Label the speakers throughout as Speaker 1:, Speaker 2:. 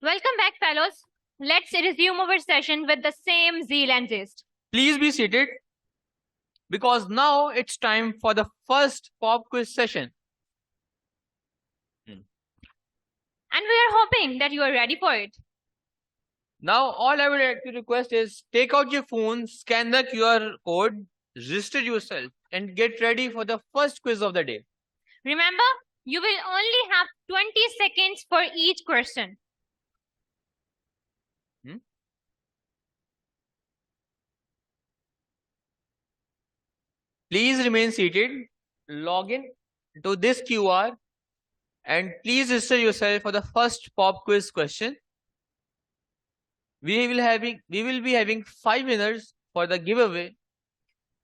Speaker 1: Welcome back, fellows. Let's resume our session with the same zeal and zest.
Speaker 2: Please be seated because now it's time for the first pop quiz session.
Speaker 1: And we are hoping that you are ready for it.
Speaker 2: Now, all I would like to request is take out your phone, scan the QR code, register yourself, and get ready for the first quiz of the day.
Speaker 1: Remember, you will only have 20 seconds for each question.
Speaker 2: Please remain seated, log in to this QR, and please register yourself for the first pop quiz question. We will be having 5 winners for the giveaway,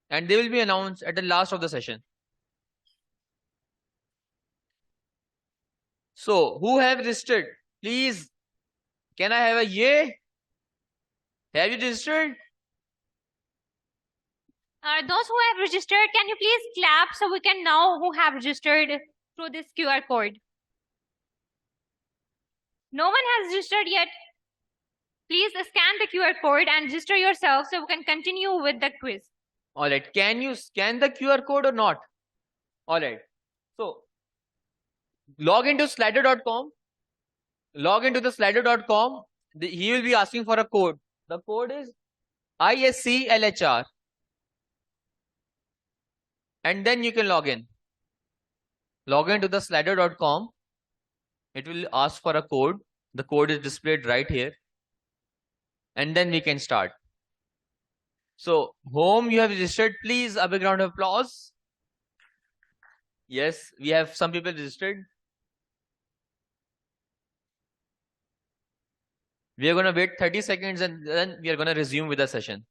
Speaker 2: and they will be announced at the last of the session. So, who have registered? Please, can I have a yay? Have you registered?
Speaker 1: Those who have registered, can you please clap so we can know who have registered through this QR code? No one has registered yet. Please scan the QR code and register yourself so we can continue with the quiz.
Speaker 2: Alright, can you scan the QR code or not? Alright, so log into slido.com. Log into the slido.com. He will be asking for a code. The code is ISCLHR. And then you can log in. Log into the slido.com. It will ask for a code. The code is displayed right here. And then we can start. So, home you have registered, please a big round of applause. Yes, we have some people registered. We are going to wait 30 seconds and then we are going to resume with the session.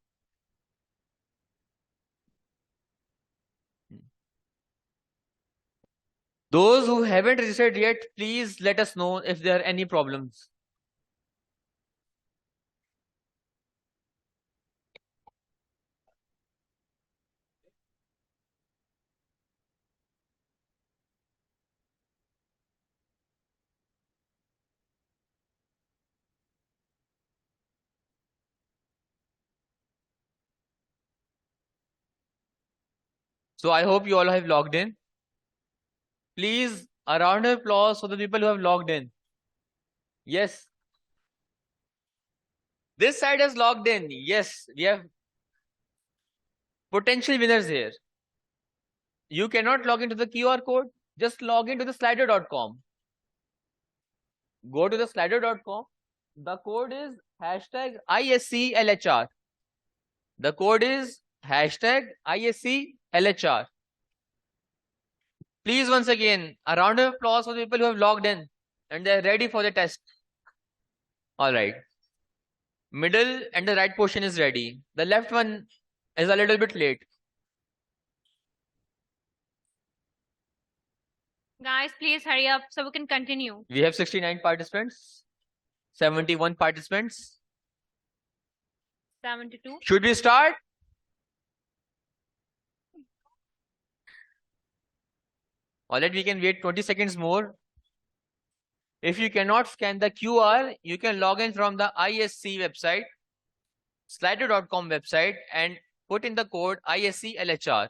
Speaker 2: Those who haven't registered yet, please let us know if there are any problems. So I hope you all have logged in. Please, a round of applause for the people who have logged in. Yes. This side has logged in. Yes, we have potential winners here. You cannot log into the QR code. Just log into the slido.com. Go to the slido.com. The code is #ISCLHR. The code is #ISCLHR. Please, once again, a round of applause for the people who have logged in and they're ready for the test. All right. Middle and the right portion is ready. The left one is a little bit late.
Speaker 1: Guys, please hurry up so we can continue.
Speaker 2: We have 69 participants, 71 participants.
Speaker 1: 72.
Speaker 2: Should we start? All right, we can wait 20 seconds more. If you cannot scan the QR, you can log in from the ISC website, slido.com website, and put in the code ISCLHR.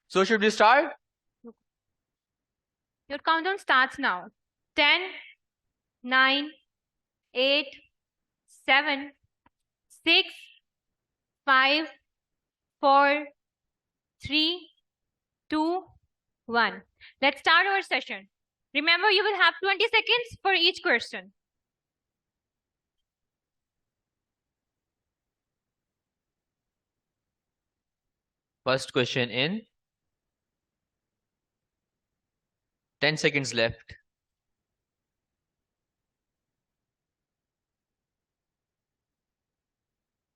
Speaker 2: So should we start?
Speaker 1: Your countdown starts now. 10, 9, 8, 7, 6, 5, 4, 3, 2, 1. Let's start our session. Remember, you will have 20 seconds for each question.
Speaker 2: First question in. 10 seconds left.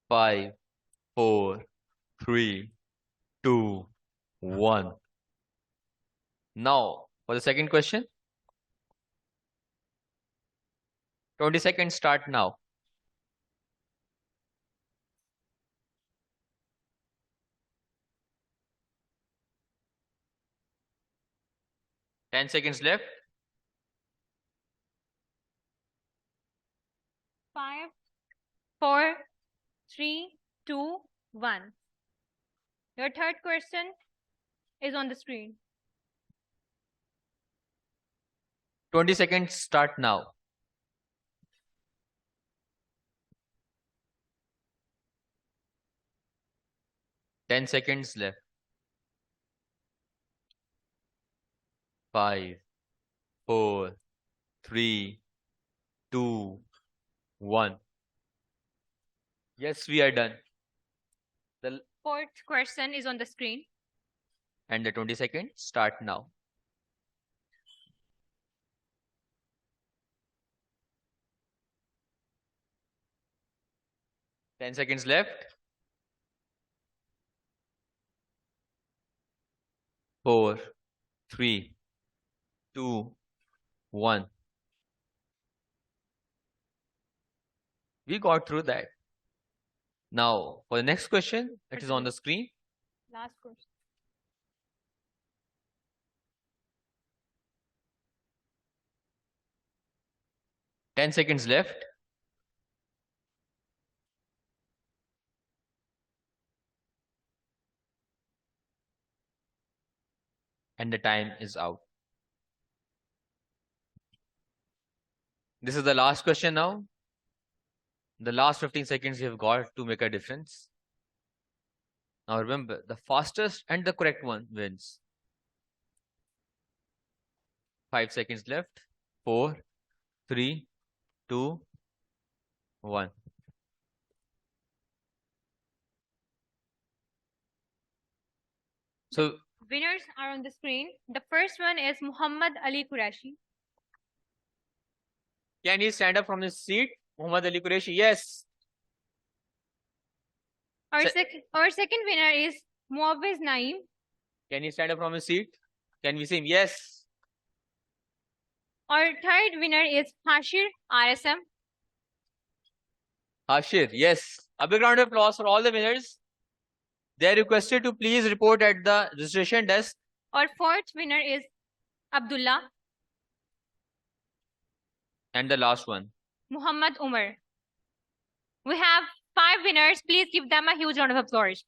Speaker 2: Five, 4, 3, 2, 1. Now, for the second question. 20 seconds start now. Ten seconds left.
Speaker 1: 5, 4, 3, 2, 1. Your third question is on the screen.
Speaker 2: 20 seconds start now. Ten seconds left. 5, 4, 3, 2, 1. Yes, we are done. The
Speaker 1: Fourth question is on the screen.
Speaker 2: and the 20 seconds start now. Ten seconds left. 4, 3, 2, 1. We got through that. Now, for the next question, that is on the screen.
Speaker 1: Last question.
Speaker 2: Ten seconds left. And the time is out. This is the last question now. The last 15 seconds you have got to make a difference. Now remember, the fastest and the correct one wins. 5 seconds left. 4, 3, 2, 1. So
Speaker 1: Winners are on the screen. The first one is Muhammad Ali Qureshi.
Speaker 2: can he stand up from his seat? Muhammad Ali Qureshi, yes.
Speaker 1: Our second winner is Muawiz Naeem.
Speaker 2: Can he stand up from his seat? Can we see him? Yes.
Speaker 1: Our third winner is Hashir RSM.
Speaker 2: Hashir, yes. A big round of applause for all the winners. They are requested to please report at the registration desk.
Speaker 1: Our fourth winner is Abdullah.
Speaker 2: And the last one,
Speaker 1: Muhammad Umar. We have 5 winners. Please give them a huge round of applause.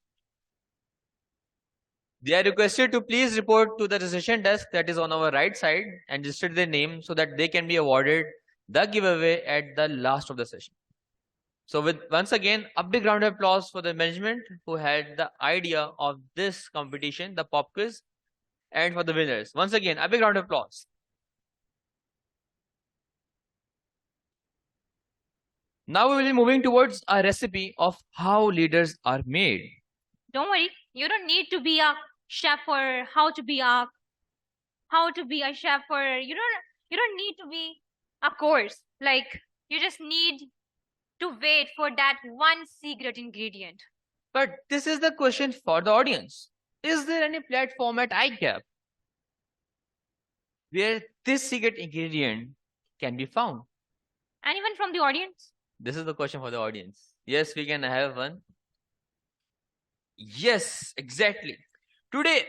Speaker 2: they are requested to please report to the registration desk that is on our right side and register their name so that they can be awarded the giveaway at the last of the session. So with once again, a big round of applause for the management who had the idea of this competition, the pop quiz, and for the winners. Once again, a big round of applause. Now we will be moving towards a recipe of how leaders are made.
Speaker 1: Don't worry, you don't need to be a chef or how to be a chef or you don't need to be a course. Like you just need to wait for that one secret ingredient.
Speaker 2: But this is the question for the audience. Is there any platform at ICAP where this secret ingredient can be found?
Speaker 1: Anyone from the audience?
Speaker 2: This is the question for the audience. Yes, we can have one. Yes, exactly. Today,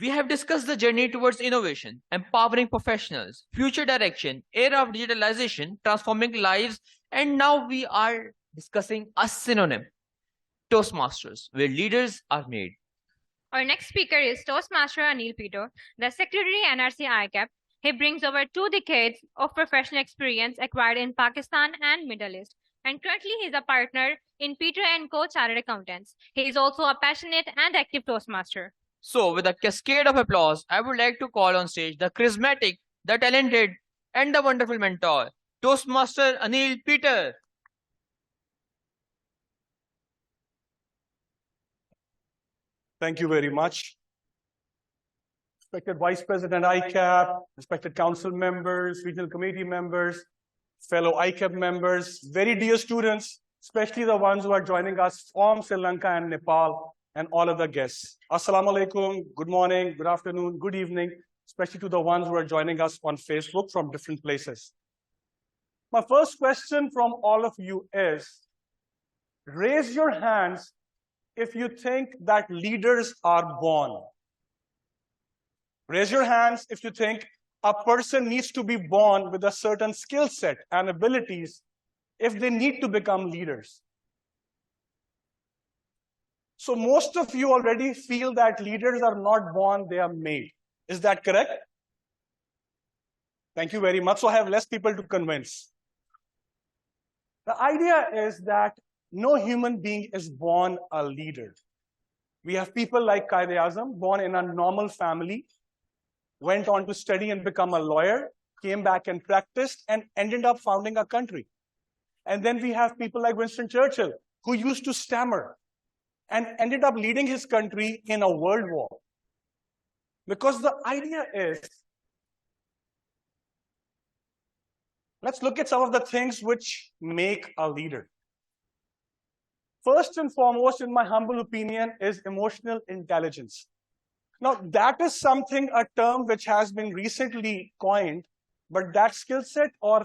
Speaker 2: we have discussed the journey towards innovation, empowering professionals, future direction, era of digitalization, transforming lives, and now we are discussing a synonym, Toastmasters, where leaders are made.
Speaker 1: Our next speaker is Toastmaster Anil Peter, the Secretary NRC ICAP. He brings over 2 decades of professional experience acquired in Pakistan and Middle East. And currently he is a partner in Peter & Co. Chartered Accountants. He is also a passionate and active Toastmaster.
Speaker 2: So, with a cascade of applause, I would like to call on stage the charismatic, the talented, and the wonderful mentor, Toastmaster Anil Peter.
Speaker 3: Thank you very much. Respected Vice President ICAP, respected council members, regional committee members, fellow ICAP members, very dear students, especially the ones who are joining us from Sri Lanka and Nepal, and all other guests. Assalamu alaikum, good morning, good afternoon, good evening, especially to the ones who are joining us on Facebook from different places. My first question from all of you is, raise your hands if you think that leaders are born. Raise your hands if you think a person needs to be born with a certain skill set and abilities if they need to become leaders. So most of you already feel that leaders are not born, they are made. Is that correct? Thank you very much. So I have less people to convince. The idea is that no human being is born a leader. We have people like Quaid-e-Azam, born in a normal family, went on to study and become a lawyer, came back and practiced, and ended up founding a country. And then we have people like Winston Churchill, who used to stammer and ended up leading his country in a world war. Because the idea is, let's look at some of the things which make a leader. First and foremost, in my humble opinion, is emotional intelligence. Now, that is something, a term which has been recently coined, but that skill set or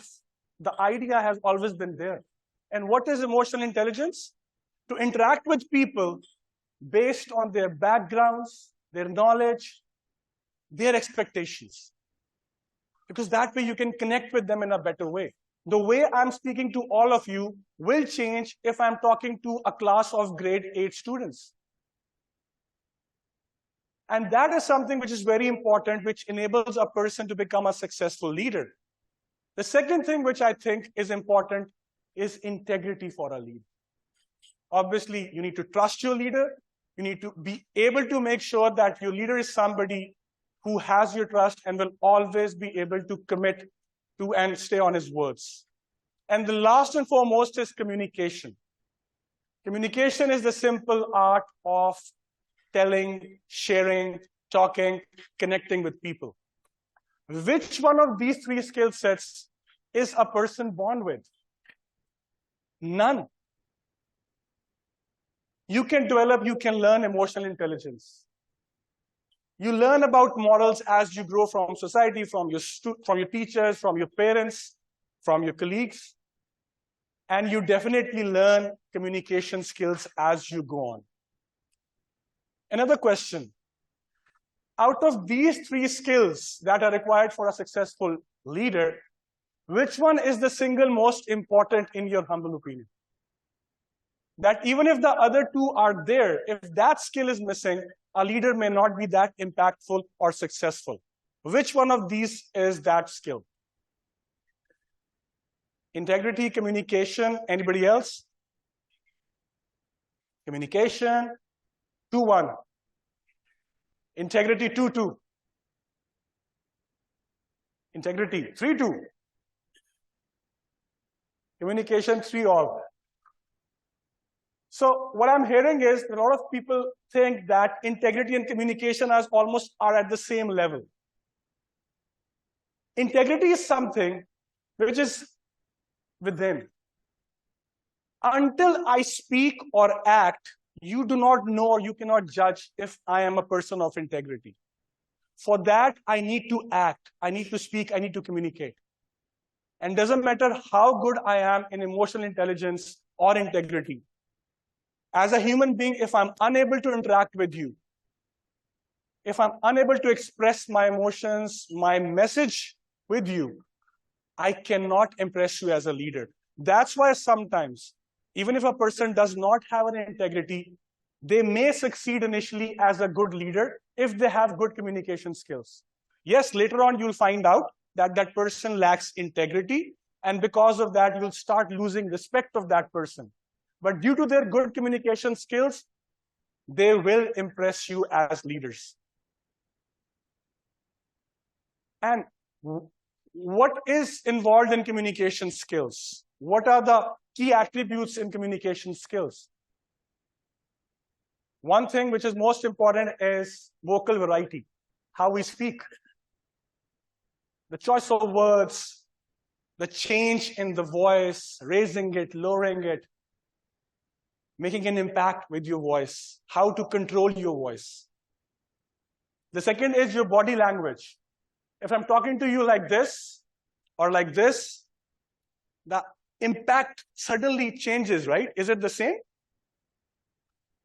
Speaker 3: the idea has always been there. And what is emotional intelligence? To interact with people based on their backgrounds, their knowledge, their expectations. Because that way you can connect with them in a better way. The way I'm speaking to all of you will change if I'm talking to a class of grade 8 students. And that is something which is very important, which enables a person to become a successful leader. The second thing which I think is important is integrity for a leader. Obviously, you need to trust your leader. You need to be able to make sure that your leader is somebody who has your trust and will always be able to commit to and stay on his words. And the last and foremost is communication. Communication is the simple art of telling, sharing, talking, connecting with people. Which one of these three skill sets is a person born with? None. You can develop, you can learn emotional intelligence. You learn about morals as you grow from society, from your teachers, from your parents, from your colleagues. And you definitely learn communication skills as you go on. Another question. Out of these three skills that are required for a successful leader, which one is the single most important in your humble opinion? That even if the other two are there, if that skill is missing, a leader may not be that impactful or successful. Which one of these is that skill? Integrity, communication, anybody else? Communication, 2-1. Integrity, 2-2. Integrity, 3-2. Communication, 3-all. So what I'm hearing is a lot of people think that integrity and communication are at the same level. Integrity is something which is within. Until I speak or act, you do not know or you cannot judge if I am a person of integrity. For that, I need to act, I need to speak, I need to communicate. And doesn't matter how good I am in emotional intelligence or integrity. As a human being, if I'm unable to interact with you, if I'm unable to express my emotions, my message with you, I cannot impress you as a leader. That's why sometimes, even if a person does not have an integrity, they may succeed initially as a good leader if they have good communication skills. Yes, later on you'll find out that that person lacks integrity, and because of that, you'll start losing respect of that person. But due to their good communication skills, they will impress you as leaders. And what is involved in communication skills? What are the key attributes in communication skills? One thing which is most important is vocal variety, how we speak. The choice of words, the change in the voice, raising it, lowering it, making an impact with your voice, how to control your voice. The second is your body language. If I'm talking to you like this or like this, the impact suddenly changes, right? Is it the same?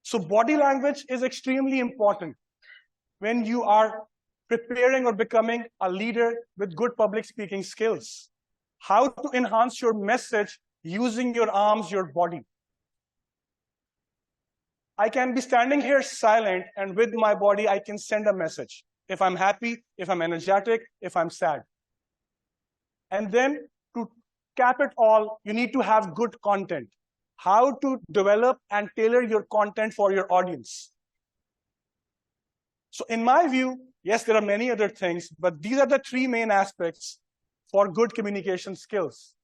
Speaker 3: So body language is extremely important when you are preparing or becoming a leader with good public speaking skills. How to enhance your message using your arms, your body. I can be standing here silent, and with my body, I can send a message. If I'm happy, if I'm energetic, if I'm sad. And then to cap it all, you need to have good content. How to develop and tailor your content for your audience. So in my view, yes, there are many other things, but these are the three main aspects for good communication skills.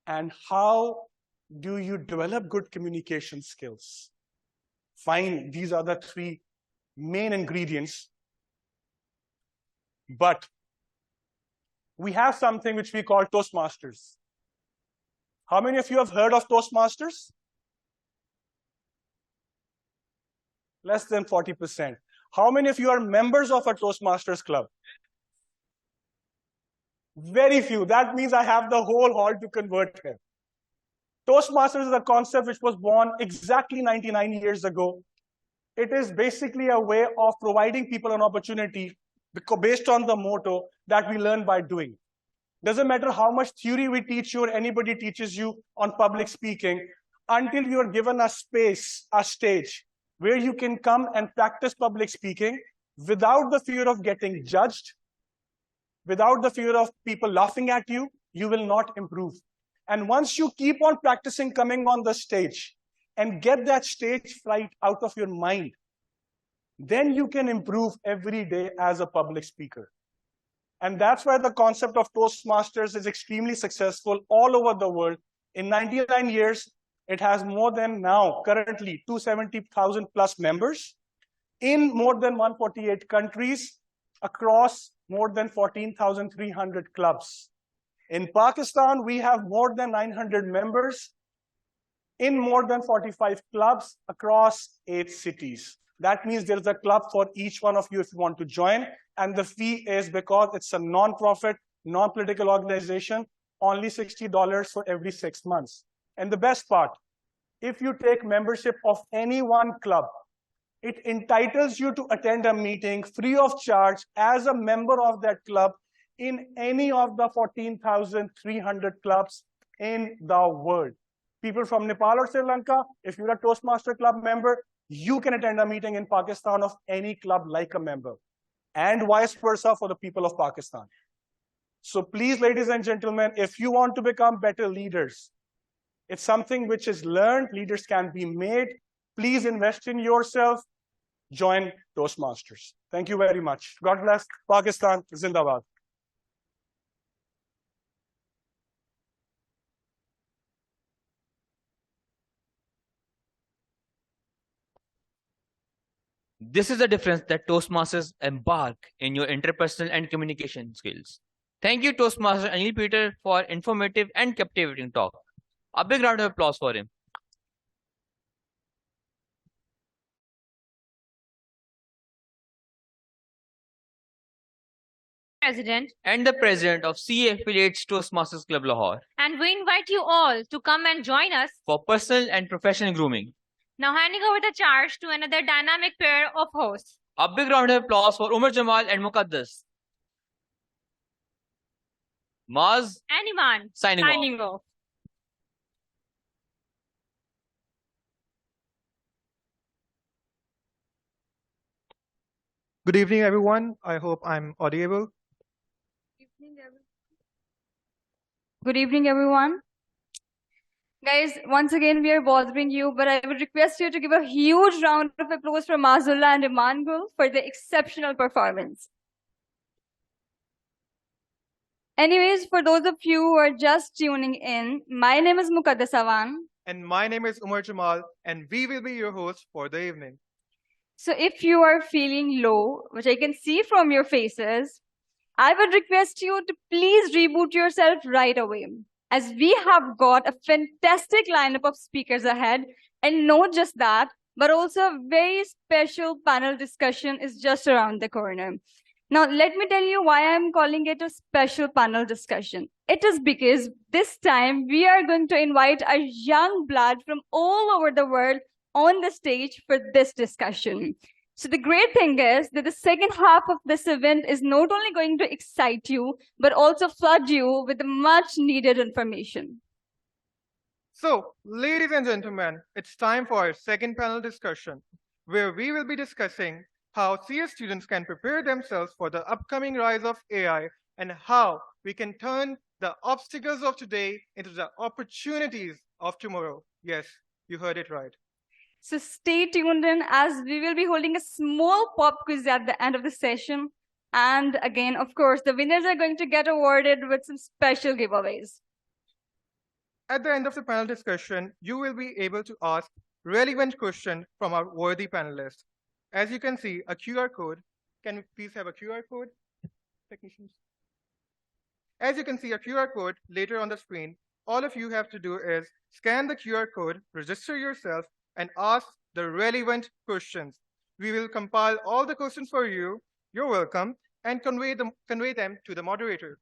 Speaker 3: And how do you develop good communication skills? Fine, these are the three main ingredients. But we have something which we call Toastmasters. How many of you have heard of Toastmasters? Less than 40%. How many of you are members of a Toastmasters club? Very few. That means I have the whole hall to convert here. Toastmasters is a concept which was born exactly 99 years ago. It is basically a way of providing people an opportunity based on the motto that we learn by doing. Doesn't matter how much theory we teach you or anybody teaches you on public speaking, until you are given a space, a stage, where you can come and practice public speaking without the fear of getting judged, without the fear of people laughing at you, you will not improve. And once you keep on practicing coming on the stage and get that stage fright out of your mind, then you can improve every day as a public speaker. And that's why the concept of Toastmasters is extremely successful all over the world. In 99 years, it has more than now, currently, 270,000 plus members in more than 148 countries across more than 14,300 clubs. In Pakistan, we have more than 900 members in more than 45 clubs across 8 cities. That means there's a club for each one of you if you want to join. And the fee is, because it's a non-profit, non-political organization, only $60 for every 6 months. And the best part, if you take membership of any one club, it entitles you to attend a meeting free of charge as a member of that club in any of the 14,300 clubs in the world. People from Nepal or Sri Lanka, if you're a Toastmaster Club member, you can attend a meeting in Pakistan of any club like a member, and vice versa for the people of Pakistan. So please, ladies and gentlemen, if you want to become better leaders, it's something which is learned, leaders can be made. Please invest in yourself, join Toastmasters. Thank you very much. God bless. Pakistan, Zindabad.
Speaker 2: This is the difference that Toastmasters embark in your interpersonal and communication skills. Thank you, Toastmaster Anil Peter, for informative and captivating talk. A big round of applause for him.
Speaker 1: President,
Speaker 2: And the president of CA Affiliates Toastmasters Club Lahore
Speaker 1: and we invite you all to come and join us.
Speaker 2: for personal and professional grooming.
Speaker 1: Now handing over the charge to another dynamic pair of hosts.
Speaker 2: A big round of applause for Umar Jamal and Muqaddas. Maz
Speaker 1: And Iman,
Speaker 2: signing off.
Speaker 1: signing off.
Speaker 4: Good evening, everyone. I hope I'm audible.
Speaker 5: Good evening, everyone. Guys, once again, we are bothering you, but I would request you to give a huge round of applause for Mazullah and Imangul for the exceptional performance. Anyways, for those of you who are just tuning in, my name is Muqaddas Awan.
Speaker 4: And my name is Umar Jamal, and we will be your hosts for the evening.
Speaker 5: So if you are feeling low, which I can see from your faces, I would request you to please reboot yourself right away, as we have got a fantastic lineup of speakers ahead. And not just that, but also a very special panel discussion is just around the corner. Now, let me tell you why I'm calling it a special panel discussion. It is because this time we are going to invite a young blood from all over the world on the stage for this discussion. So the great thing is that the second half of this event is not only going to excite you, but also flood you with the much needed information.
Speaker 4: So, ladies and gentlemen, it's time for our second panel discussion, where we will be discussing how CS students can prepare themselves for the upcoming rise of AI and how we can turn the obstacles of today into the opportunities of tomorrow. Yes, you heard it right.
Speaker 5: So stay tuned in as we will be holding a small pop quiz at the end of the session. And again, of course, the winners are going to get awarded with some special giveaways.
Speaker 4: At the end of the panel discussion, you will be able to ask relevant questions from our worthy panelists. As you can see, a QR code. Can we please have a QR code, technicians? As you can see a QR code later on the screen, all of you have to do is scan the QR code, register yourself, and ask the relevant questions. We will compile all the questions for you. You're welcome, and convey them to the moderator.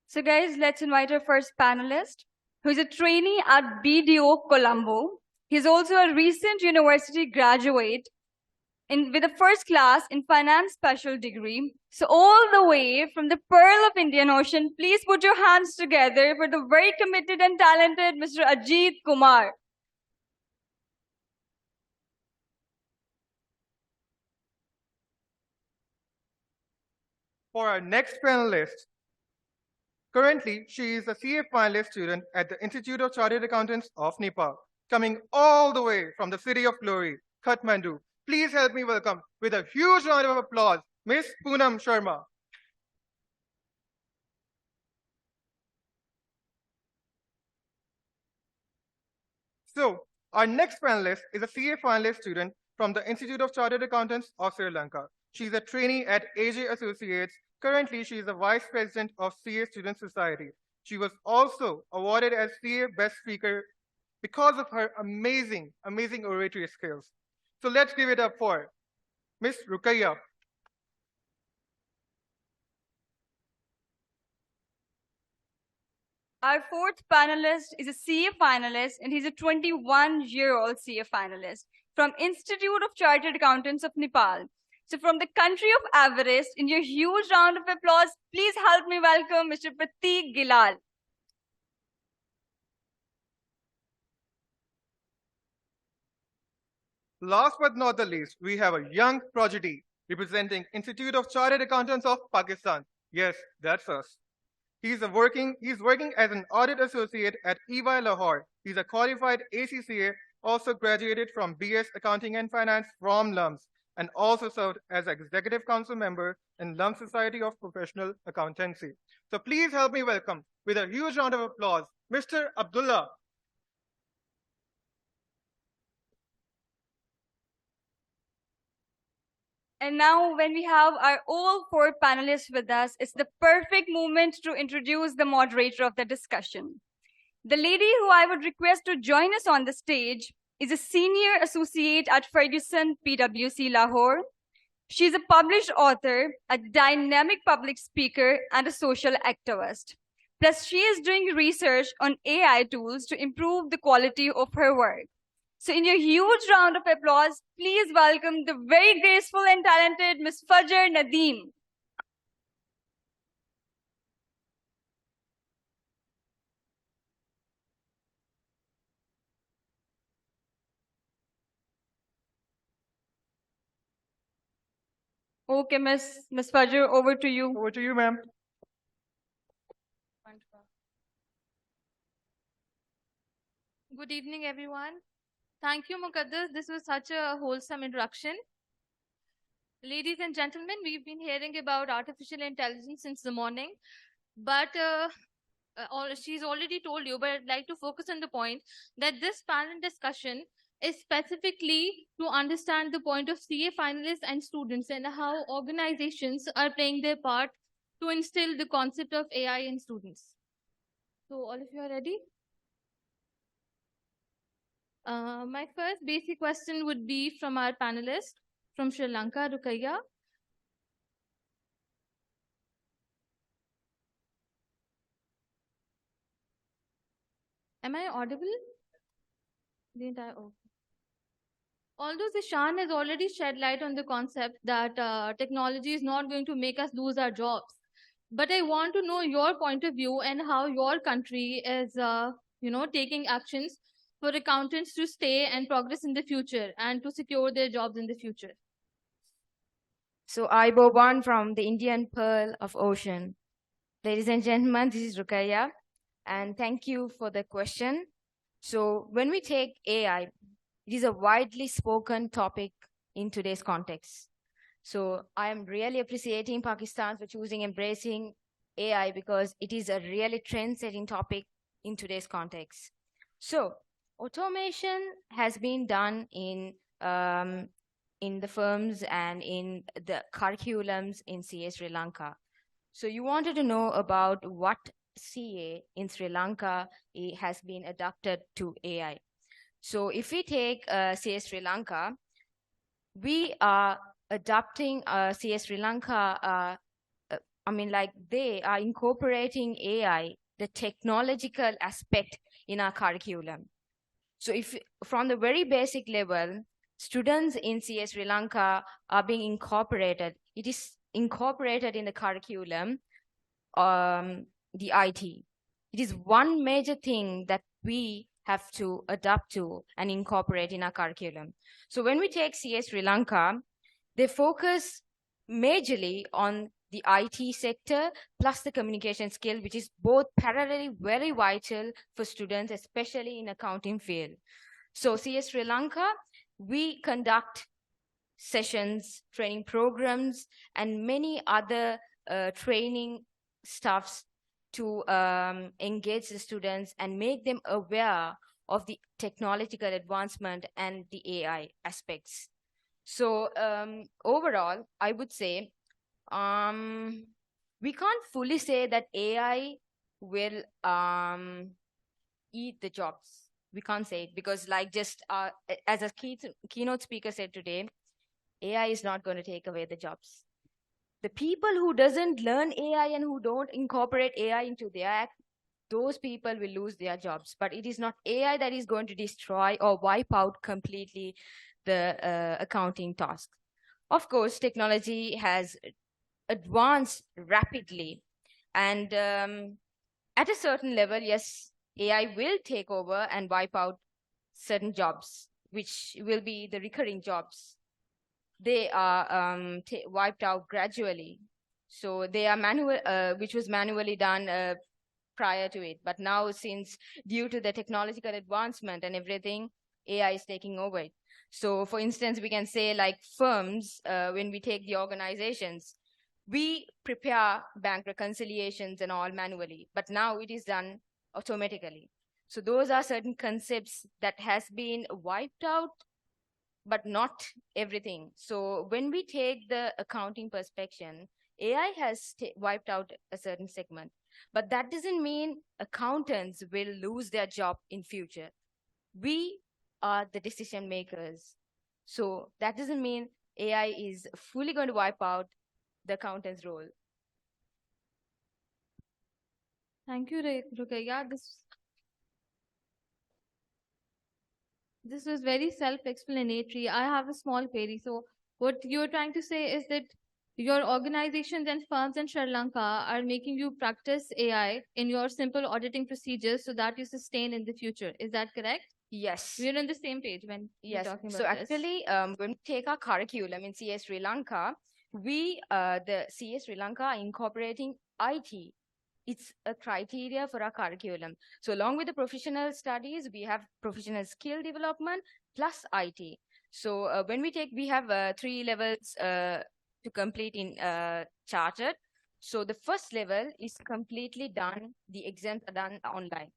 Speaker 5: So guys, let's invite our first panelist, who is a trainee at BDO Colombo. He's also a recent university graduate with a first class in finance special degree. So all the way from the Pearl of Indian Ocean, please put your hands together for the very committed and talented Mr. Ajit Kumar.
Speaker 4: For our next panelist, currently she is a CA finalist student at the Institute of Chartered Accountants of Nepal, coming all the way from the city of glory, Kathmandu. Please help me welcome with a huge round of applause, Miss Poonam Sharma. So, our next panelist is a CA finalist student from the Institute of Chartered Accountants of Sri Lanka. She's a trainee at AJ Associates. Currently, she is the vice president of CA Student Society. She was also awarded as CA Best Speaker because of her amazing oratory skills. So let's give it up for Miss Rukaiya.
Speaker 5: Our fourth panelist is a CA finalist, and he's a 21-year-old CA finalist from Institute of Chartered Accountants of Nepal. So from the country of Everest, in your huge round of applause, please help me welcome Mr. Prateek Gilal.
Speaker 4: Last but not the least, we have a young prodigy representing Institute of Chartered Accountants of Pakistan. Yes, that's us. He's working as an audit associate at EY Lahore. He's a qualified ACCA, also graduated from BS Accounting and Finance from LUMS, and also served as Executive Council member in LUMS Society of Professional Accountancy. So please help me welcome, with a huge round of applause, Mr. Abdullah.
Speaker 5: And now, when we have our all four panelists with us, it's the perfect moment to introduce the moderator of the discussion. The lady who I would request to join us on the stage is a senior associate at Ferguson PwC Lahore. She's a published author, a dynamic public speaker, and a social activist. Plus, she is doing research on AI tools to improve the quality of her work. So in your huge round of applause, please welcome the very graceful and talented Ms. Fajr Nadeem. Okay, Ms. Fajr, over to you.
Speaker 4: Over to you, ma'am.
Speaker 6: Good evening, everyone. Thank you, Muqaddas. This was such a wholesome introduction. Ladies and gentlemen, we've been hearing about artificial intelligence since the morning, but she's already told you, but I'd like to focus on the point that this panel discussion is specifically to understand the point of CA finalists and students and how organizations are playing their part to instill the concept of AI in students. So all of you are ready? My first basic question would be from our panelist from Sri Lanka, Rukaiya. Am I audible? The entire, okay. Although Zishan has already shed light on the concept that technology is not going to make us lose our jobs, but I want to know your point of view and how your country is, taking actions for accountants to stay and progress in the future and to secure their jobs in the future.
Speaker 7: So I one from the Indian Pearl of Ocean. Ladies and gentlemen, this is Rukaya, and thank you for the question. So when we take AI, it is a widely spoken topic in today's context. So I am really appreciating Pakistan for choosing embracing AI because it is a really trend-setting topic in today's context. So automation has been done in the firms and in the curriculums in CA Sri Lanka. So you wanted to know about what CA in Sri Lanka has been adapted to AI. So if we take CA Sri Lanka, we are adopting CA Sri Lanka, they are incorporating AI, the technological aspect in our curriculum. So if from the very basic level, students in CA Sri Lanka are being incorporated. It is incorporated in the curriculum, the IT. It is one major thing that we have to adapt to and incorporate in our curriculum. So when we take CA Sri Lanka, they focus majorly on the IT sector plus the communication skill, which is both parallelly very vital for students, especially in accounting field. So CA Sri Lanka, we conduct sessions, training programs, and many other training stuffs to engage the students and make them aware of the technological advancement and the AI aspects. So overall, I would say we can't fully say that AI will eat the jobs. We can't say it because, like, just as a keynote speaker said today, AI is not going to take away the jobs. The people who doesn't learn AI and who don't incorporate AI into their act, those people will lose their jobs. But it is not AI that is going to destroy or wipe out completely the accounting task. Of course, technology has advanced rapidly. And at a certain level, yes, AI will take over and wipe out certain jobs, which will be the recurring jobs. They are wiped out gradually. So they are manual, which was manually done prior to it. But now, since due to the technological advancement and everything, AI is taking over it. So for instance, we can say like firms, when we take the organizations, we prepare bank reconciliations and all manually, but now it is done automatically. So those are certain concepts that has been wiped out, but not everything. So when we take the accounting perspective, AI has wiped out a certain segment, but that doesn't mean accountants will lose their job in future. We are the decision makers. So that doesn't mean AI is fully going to wipe out the accountant's role.
Speaker 6: Thank you, Rukaya. This was very self-explanatory. I have a small query. So what you're trying to say is that your organizations and firms in Sri Lanka are making you practice AI in your simple auditing procedures so that you sustain in the future. Is that correct?
Speaker 7: Yes.
Speaker 6: We're on the same page when we're talking about
Speaker 7: So
Speaker 6: this.
Speaker 7: actually, when we take our curriculum in CA Sri Lanka, the CA Sri Lanka are incorporating IT. It's a criteria for our curriculum. So along with the professional studies, we have professional skill development plus IT. So when we have 3 levels to complete in chartered. So the first level is completely done. The exams are done online.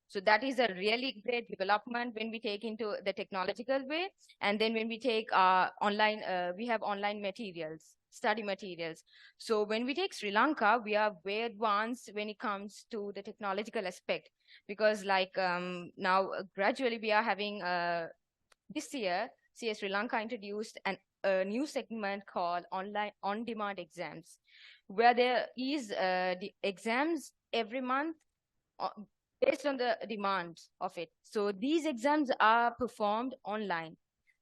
Speaker 7: So that is a really great development when we take into the technological way. And then when we take online, we have online materials, study materials. So when we take Sri Lanka, we are way advanced when it comes to the technological aspect. Because like now, gradually we are having, this year, CA Sri Lanka introduced a new segment called online on-demand exams, where there is the exams every month based on the demand of it. So these exams are performed online.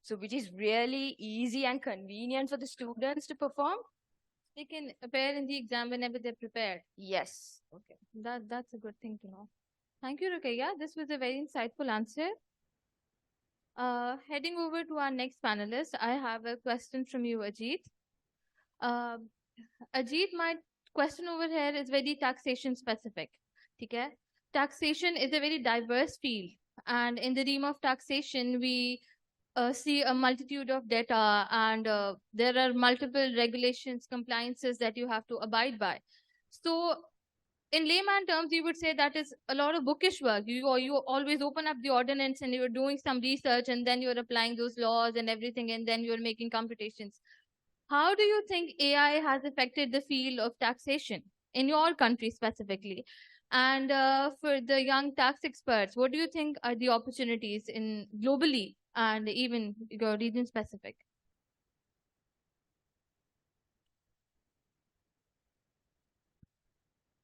Speaker 7: So which is really easy and convenient for the students to perform.
Speaker 6: They can appear in the exam whenever they're prepared.
Speaker 7: Yes.
Speaker 6: Okay, that's a good thing to know. Thank you, Ruqayya. This was a very insightful answer. Heading over to our next panelist, I have a question from you, Ajit. Uh, Ajit, my question over here is very taxation specific. Okay? Taxation is a very diverse field, and in the realm of taxation, we see a multitude of data, and there are multiple regulations, compliances that you have to abide by. So, in layman terms, you would say that is a lot of bookish work. You always open up the ordinance and you're doing some research, and then you're applying those laws and everything, and then you're making computations. How do you think AI has affected the field of taxation in your country specifically? And for the young tax experts, what do you think are the opportunities in globally and even your region specific?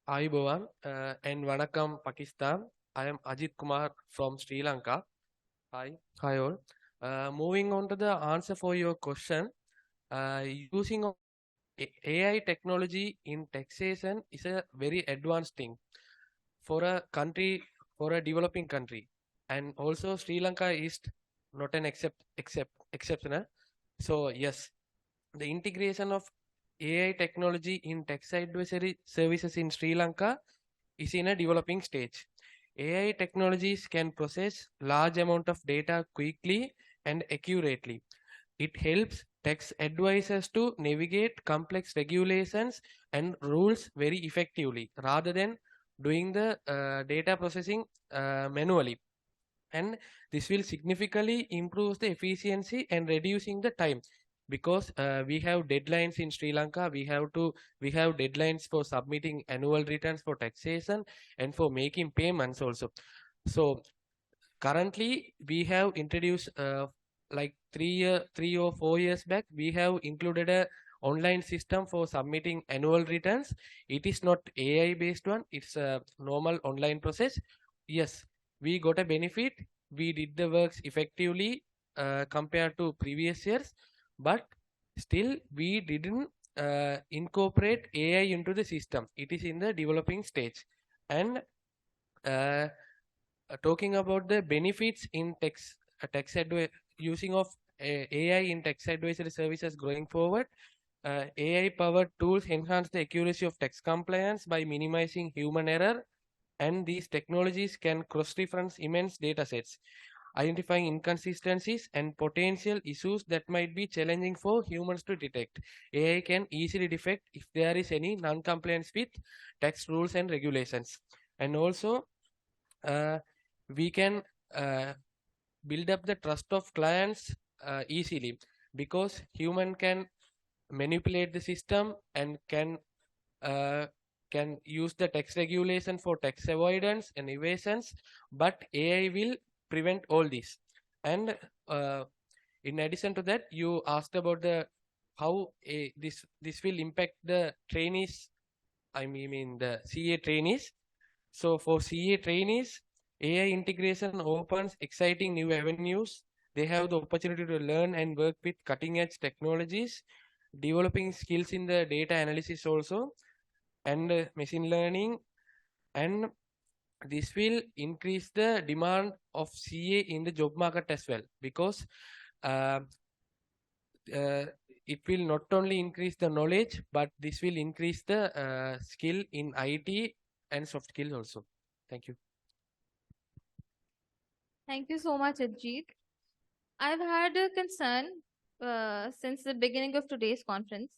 Speaker 8: Ayubowan and Vanakkam, Pakistan. I am Ajit Kumar from Sri Lanka. Hi all. Moving on to the answer for your question, using of AI technology in taxation is a very advanced thing for a country, for a developing country, and also Sri Lanka is not an exceptional. So yes, the integration of AI technology in tax advisory services in Sri Lanka is in a developing stage. AI technologies can process large amount of data quickly and accurately. It helps tax advisors to navigate complex regulations and rules very effectively rather than doing the data processing manually. And this will significantly improve the efficiency and reducing the time, because we have deadlines in Sri Lanka. We have deadlines for submitting annual returns for taxation and for making payments also. So currently we have introduced like 3 or 4 years back, we have included a online system for submitting annual returns. It is not AI based one, it's a normal online process. Yes, we got a benefit. We did the works effectively compared to previous years, but still we didn't incorporate AI into the system. It is in the developing stage. And talking about the benefits in using of AI in tax advisory services going forward, AI powered tools enhance the accuracy of tax compliance by minimizing human error, and these technologies can cross-reference immense data sets, identifying inconsistencies and potential issues that might be challenging for humans to detect. AI can easily detect if there is any non-compliance with tax rules and regulations. And also, we can build up the trust of clients easily, because human can manipulate the system and can use the tax regulation for tax avoidance and evasions, but AI will prevent all this. And in addition to that, you asked about the how this will impact the trainees. I mean the CA trainees. So for CA trainees, AI integration opens exciting new avenues. They have the opportunity to learn and work with cutting edge technologies, developing skills in the data analysis also, and machine learning. And this will increase the demand of CA in the job market as well, because it will not only increase the knowledge, but this will increase the skill in IT and soft skills also. Thank you.
Speaker 6: Thank you so much, Ajit. I've had a concern since the beginning of today's conference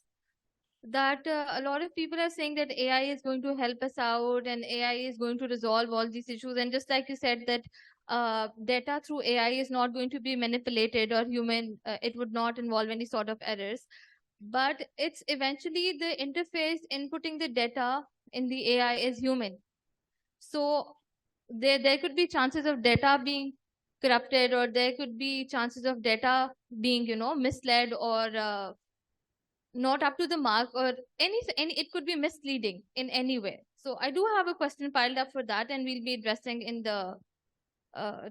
Speaker 6: that a lot of people are saying that AI is going to help us out and AI is going to resolve all these issues. And just like you said, that data through AI is not going to be manipulated or human, it would not involve any sort of errors. But it's eventually the interface inputting the data in the AI is human. So there could be chances of data being corrupted, or there could be chances of data being misled or not up to the mark, or any it could be misleading in any way. So I do have a question piled up for that, and we'll be addressing in the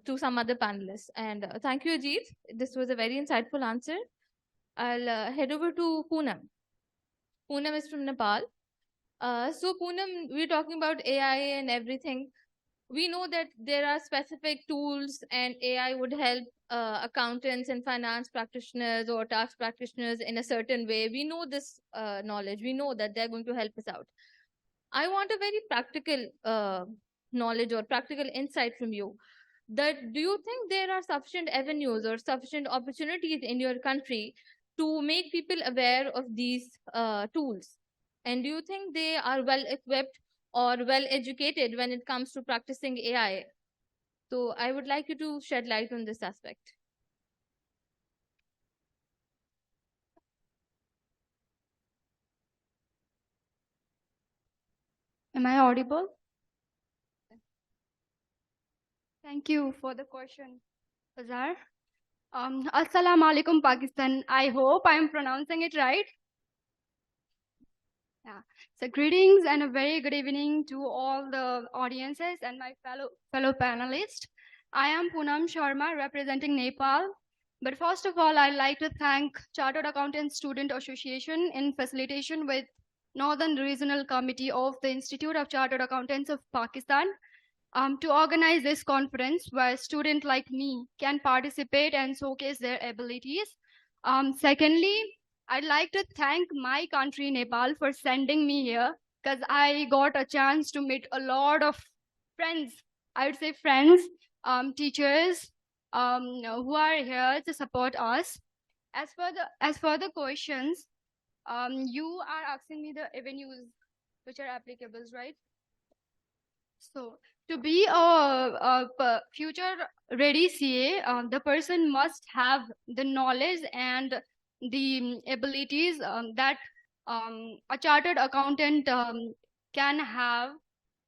Speaker 6: to some other panelists. And thank you, Ajit. This was a very insightful answer. I'll head over to Poonam. Poonam is from Nepal. So Poonam, we're talking about AI and everything. We know that there are specific tools and AI would help accountants and finance practitioners or tax practitioners in a certain way. We know this knowledge. We know that they're going to help us out. I want a very practical knowledge or practical insight from you. That do you think there are sufficient avenues or sufficient opportunities in your country to make people aware of these tools? And do you think they are well equipped or well educated when it comes to practicing AI? So I would like you to shed light on this aspect.
Speaker 9: Am I audible? Thank you for the question, Azhar. Assalamu alaikum, Pakistan. I hope I am pronouncing it right. Yeah. So greetings and a very good evening to all the audiences and my fellow panelists. I am Poonam Sharma representing Nepal. But first of all, I'd like to thank Chartered Accountants Student Association in facilitation with Northern Regional Committee of the Institute of Chartered Accountants of Pakistan to organize this conference where students like me can participate and showcase their abilities. Secondly, I'd like to thank my country, Nepal, for sending me here because I got a chance to meet a lot of friends. I would say friends, teachers who are here to support us. As for the questions, you are asking me the avenues which are applicable, right? So to be a future ready CA, the person must have the knowledge and the abilities that a chartered accountant can have.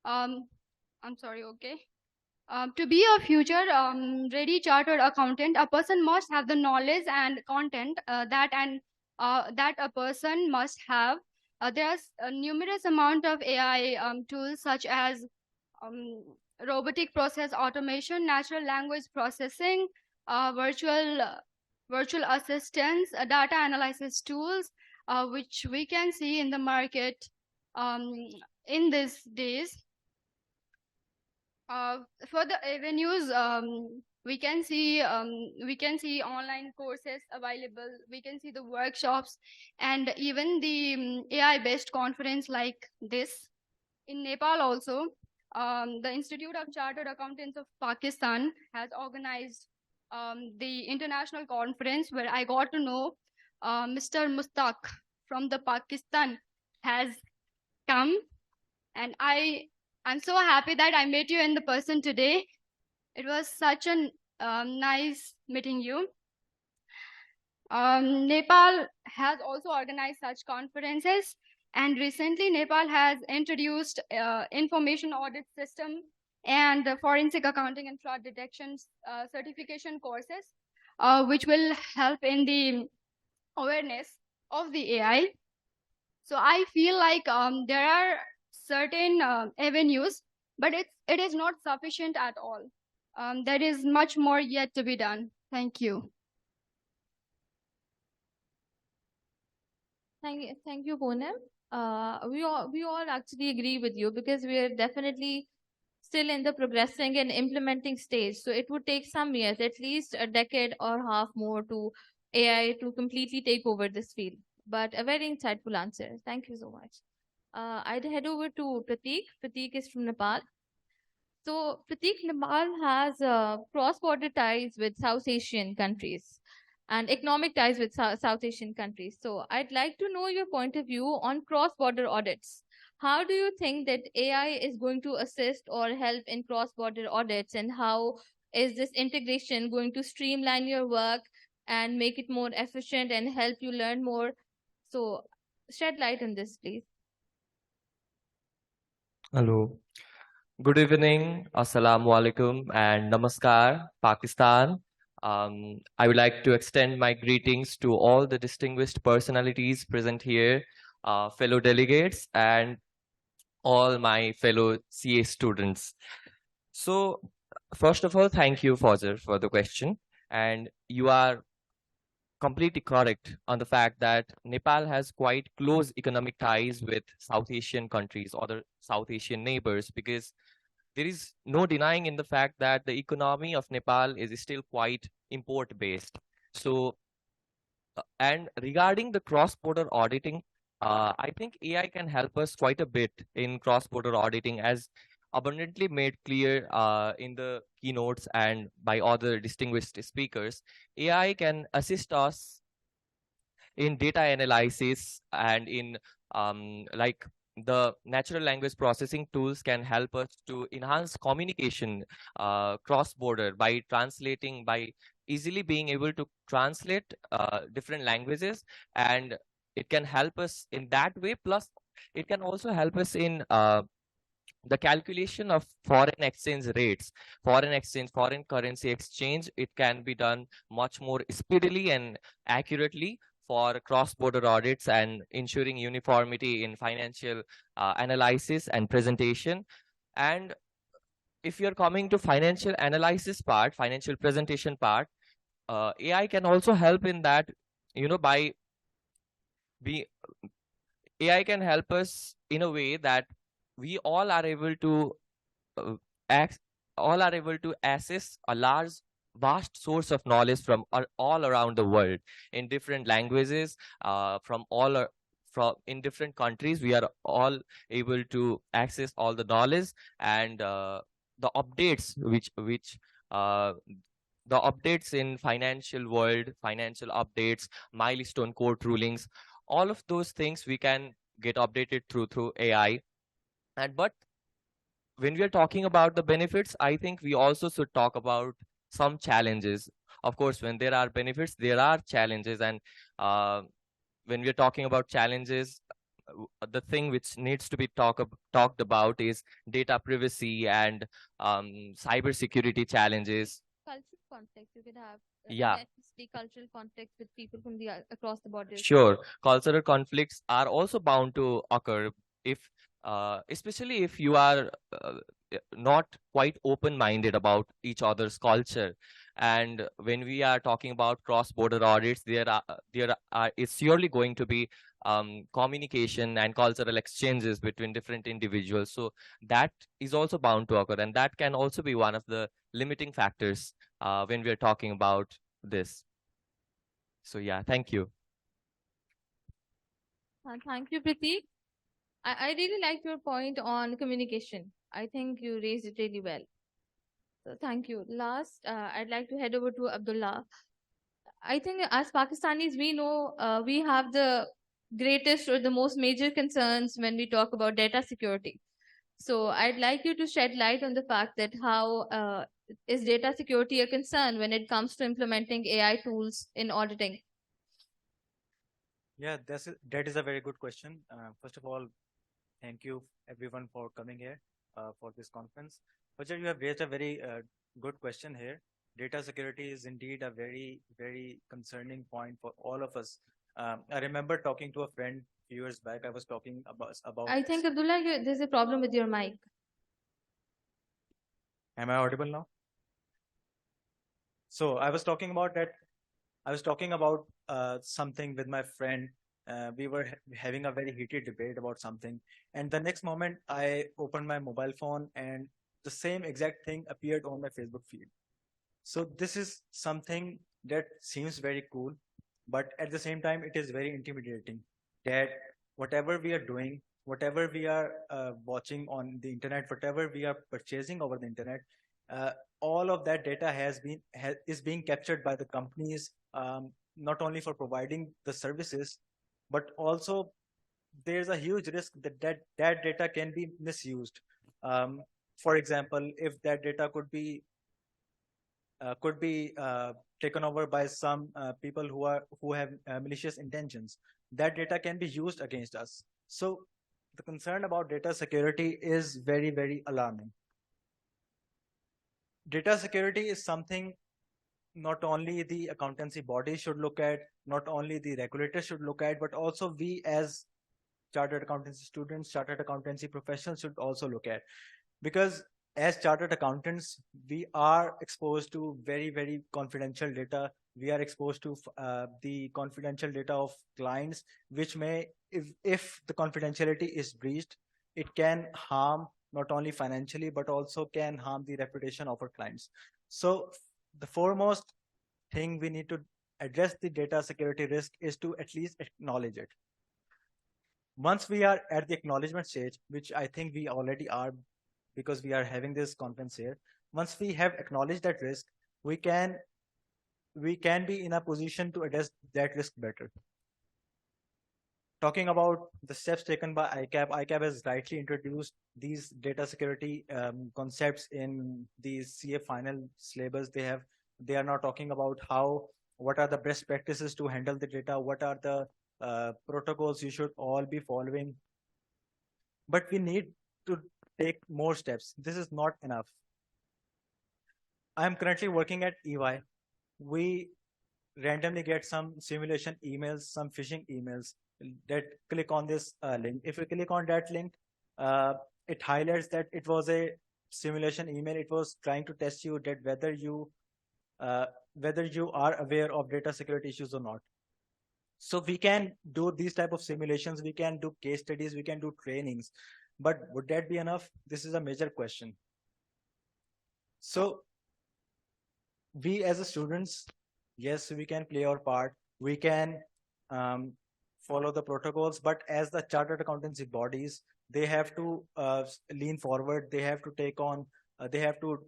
Speaker 9: I'm sorry, okay. To be a future ready chartered accountant, a person must have the knowledge and content that a person must have. There's a numerous amount of AI tools such as robotic process automation, natural language processing, virtual assistants, data analysis tools, which we can see in the market in these days. For the avenues, we can see online courses available. We can see the workshops and even the AI-based conference like this. In Nepal also, the Institute of Chartered Accountants of Pakistan has organized the international conference where I got to know Mr. Mustaq from the Pakistan has come, and I'm so happy that I met you in the person today. It was such a nice meeting you. Nepal has also organized such conferences, and recently Nepal has introduced information audit system and forensic accounting and fraud detection certification courses, which will help in the awareness of the AI. So I feel like there are certain avenues, but it is not sufficient at all. There is much more yet to be done. Thank you.
Speaker 6: Thank you, Poonam. We all actually agree with you because we are definitely still in the progressing and implementing stage. So it would take some years, at least a decade or half more to AI to completely take over this field. But a very insightful answer. Thank you so much. I'd head over to Prateek. Prateek is from Nepal. So Prateek, Nepal has cross-border ties with South Asian countries and economic ties with South Asian countries. So I'd like to know your point of view on cross-border audits. How do you think that AI is going to assist or help in cross-border audits, and how is this integration going to streamline your work and make it more efficient and help you learn more? So shed light on this, please.
Speaker 10: Hello. Good evening, Assalamu alaikum, and Namaskar, Pakistan. I would like to extend my greetings to all the distinguished personalities present here, fellow delegates, and all my fellow CA students. So, First of all, thank you, Fawzer, for the question. And you are completely correct on the fact that Nepal has quite close economic ties with South Asian countries, other South Asian neighbors, because there is no denying in the fact that the economy of Nepal is still quite import based. So, and regarding the cross-border auditing, I think AI can help us quite a bit in cross-border auditing, as abundantly made clear in the keynotes and by other distinguished speakers. AI can assist us in data analysis and in like the natural language processing tools can help us to enhance communication cross border by translating, by easily being able to translate different languages, and it can help us in that way. Plus it can also help us in the calculation of foreign exchange rates, foreign currency exchange. It can be done much more speedily and accurately for cross-border audits and ensuring uniformity in financial analysis and presentation. And if you're coming to financial analysis part, financial presentation part, AI can also help in that, by be AI can help us in a way that we all are able to uh, ac- all are able to access a large vast source of knowledge from all around the world in different languages, from in different countries. We are all able to access all the knowledge, and the updates uh, the updates in financial world, financial updates, milestone court rulings, all of those things we can get updated through AI. And but when we are talking about the benefits, I think we also should talk about some challenges. Of course, when there are benefits, there are challenges. And when we are talking about challenges, the thing which needs to be talked about is data privacy and cyber security challenges.
Speaker 6: Cultural conflicts you could have.
Speaker 10: Yeah.
Speaker 6: Ethnicity, cultural conflicts with people from the across the borders.
Speaker 10: Sure, cultural conflicts are also bound to occur if, especially if you are not quite open-minded about each other's culture. And when we are talking about cross-border audits, it's surely going to be communication and cultural exchanges between different individuals. So that is also bound to occur, and that can also be one of the limiting factors when we are talking about this. So yeah, thank you.
Speaker 6: Thank you, Prateek. I really liked your point on communication. I think you raised it really well. So thank you. Last, I'd like to head over to Abdullah. I think as Pakistanis, we know we have the greatest or the most major concerns when we talk about data security. So I'd like you to shed light on the fact that how is data security a concern when it comes to implementing AI tools in auditing?
Speaker 11: Yeah, that is a very good question. First of all, thank you everyone for coming here for this conference. Roger, you have raised a very good question here. Data security is indeed a very, very concerning point for all of us. I remember talking to a friend a few years back. I was talking about.
Speaker 6: I think Abdullah, there's a problem with your mic.
Speaker 11: Am I audible now? So I was talking about that. I was talking about something with my friend. We were having a very heated debate about something. And the next moment, I opened my mobile phone and the same exact thing appeared on my Facebook feed. So this is something that seems very cool, but at the same time, it is very intimidating that whatever we are doing, whatever we are watching on the internet, whatever we are purchasing over the internet, all of that data is being captured by the companies, not only for providing the services, but also there's a huge risk that data can be misused. For example, if that data could be taken over by some people who have malicious intentions, that data can be used against us. So the concern about data security is very, very alarming. Data security is something not only the accountancy body should look at, not only the regulator should look at, but also we as chartered accountancy students, chartered accountancy professionals should also look at. Because as chartered accountants, we are exposed to very, very confidential data. We are exposed to the confidential data of clients, which may, if the confidentiality is breached, it can harm not only financially, but also can harm the reputation of our clients. So the foremost thing we need to address the data security risk is to at least acknowledge it. Once we are at the acknowledgement stage, which I think we already are because we are having this conference here, once we have acknowledged that risk, we can be in a position to address that risk better. Talking about the steps taken by ICAP, ICAP has rightly introduced these data security concepts in the CA final syllabus. They are now talking about what are the best practices to handle the data, what are the protocols you should all be following. But we need to take more steps. This is not enough. I'm currently working at EY. We randomly get some simulation emails, some phishing emails that click on this link. If you click on that link, it highlights that it was a simulation email. It was trying to test you that whether you are aware of data security issues or not. So we can do these type of simulations, we can do case studies, we can do trainings, but would that be enough? This is a major question. So we as a students, yes, we can play our part, we can follow the protocols, but as the chartered accountancy bodies, they have to lean forward, they have to take on, they have to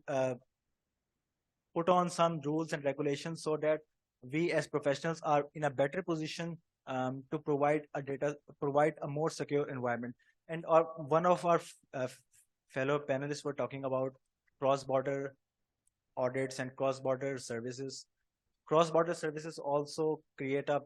Speaker 11: put on some rules and regulations so that we as professionals are in a better position to provide a more secure environment. And one of our fellow panelists were talking about cross-border audits and cross-border services. Cross-border services also create a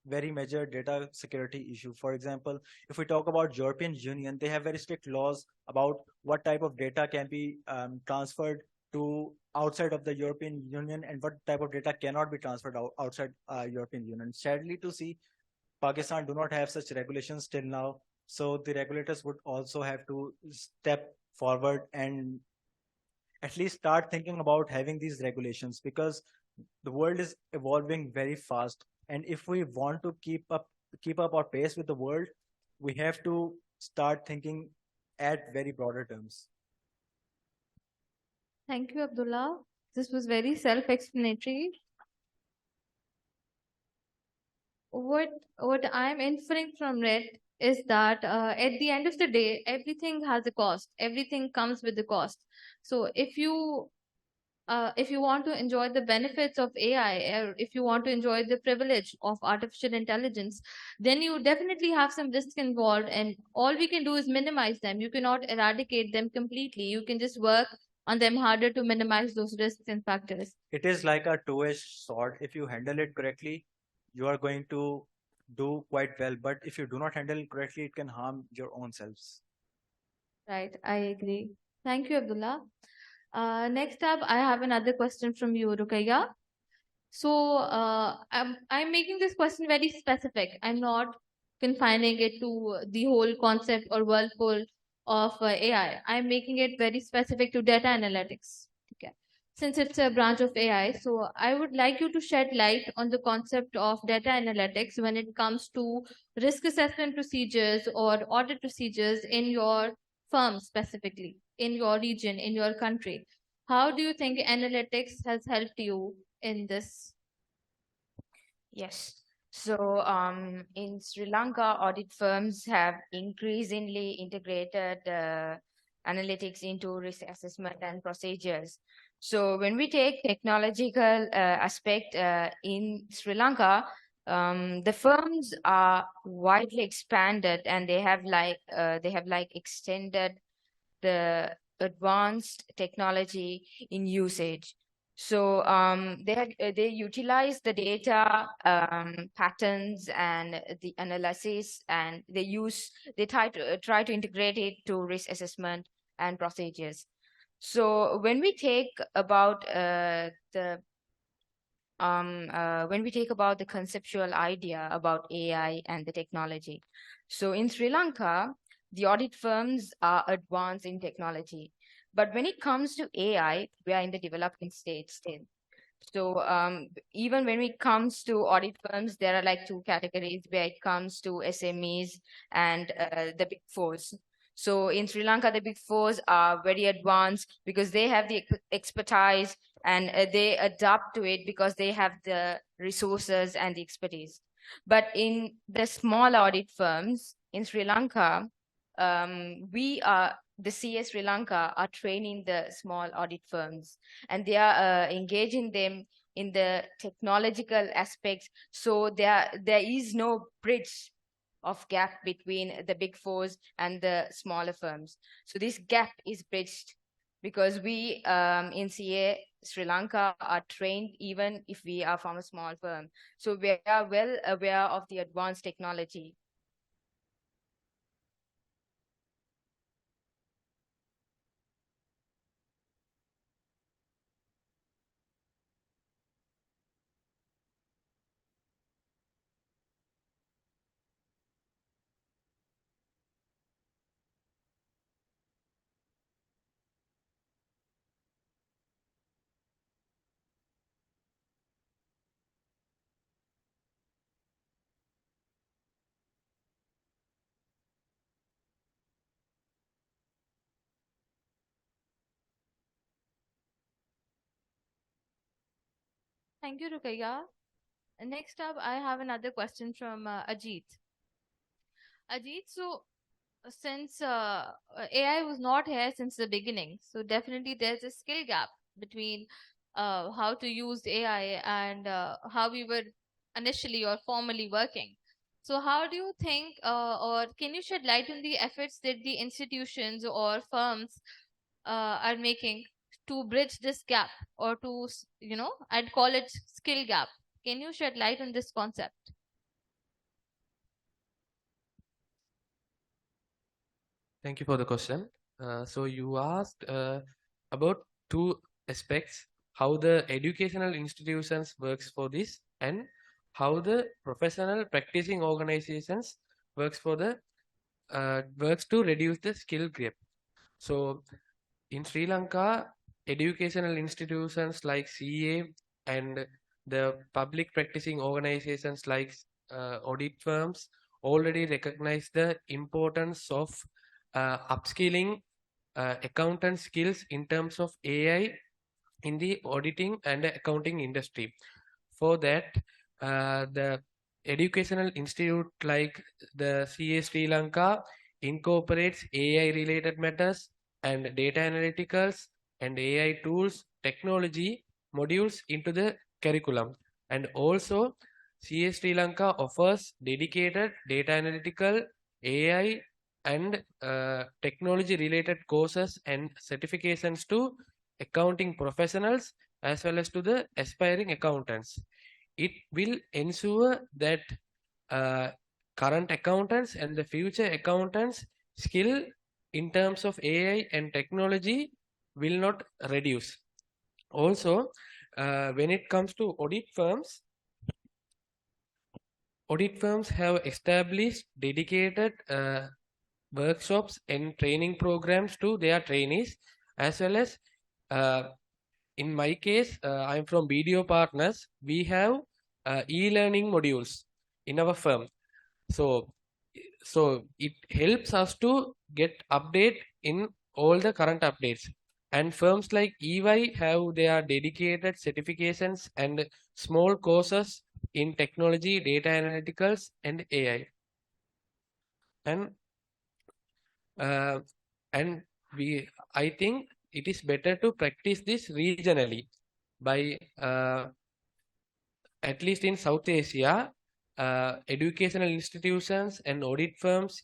Speaker 11: very major data security issue. For example, if we talk about European Union, they have very strict laws about what type of data can be transferred to outside of the European Union and what type of data cannot be transferred outside European Union. Sadly to see, Pakistan do not have such regulations till now. So the regulators would also have to step forward and at least start thinking about having these regulations, because the world is evolving very fast. And if we want to keep up our pace with the world, we have to start thinking at very broader terms.
Speaker 6: Thank you, Abdullah. This was very self-explanatory. What I'm inferring from it is that at the end of the day, everything has a cost. Everything comes with a cost. So if you want to enjoy the benefits of AI, or if you want to enjoy the privilege of artificial intelligence, then you definitely have some risks involved, and all we can do is minimize them. You cannot eradicate them completely. You can just work on them harder to minimize those risks and factors.
Speaker 11: It is like a two-edged sword. If you handle it correctly, you are going to do quite well. But if you do not handle it correctly, it can harm your own selves.
Speaker 6: Right, I agree. Thank you, Abdullah. Next up, I have another question from you, Rukaiya. So I'm making this question very specific. I'm not confining it to the whole concept or whirlpool of AI. I'm making it very specific to data analytics. Okay. Since it's a branch of AI, so I would like you to shed light on the concept of data analytics when it comes to risk assessment procedures or audit procedures in your firm specifically, in your region, in your country. How do you think analytics has helped you in this?
Speaker 7: Yes. So in Sri Lanka, audit firms have increasingly integrated analytics into risk assessment and procedures. So when we take technological aspect in Sri Lanka, the firms are widely expanded, and they have extended the advanced technology in usage. So they utilize the data patterns and the analysis, and they try to integrate it to risk assessment and procedures. So when we take about the conceptual idea about AI and the technology, so in Sri Lanka, the audit firms are advanced in technology. But when it comes to AI, we are in the developing stage still. So even when it comes to audit firms, there are like two categories where it comes to SMEs and the big fours. So in Sri Lanka, the big fours are very advanced because they have the expertise and they adapt to it because they have the resources and the expertise. But in the small audit firms in Sri Lanka, the CS Sri Lanka are training the small audit firms and they are engaging them in the technological aspects. So there is no bridge of gap between the big fours and the smaller firms. So this gap is bridged because we in CA Sri Lanka are trained even if we are from a small firm. So we are well aware of the advanced technology.
Speaker 6: Thank you, Rukaiya. Next up, I have another question from Ajit. Ajit, so since AI was not here since the beginning, so definitely there's a skill gap between how to use AI and how we were initially or formally working. So, how do you think, or can you shed light on the efforts that the institutions or firms are making to bridge this gap, or to, I'd call it skill gap? Can you shed light on this concept?
Speaker 8: Thank you for the question. So you asked about two aspects: how the educational institutions works for this, and how the professional practicing organizations works for the works to reduce the skill gap. So in Sri Lanka, educational institutions like CA and the public practicing organizations like audit firms already recognize the importance of upskilling accountant skills in terms of AI in the auditing and accounting industry. For that, the educational institute like the CA Sri Lanka incorporates AI related matters and data analyticals and AI tools, technology modules into the curriculum. And also, CA Sri Lanka offers dedicated data analytical, AI, and technology related courses and certifications to accounting professionals as well as to the aspiring accountants. It will ensure that current accountants and the future accountants' skill in terms of AI and technology will not reduce. Also, when it comes to audit firms have established dedicated workshops and training programs to their trainees, as well as in my case, I'm from BDO Partners. We have e-learning modules in our firm. So it helps us to get update in all the current updates. And firms like EY have their dedicated certifications and small courses in technology, data analyticals, and AI. And uh, and I think it is better to practice this regionally by at least in South Asia, educational institutions and audit firms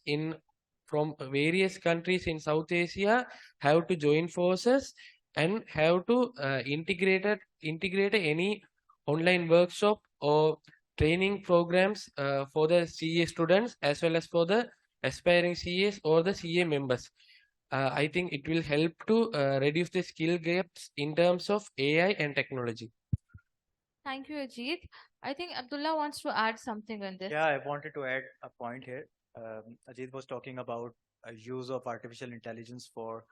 Speaker 8: from various countries in South Asia have to join forces and have to integrate any online workshop or training programs for the CA students as well as for the aspiring CAs or the CA members. I think it will help to reduce the skill gaps in terms of AI and technology.
Speaker 6: Thank you, Ajit. I think Abdullah wants to add something on this.
Speaker 11: Yeah, I wanted to add a point here. Ajit was talking about use of artificial intelligence for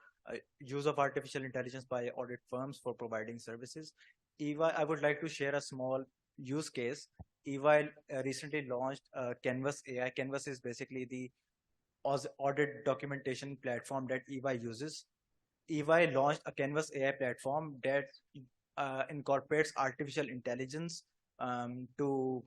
Speaker 11: use of artificial intelligence by audit firms for providing services. EY, I would like to share a small use case. EY recently launched Canvas AI. Canvas is basically the audit documentation platform that EY uses. EY launched a Canvas AI platform that incorporates artificial intelligence to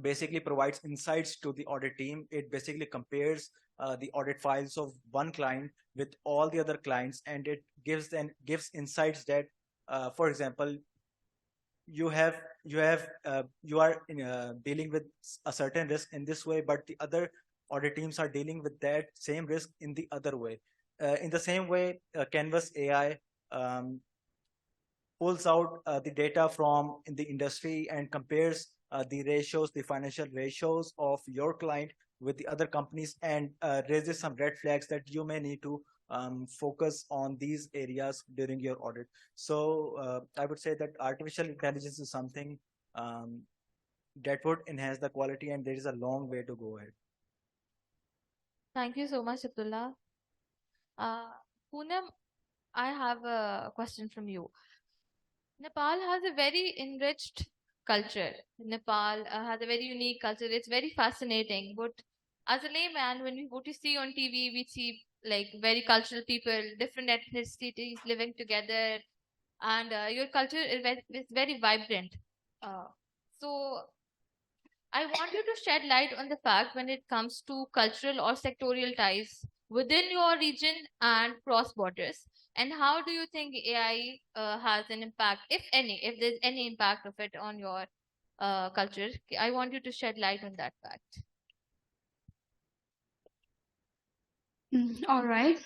Speaker 11: basically provides insights to the audit team. It basically compares the audit files of one client with all the other clients, and it gives insights that, for example, you are dealing with a certain risk in this way, but the other audit teams are dealing with that same risk in the other way. In the same way, Canvas AI pulls out the data from in the industry and compares the financial ratios of your client with the other companies, and raises some red flags that you may need to focus on these areas during your audit. So I would say that artificial intelligence is something that would enhance the quality, and there is a long way to go ahead.
Speaker 6: Thank you so much, Abdullah. Poonam, I have a question from you. Nepal has a very enriched culture. Nepal has a very unique culture. It's very fascinating. But as a layman, what you see on TV, we see like very cultural people, different ethnicities living together, and your culture is very vibrant. So I want you to shed light on the fact when it comes to cultural or sectorial ties within your region and cross borders. And how do you think AI has an impact, if any, if there's any impact of it on your culture? I want you to shed light on that fact.
Speaker 9: All right.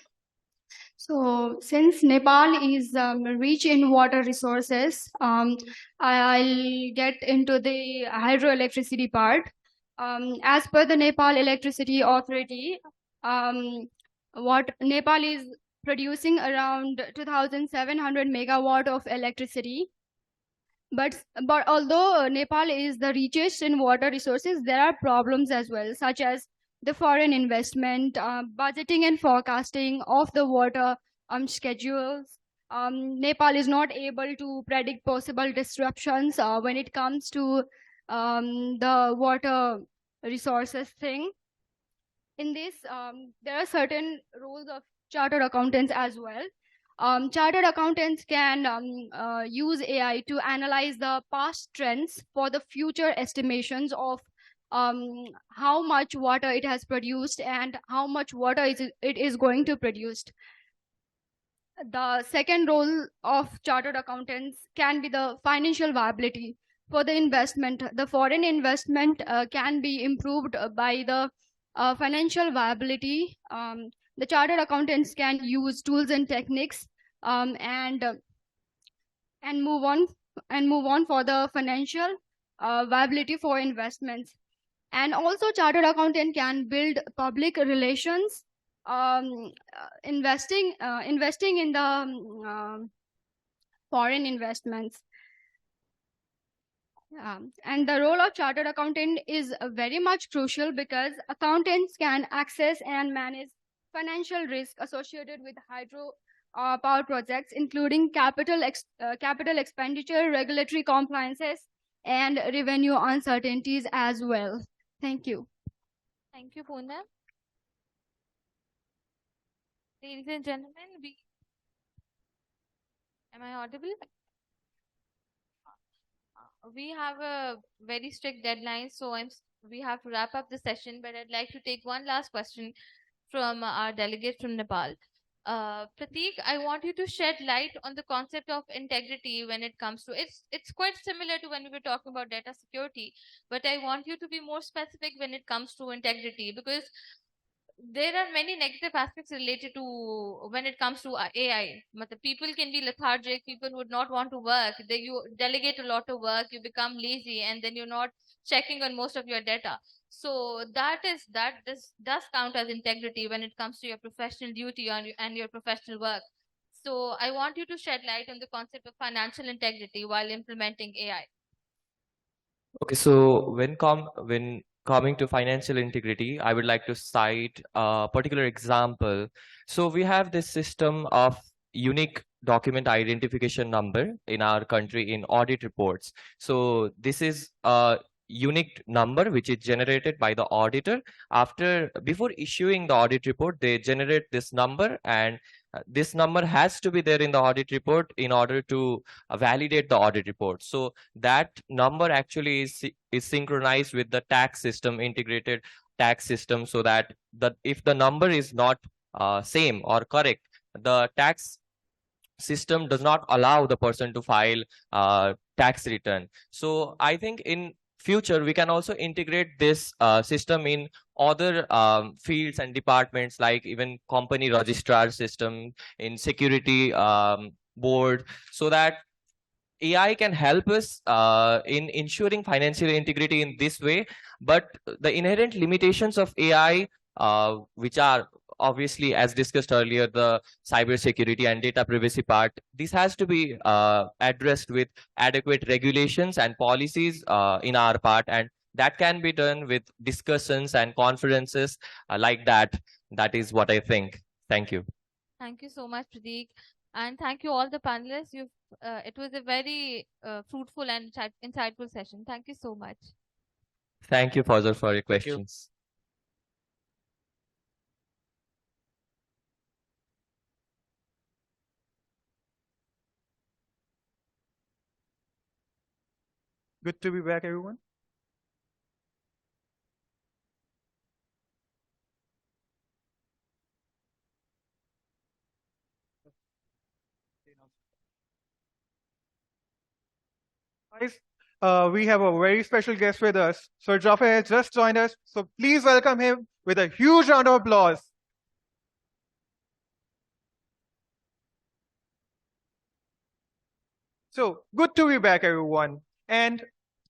Speaker 9: So, since Nepal is rich in water resources, I'll get into the hydroelectricity part. As per the Nepal Electricity Authority, what Nepal is producing around 2,700 megawatt of electricity. But although Nepal is the richest in water resources, there are problems as well, such as the foreign investment, budgeting and forecasting of the water schedules. Nepal is not able to predict possible disruptions when it comes to the water resources thing. In this, there are certain rules of chartered accountants as well. Chartered accountants can use AI to analyze the past trends for the future estimations of how much water it has produced and how much water it is going to produce. The second role of chartered accountants can be the financial viability for the investment. The foreign investment can be improved by the financial viability. The chartered accountants can use tools and techniques and move on for the financial viability for investments. And also, chartered accountant can build public relations, investing in the foreign investments. And the role of chartered accountant is very much crucial because accountants can access and manage financial risk associated with hydro power projects, including capital expenditure, regulatory compliances, and revenue uncertainties as well. Thank you.
Speaker 6: Thank you, Poonam. Ladies and gentlemen, am I audible? We have a very strict deadline, so we have to wrap up the session, but I'd like to take one last question from our delegate from Nepal. Prateek, I want you to shed light on the concept of integrity when it comes to it's quite similar to when we were talking about data security, but I want you to be more specific when it comes to integrity, because there are many negative aspects related to when it comes to AI. But people can be lethargic, people would not want to work. You delegate a lot of work, you become lazy, and then you're not checking on most of your data. So does count as integrity when it comes to your professional duty and your professional work. So I want you to shed light on the concept of financial integrity while implementing AI.
Speaker 10: Okay, so when coming to financial integrity, I would like to cite a particular example. So we have this system of unique document identification number in our country in audit reports. So this is a unique number which is generated by the auditor. Before issuing the audit report, they generate this number, and this number has to be there in the audit report in order to validate the audit report. So that number actually is synchronized with the tax system, integrated tax system, so that if the number is not same or correct, the tax system does not allow the person to file tax return. So I think in future we can also integrate this system in other fields and departments, like even company registrar system, in security board, so that AI can help us in ensuring financial integrity in this way. But the inherent limitations of AI, which are obviously, as discussed earlier, the cybersecurity and data privacy part, this has to be addressed with adequate regulations and policies in our part, and that can be done with discussions and conferences like that. That is what I think. Thank you.
Speaker 6: Thank you so much, Pradeep. And thank you all the panelists. It was a very fruitful and insightful session. Thank you so much.
Speaker 10: Thank you, Fazal, for your
Speaker 11: Thank you.
Speaker 10: questions.
Speaker 4: Good to be back, everyone. Guys, we have a very special guest with us. Sir Jaffer has just joined us, so please welcome him with a huge round of applause. So good to be back, everyone. And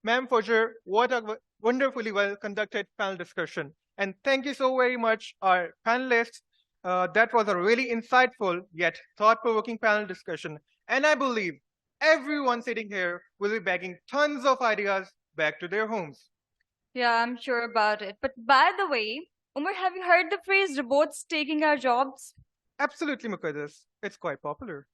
Speaker 4: Ma'am Fajr, what a wonderfully well conducted panel discussion. And thank you so very much, our panelists. That was a really insightful yet thought-provoking panel discussion. And I believe everyone sitting here will be bagging tons of ideas back to their homes.
Speaker 5: Yeah, I'm sure about it. But by the way, Umar, have you heard the phrase robots taking our jobs?
Speaker 4: Absolutely, Muqaddas. It's quite popular.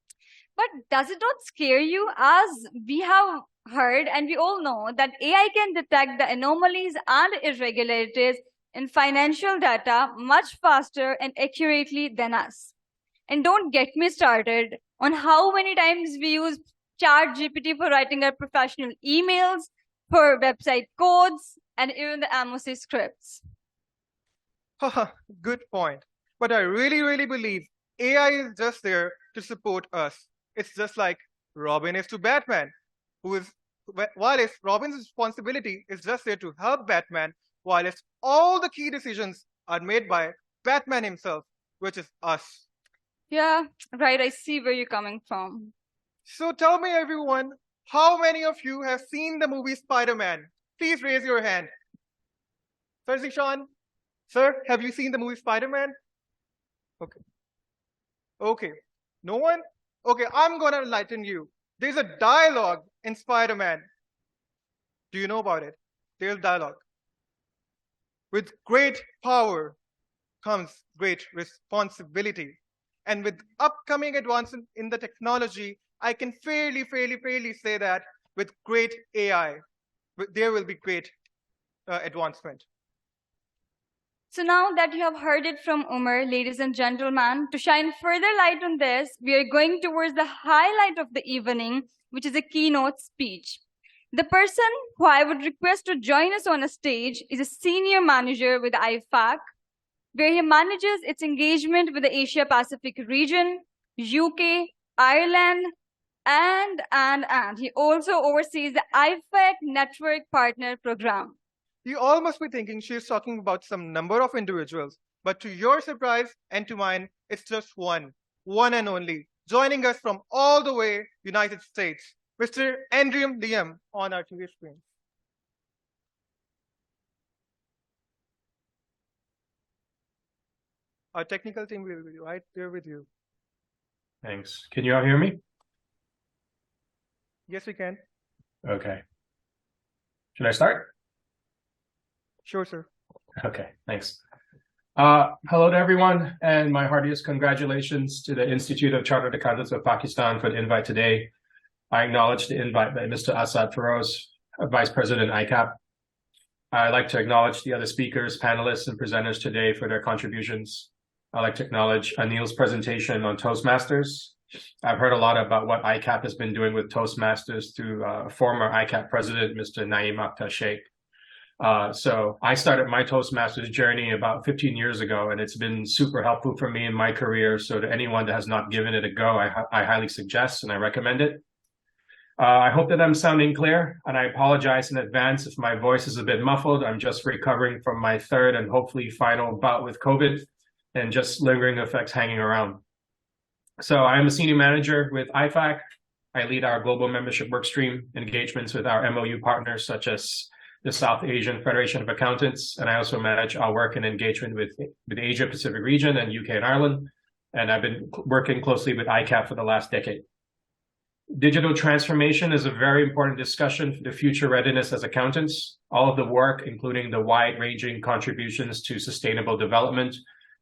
Speaker 5: But does it not scare you? As we have heard and we all know that AI can detect the anomalies and irregularities in financial data much faster and accurately than us. And don't get me started on how many times we use ChatGPT for writing our professional emails, for website codes, and even the MOC scripts.
Speaker 4: Haha, good point. But I really believe AI is just there to support us. It's just like Robin is to Batman, while Robin's responsibility is just there to help Batman, while all the key decisions are made by Batman himself, which is us.
Speaker 5: Yeah, right. I see where you're coming from.
Speaker 4: So tell me, everyone, how many of you have seen the movie Spider-Man? Please raise your hand. Sir Zishan, sir, have you seen the movie Spider-Man? Okay. No one? Okay, I'm gonna enlighten you. There's a dialogue in Spider-Man. Do you know about it? There's dialogue. With great power comes great responsibility. And with upcoming advancement in the technology, I can fairly say that with great AI, there will be great advancement.
Speaker 5: So now that you have heard it from Umar, ladies and gentlemen, to shine further light on this, we are going towards the highlight of the evening, which is a keynote speech. The person who I would request to join us on a stage is a senior manager with IFAC, where he manages its engagement with the Asia Pacific region, UK, Ireland, and he also oversees the IFAC Network Partner Program.
Speaker 4: You all must be thinking she's talking about some number of individuals, but to your surprise and to mine, it's just one and only, joining us from all the way United States, Mr. Andrew Liam on our TV screen. Our technical team will be right there with you.
Speaker 12: Thanks. Can you all hear me?
Speaker 4: Yes, we can.
Speaker 12: Okay. Should I start?
Speaker 4: Sure, sir.
Speaker 12: Okay, thanks. Hello to everyone, and my heartiest congratulations to the Institute of Chartered Accountants of Pakistan for the invite today. I acknowledge the invite by Mr. Asad Feroz, Vice President ICAP. I'd like to acknowledge the other speakers, panelists, and presenters today for their contributions. I'd like to acknowledge Anil's presentation on Toastmasters. I've heard a lot about what ICAP has been doing with Toastmasters through former ICAP President, Mr. Naeem Akhtar Sheikh. So I started my Toastmasters journey about 15 years ago, and it's been super helpful for me in my career. So to anyone that has not given it a go, I highly suggest and I recommend it. I hope that I'm sounding clear, and I apologize in advance if my voice is a bit muffled. I'm just recovering from my third and hopefully final bout with COVID and just lingering effects hanging around. So I'm a senior manager with IFAC. I lead our global membership workstream engagements with our MOU partners such as the South Asian Federation of Accountants, and I also manage our work and engagement with the Asia Pacific region and UK and Ireland, and I've been working closely with ICAP for the last decade. Digital transformation is a very important discussion for the future readiness as accountants. All of the work, including the wide-ranging contributions to sustainable development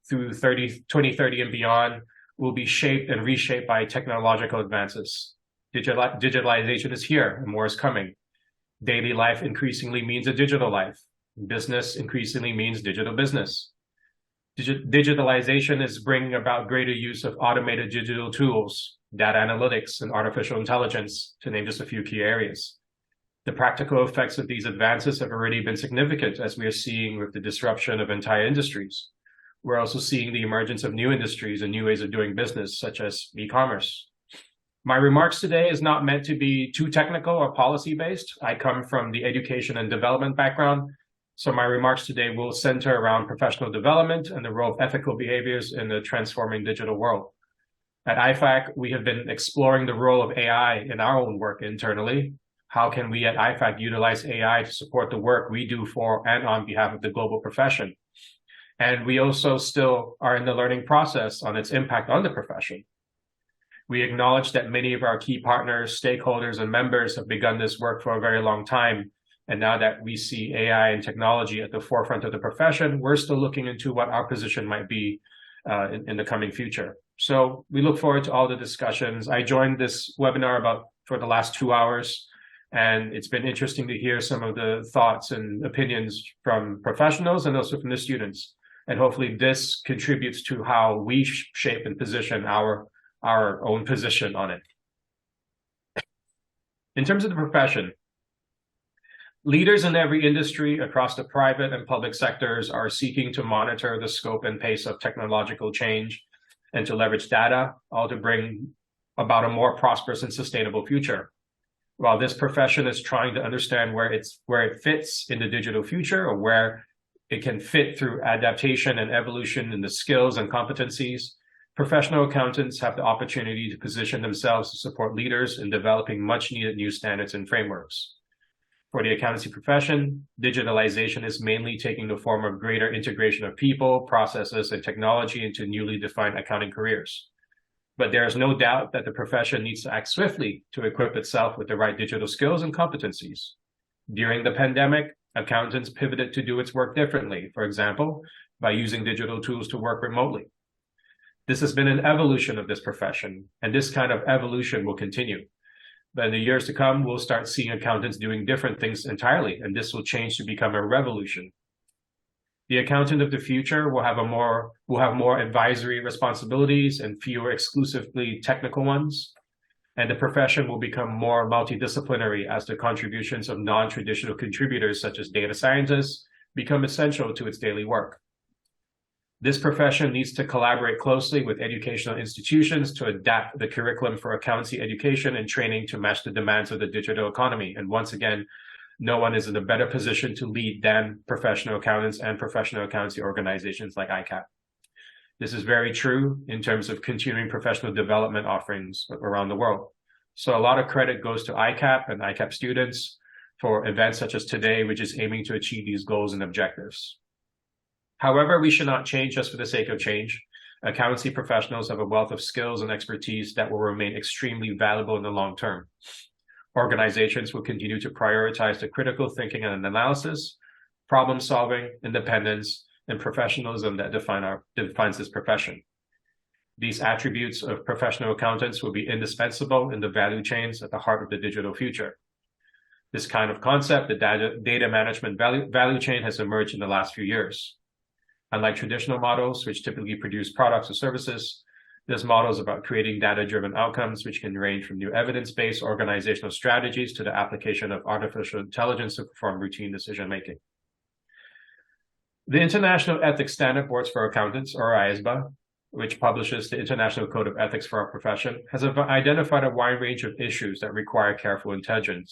Speaker 12: through 2030 and beyond, will be shaped and reshaped by technological advances. Digitalization is here and more is coming. Daily life increasingly means a digital life. Business increasingly means digital business. Digitalization is bringing about greater use of automated digital tools, data analytics, and artificial intelligence, to name just a few key areas. The practical effects of these advances have already been significant, as we are seeing with the disruption of entire industries. We're also seeing the emergence of new industries and new ways of doing business, such as e-commerce. My remarks today is not meant to be too technical or policy-based. I come from the education and development background, so my remarks today will center around professional development and the role of ethical behaviors in the transforming digital world. At IFAC, we have been exploring the role of AI in our own work internally. How can we at IFAC utilize AI to support the work we do for and on behalf of the global profession? And we also still are in the learning process on its impact on the profession. We acknowledge that many of our key partners, stakeholders, and members have begun this work for a very long time. And now that we see AI and technology at the forefront of the profession, we're still looking into what our position might be in the coming future. So we look forward to all the discussions. I joined this webinar for the last 2 hours, and it's been interesting to hear some of the thoughts and opinions from professionals and also from the students. And hopefully this contributes to how we shape and position our own position on it. In terms of the profession, leaders in every industry across the private and public sectors are seeking to monitor the scope and pace of technological change and to leverage data, all to bring about a more prosperous and sustainable future. While this profession is trying to understand where it fits in the digital future, or where it can fit through adaptation and evolution in the skills and competencies, professional accountants have the opportunity to position themselves to support leaders in developing much needed new standards and frameworks. For the accountancy profession, digitalization is mainly taking the form of greater integration of people, processes, and technology into newly defined accounting careers. But there is no doubt that the profession needs to act swiftly to equip itself with the right digital skills and competencies. During the pandemic, accountants pivoted to do its work differently, for example, by using digital tools to work remotely. This has been an evolution of this profession, and this kind of evolution will continue. But in the years to come, we'll start seeing accountants doing different things entirely, and this will change to become a revolution. The accountant of the future will have more advisory responsibilities and fewer exclusively technical ones. And the profession will become more multidisciplinary as the contributions of non-traditional contributors such as data scientists become essential to its daily work. This profession needs to collaborate closely with educational institutions to adapt the curriculum for accountancy education and training to match the demands of the digital economy. And once again, no one is in a better position to lead than professional accountants and professional accountancy organizations like ICAP. This is very true in terms of continuing professional development offerings around the world. So a lot of credit goes to ICAP and ICAP students for events such as today, which is aiming to achieve these goals and objectives. However, we should not change just for the sake of change. Accountancy professionals have a wealth of skills and expertise that will remain extremely valuable in the long term. Organizations will continue to prioritize the critical thinking and analysis, problem solving, independence, and professionalism that defines this profession. These attributes of professional accountants will be indispensable in the value chains at the heart of the digital future. This kind of concept, the data management value chain, has emerged in the last few years. Unlike traditional models, which typically produce products or services, this model is about creating data-driven outcomes, which can range from new evidence-based organizational strategies to the application of artificial intelligence to perform routine decision-making. The International Ethics Standard Boards for Accountants, or ISBA, which publishes the International Code of Ethics for our profession, has identified a wide range of issues that require careful attention.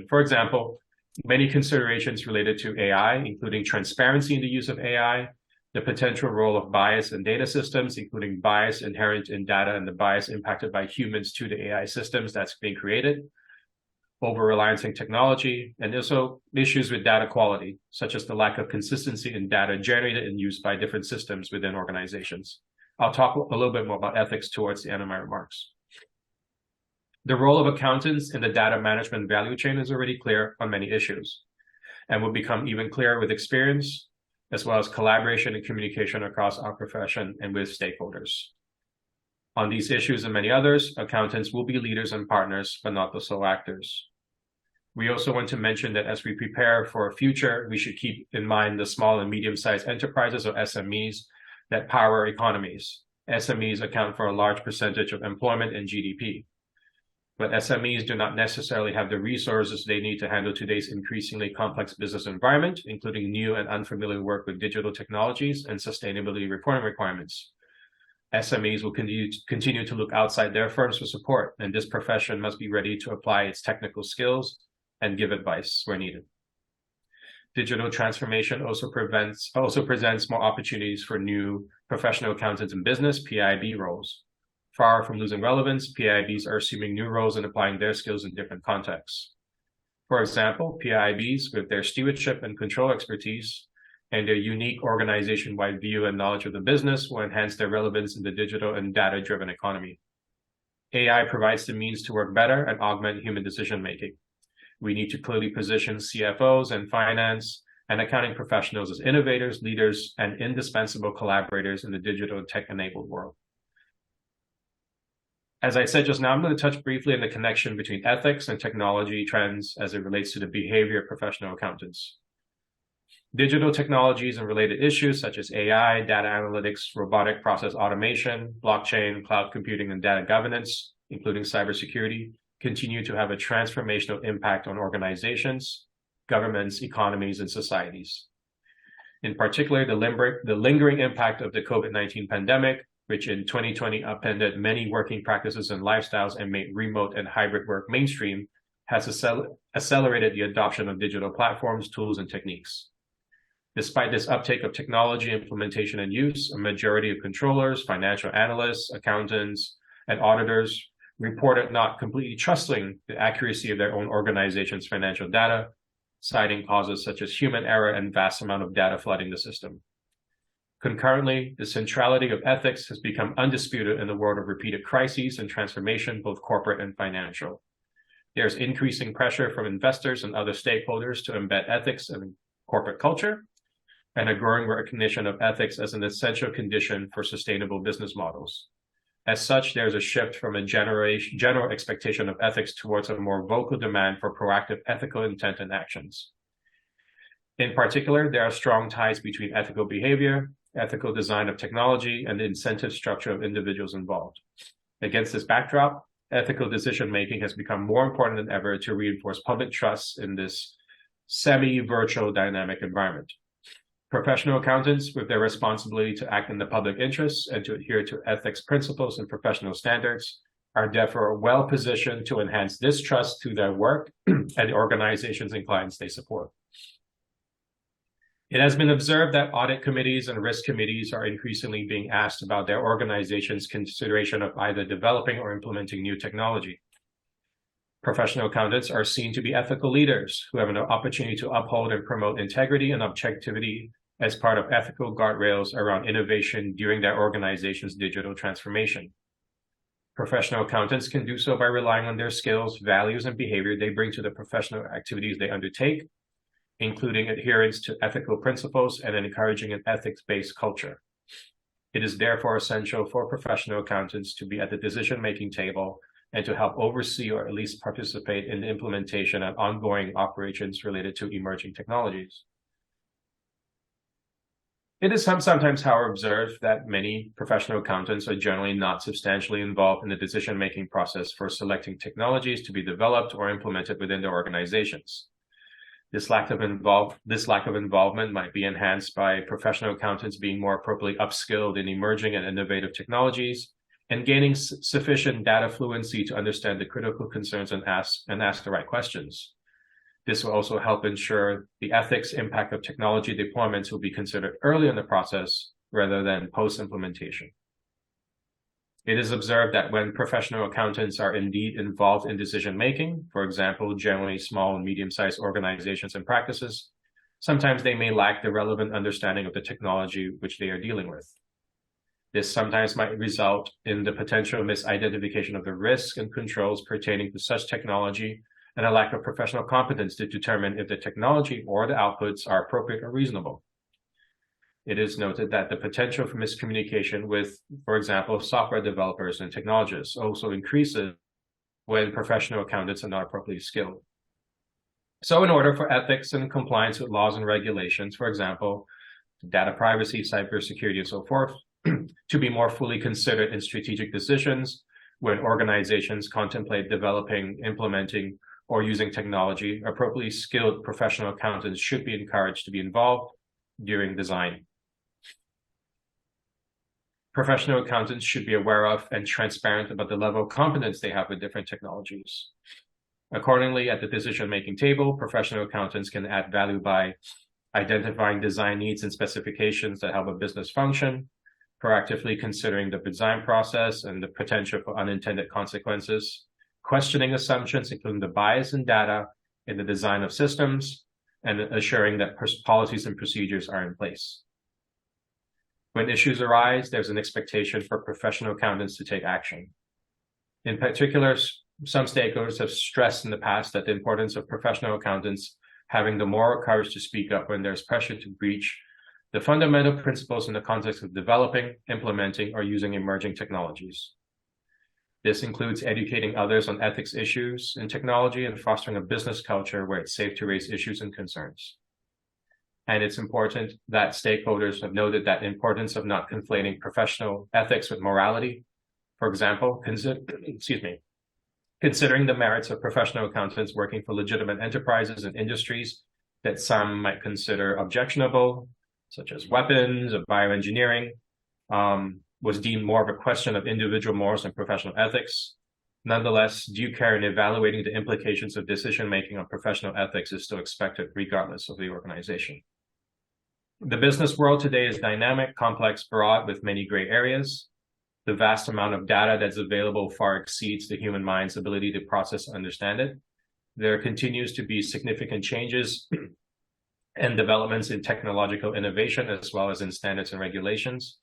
Speaker 12: For example, many considerations related to AI, including transparency in the use of AI, the potential role of bias in data systems, including bias inherent in data and the bias impacted by humans to the AI systems that's being created, over-reliance on technology, and also issues with data quality, such as the lack of consistency in data generated and used by different systems within organizations. I'll talk a little bit more about ethics towards the end of my remarks. The role of accountants in the data management value chain is already clear on many issues and will become even clearer with experience, as well as collaboration and communication across our profession and with stakeholders. On these issues and many others, accountants will be leaders and partners, but not the sole actors. We also want to mention that as we prepare for a future, we should keep in mind the small and medium-sized enterprises, or SMEs, that power economies. SMEs account for a large percentage of employment and GDP. But SMEs do not necessarily have the resources they need to handle today's increasingly complex business environment, including new and unfamiliar work with digital technologies and sustainability reporting requirements. SMEs will continue to look outside their firms for support, and this profession must be ready to apply its technical skills and give advice where needed. Digital transformation also presents more opportunities for new professional accountants in business, PIB roles. Far from losing relevance, PIBs are assuming new roles and applying their skills in different contexts. For example, PIBs, with their stewardship and control expertise and their unique organization-wide view and knowledge of the business, will enhance their relevance in the digital and data-driven economy. AI provides the means to work better and augment human decision-making. We need to clearly position CFOs and finance and accounting professionals as innovators, leaders, and indispensable collaborators in the digital and tech-enabled world. As I said just now, I'm going to touch briefly on the connection between ethics and technology trends as it relates to the behavior of professional accountants. Digital technologies and related issues such as AI, data analytics, robotic process automation, blockchain, cloud computing, and data governance, including cybersecurity, continue to have a transformational impact on organizations, governments, economies, and societies. In particular, the lingering impact of the COVID-19 pandemic, which in 2020 upended many working practices and lifestyles and made remote and hybrid work mainstream, has accelerated the adoption of digital platforms, tools, and techniques. Despite this uptake of technology implementation and use, a majority of controllers, financial analysts, accountants, and auditors reported not completely trusting the accuracy of their own organization's financial data, citing causes such as human error and vast amount of data flooding the system. Concurrently, the centrality of ethics has become undisputed in the world of repeated crises and transformation, both corporate and financial. There's increasing pressure from investors and other stakeholders to embed ethics in corporate culture, and a growing recognition of ethics as an essential condition for sustainable business models. As such, there's a shift from a general expectation of ethics towards a more vocal demand for proactive ethical intent and actions. In particular, there are strong ties between ethical behavior, ethical design of technology, and the incentive structure of individuals involved. Against this backdrop, ethical decision-making has become more important than ever to reinforce public trust in this semi-virtual dynamic environment. Professional accountants, with their responsibility to act in the public interest and to adhere to ethics principles and professional standards, are therefore well positioned to enhance this trust through their work and the organizations and clients they support. It has been observed that audit committees and risk committees are increasingly being asked about their organization's consideration of either developing or implementing new technology. Professional accountants are seen to be ethical leaders who have an opportunity to uphold and promote integrity and objectivity as part of ethical guardrails around innovation during their organization's digital transformation. Professional accountants can do so by relying on their skills, values, and behavior they bring to the professional activities they undertake, including adherence to ethical principles and encouraging an ethics-based culture. It is therefore essential for professional accountants to be at the decision-making table and to help oversee or at least participate in the implementation and ongoing operations related to emerging technologies. It is sometimes, however, observed that many professional accountants are generally not substantially involved in the decision-making process for selecting technologies to be developed or implemented within their organizations. This lack of involvement might be enhanced by professional accountants being more appropriately upskilled in emerging and innovative technologies and gaining sufficient data fluency to understand the critical concerns and ask the right questions. This will also help ensure the ethics impact of technology deployments will be considered early in the process rather than post-implementation. It is observed that when professional accountants are indeed involved in decision-making, for example, generally small and medium-sized organizations and practices, sometimes they may lack the relevant understanding of the technology which they are dealing with. This sometimes might result in the potential misidentification of the risks and controls pertaining to such technology and a lack of professional competence to determine if the technology or the outputs are appropriate or reasonable. It is noted that the potential for miscommunication with, for example, software developers and technologists also increases when professional accountants are not appropriately skilled. So in order for ethics and compliance with laws and regulations, for example, data privacy, cybersecurity, and so forth, to be more fully considered in strategic decisions when organizations contemplate developing, implementing, or using technology, appropriately skilled professional accountants should be encouraged to be involved during design. Professional accountants should be aware of and transparent about the level of competence they have with different technologies. Accordingly, at the decision-making table, professional accountants can add value by identifying design needs and specifications that help a business function, proactively considering the design process and the potential for unintended consequences, questioning assumptions, including the bias in data in the design of systems, and assuring that policies and procedures are in place. When issues arise, there's an expectation for professional accountants to take action. In particular, some stakeholders have stressed in the past that the importance of professional accountants having the moral courage to speak up when there's pressure to breach the fundamental principles in the context of developing, implementing, or using emerging technologies. This includes educating others on ethics issues in technology and fostering a business culture where it's safe to raise issues and concerns. And it's important that stakeholders have noted that importance of not conflating professional ethics with morality. For example, considering the merits of professional accountants working for legitimate enterprises and industries that some might consider objectionable, such as weapons or bioengineering, was deemed more of a question of individual morals and professional ethics. Nonetheless, due care in evaluating the implications of decision-making on professional ethics is still expected regardless of the organization. The business world today is dynamic, complex, broad, with many gray areas. The vast amount of data that's available far exceeds the human mind's ability to process and understand it. There continues to be significant changes and developments in technological innovation, as well as in standards and regulations.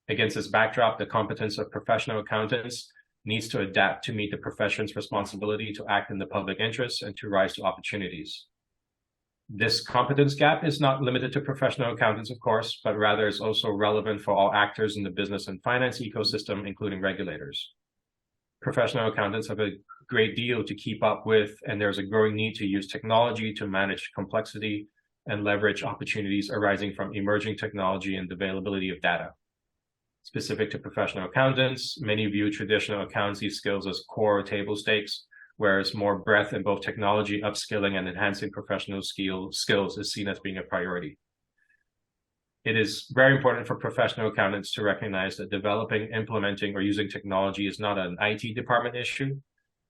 Speaker 12: Against this backdrop, the competence of professional accountants needs to adapt to meet the profession's responsibility to act in the public interest and to rise to opportunities. This competence gap is not limited to professional accountants, of course, but rather is also relevant for all actors in the business and finance ecosystem, including regulators. Professional accountants have a great deal to keep up with, and there's a growing need to use technology to manage complexity and leverage opportunities arising from emerging technology and the availability of data. Specific to professional accountants, many view traditional accountancy skills as core table stakes, whereas more breadth in both technology, upskilling, and enhancing professional skills is seen as being a priority. It is very important for professional accountants to recognize that developing, implementing, or using technology is not an IT department issue.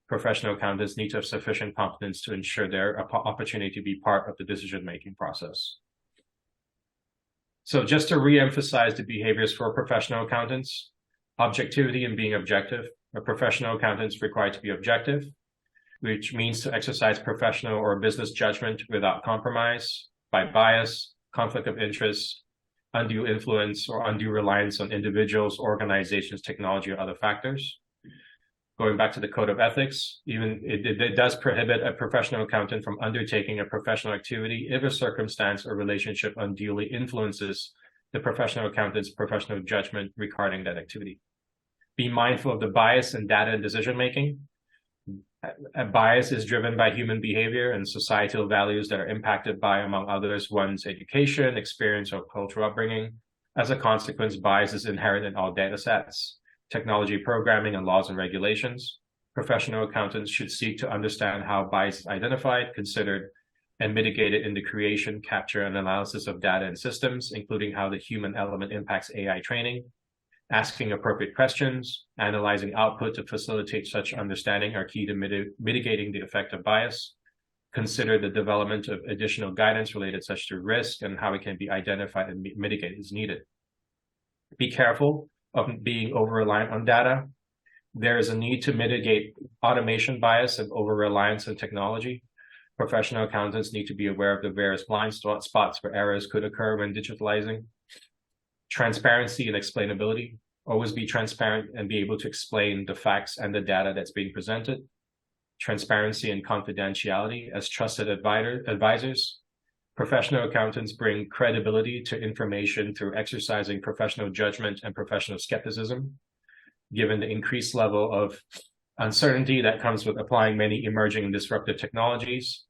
Speaker 12: Professional accountants need to have sufficient competence to ensure their opportunity to be part of the decision-making process. So just to re-emphasize the behaviors for professional accountants, objectivity and being objective. A professional accountant is required to be objective, which means to exercise professional or business judgment without compromise, by bias, conflict of interest, undue influence, or undue reliance on individuals, organizations, technology, or other factors. Going back to the code of ethics, even it does prohibit a professional accountant from undertaking a professional activity if a circumstance or relationship unduly influences the professional accountant's professional judgment regarding that activity. Be mindful of the bias in data and decision making. A bias is driven by human behavior and societal values that are impacted by, among others, one's education, experience, or cultural upbringing. As a consequence, bias is inherent in all data sets, technology programming, and laws and regulations. Professional accountants should seek to understand how bias is identified, considered, and mitigated in the creation, capture, and analysis of data and systems, including how the human element impacts AI training. Asking appropriate questions, analyzing output to facilitate such understanding are key to mitigating the effect of bias. Consider the development of additional guidance related such to risk and how it can be identified and mitigated as needed. Be careful of being over-reliant on data. There is a need to mitigate automation bias and over-reliance on technology. Professional accountants need to be aware of the various blind spots where errors could occur when digitalizing. Transparency and explainability. Always be transparent and be able to explain the facts and the data that's being presented. Transparency and confidentiality as trusted advisors. Professional accountants bring credibility to information through exercising professional judgment and professional skepticism. Given the increased level of uncertainty that comes with applying many emerging and disruptive technologies,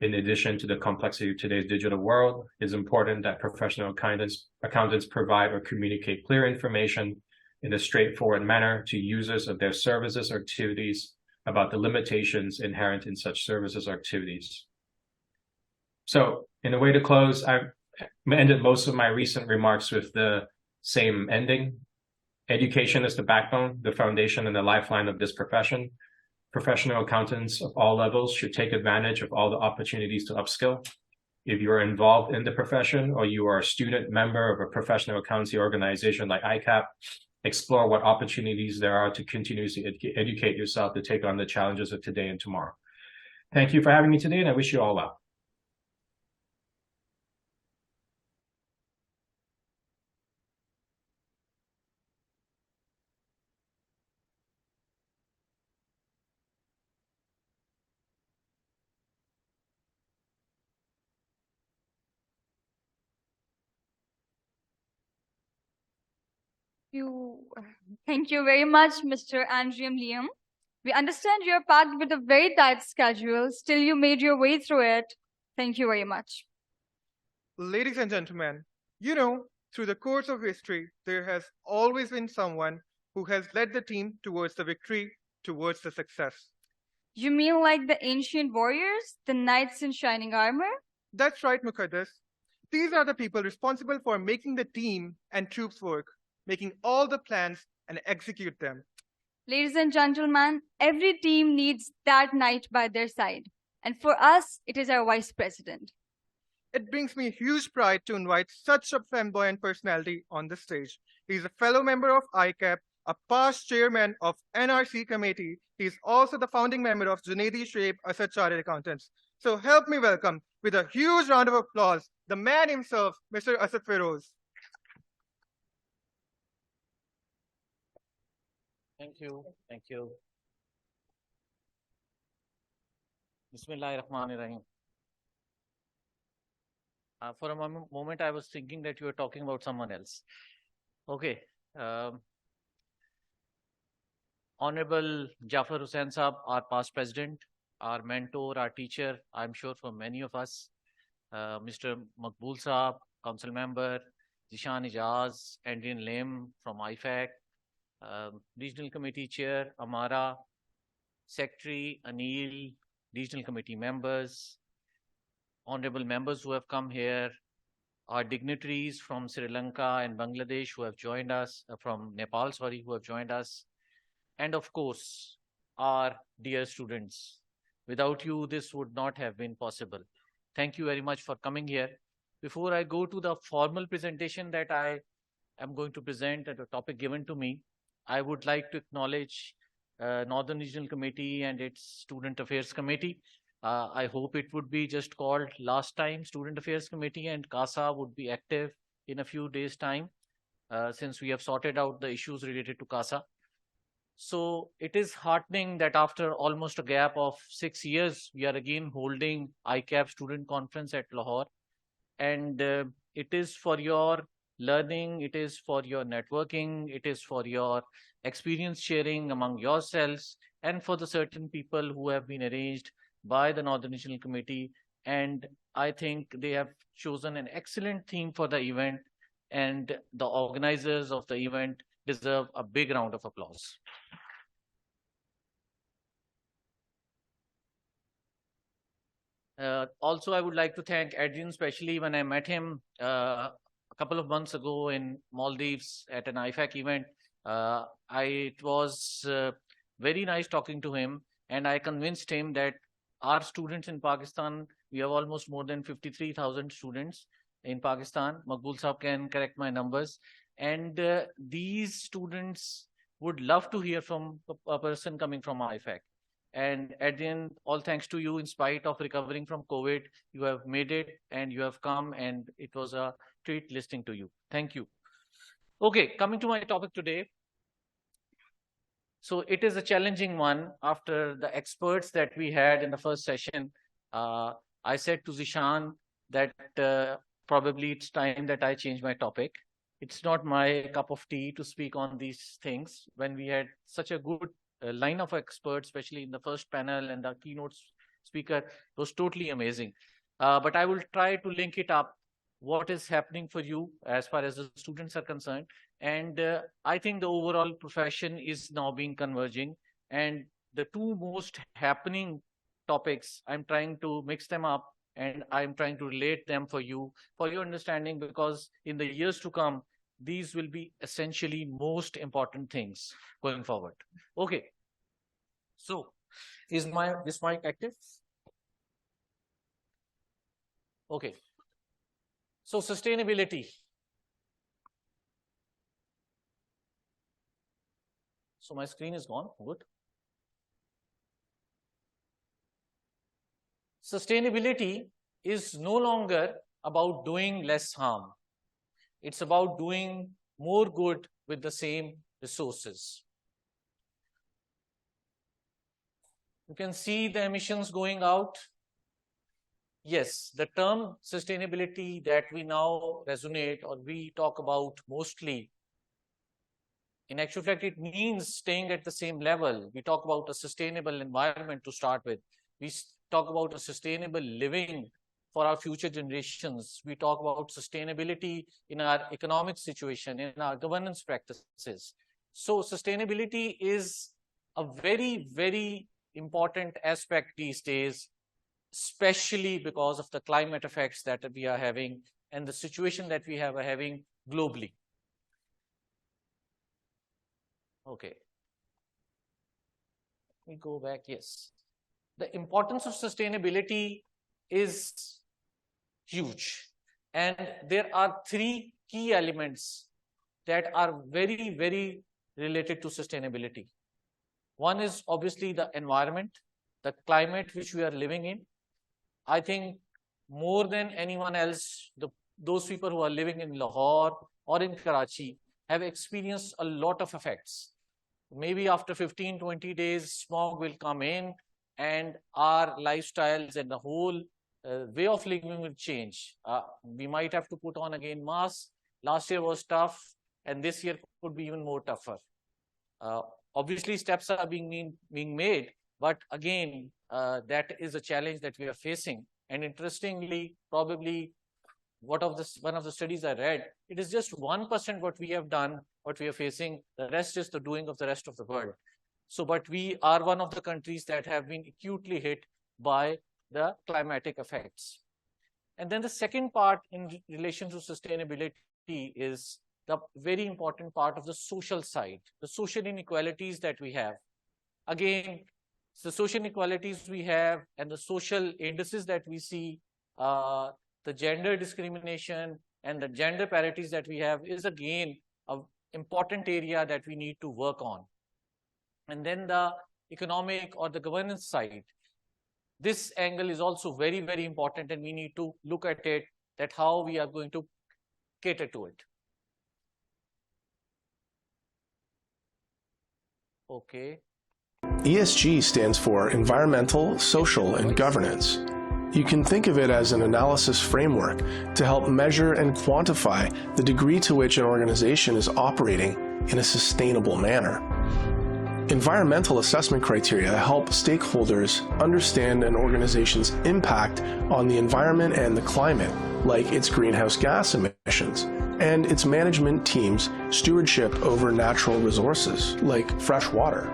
Speaker 12: in addition to the complexity of today's digital world, it's important that professional accountants provide or communicate clear information in a straightforward manner to users of their services or activities about the limitations inherent in such services or activities. So, in a way to close, I've ended most of my recent remarks with the same ending. Education is the backbone, the foundation, and the lifeline of this profession. Professional accountants of all levels should take advantage of all the opportunities to upskill. If you're involved in the profession or you are a student member of a professional accountancy organization like ICAP, explore what opportunities there are to continuously educate yourself to take on the challenges of today and tomorrow. Thank you for having me today, and I wish you all well.
Speaker 5: Thank you very much, Mr. Andrium Liam. We understand you're packed with a very tight schedule. Still, you made your way through it. Thank you very much.
Speaker 4: Ladies and gentlemen, you know, through the course of history, there has always been someone who has led the team towards the victory, towards the success.
Speaker 5: You mean like the ancient warriors, the knights in shining armor?
Speaker 4: That's right, Mukaddas. These are the people responsible for making the team and troops work, making all the plans and execute them.
Speaker 5: Ladies and gentlemen, every team needs that knight by their side. And for us, it is our vice president.
Speaker 4: It brings me huge pride to invite such a flamboyant personality on the stage. He's a fellow member of ICAP, a past chairman of NRC committee. He's also the founding member of Junaidi Shape Asad Chartered Accountants. So help me welcome, with a huge round of applause, the man himself, Mr. Asad Feroz.
Speaker 13: Thank you. Thank you. Bismillahirrahmanirrahim. For a moment, I was thinking that you were talking about someone else. Okay. Honorable Jafar Hussain Saab, our past president, our mentor, our teacher, I'm sure for many of us, Mr. Maqbool Saab, council member, Zishan Ijaz, Andrian Lim from IFAC, regional committee chair, Amara, secretary, Anil, regional committee members, honorable members who have come here, our dignitaries from Sri Lanka and Bangladesh who have joined us, from Nepal, sorry, who have joined us, and of course, our dear students. Without you, this would not have been possible. Thank you very much for coming here. Before I go to the formal presentation that I am going to present at a topic given to me, I would like to acknowledge Northern Regional Committee and its Student Affairs Committee. I hope it would be just called last time Student Affairs Committee, and CASA would be active in a few days' time since we have sorted out the issues related to CASA. So it is heartening that after almost a gap of 6 years, we are again holding ICAP Student Conference at Lahore. And it is for your learning, it is for your networking, it is for your experience sharing among yourselves, and for the certain people who have been arranged by the Northern Regional Committee. And I think they have chosen an excellent theme for the event, and the organizers of the event deserve a big round of applause. Also, I would like to thank Adrian, especially when I met him a couple of months ago in Maldives at an IFAC event. It was very nice talking to him, and I convinced him that our students in Pakistan, we have almost more than 53,000 students in Pakistan. Maqbool Saab can correct my numbers. And these students would love to hear from a person coming from IFAC. And Adrian, all thanks to you, in spite of recovering from COVID, you have made it and you have come, and it was a treat listening to you. Thank you. Okay, coming to my topic today. So it is a challenging one. After the experts that we had in the first session, I said to Zishan that probably it's time that I change my topic. It's not my cup of tea to speak on these things when we had such a good line of experts, especially in the first panel, and the keynote speaker was totally amazing. But I will try to link it up, what is happening for you as far as the students are concerned. And I think the overall profession is now being converging. And the two most happening topics, I'm trying to mix them up, and I'm trying to relate them for you, for your understanding, because in the years to come, these will be essentially most important things going forward. Okay. So is this mic active? Okay. So sustainability. So my screen is gone. Good. Sustainability is no longer about doing less harm. It's about doing more good with the same resources. You can see the emissions going out. Yes, the term sustainability that we now resonate or we talk about mostly, in actual fact, it means staying at the same level. We talk about a sustainable environment to start with. We talk about a sustainable living for our future generations. We talk about sustainability in our economic situation, in our governance practices. So sustainability is a very, very important aspect these days, especially because of the climate effects that we are having and the situation that we are having globally. Okay. Let me go back. Yes. The importance of sustainability is huge. And there are three key elements that are very, very related to sustainability. One is obviously the environment, the climate which we are living in. I think more than anyone else, those people who are living in Lahore or in Karachi have experienced a lot of effects. Maybe after 15, 20 days, smog will come in and our lifestyles and the whole way of living will change. We might have to put on again masks. Last year was tough, and this year could be even more tougher. Obviously, steps are being made, but again, that is a challenge that we are facing. And interestingly, probably one of the studies I read, it is just 1% what we have done, what we are facing. The rest is the doing of the rest of the world. So, but we are one of the countries that have been acutely hit by the climatic effects. And then the second part in relation to sustainability is the very important part of the social side, the social inequalities that we have. Again, the social inequalities we have and the social indices that we see, the gender discrimination and the gender parities that we have is again an important area that we need to work on. And then the economic or the governance side. This angle is also very, very important, and we need to look at it, that how we are going to cater to it. Okay.
Speaker 14: ESG stands for Environmental, Social, and Governance. You can think of it as an analysis framework to help measure and quantify the degree to which an organization is operating in a sustainable manner. Environmental assessment criteria help stakeholders understand an organization's impact on the environment and the climate, like its greenhouse gas emissions, and its management team's stewardship over natural resources, like fresh water.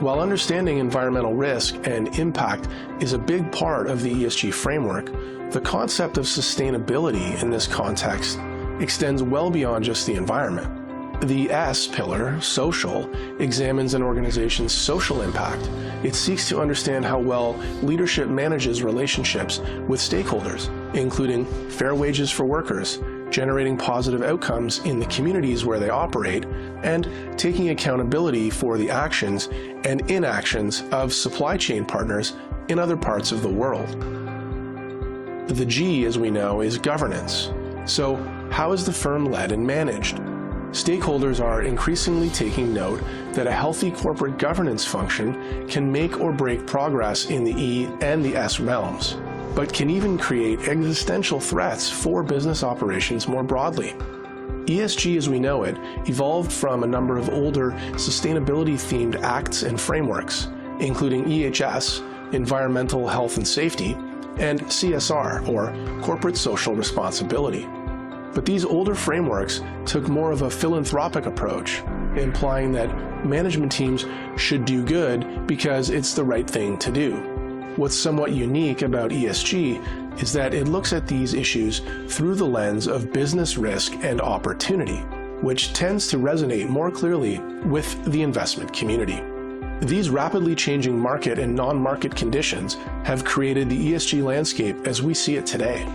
Speaker 14: While understanding environmental risk and impact is a big part of the ESG framework, the concept of sustainability in this context extends well beyond just the environment. The S pillar, social, examines an organization's social impact. It seeks to understand how well leadership manages relationships with stakeholders, including fair wages for workers, generating positive outcomes in the communities where they operate, and taking accountability for the actions and inactions of supply chain partners in other parts of the world. The G, as we know, is governance. So, how is the firm led and managed? Stakeholders are increasingly taking note that a healthy corporate governance function can make or break progress in the E and the S realms, but can even create existential threats for business operations more broadly. ESG as we know it evolved from a number of older sustainability-themed acts and frameworks, including EHS, Environmental Health and Safety, and CSR, or Corporate Social Responsibility. But these older frameworks took more of a philanthropic approach, implying that management teams should do good because it's the right thing to do. What's somewhat unique about ESG is that it looks at these issues through the lens of business risk and opportunity, which tends to resonate more clearly with the investment community. These rapidly changing market and non-market conditions have created the ESG landscape as we see it today.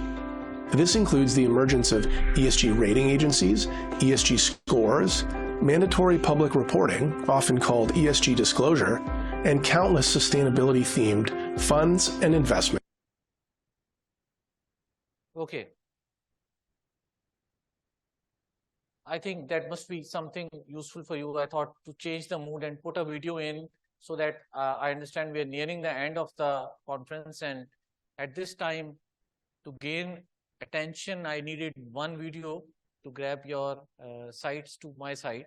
Speaker 14: This includes the emergence of ESG rating agencies, ESG scores, mandatory public reporting, often called ESG disclosure, and countless sustainability-themed funds and investments.
Speaker 13: Okay. I think that must be something useful for you. I thought to change the mood and put a video in so that I understand we are nearing the end of the conference, and at this time, to gain attention, I needed one video to grab your sites to my site.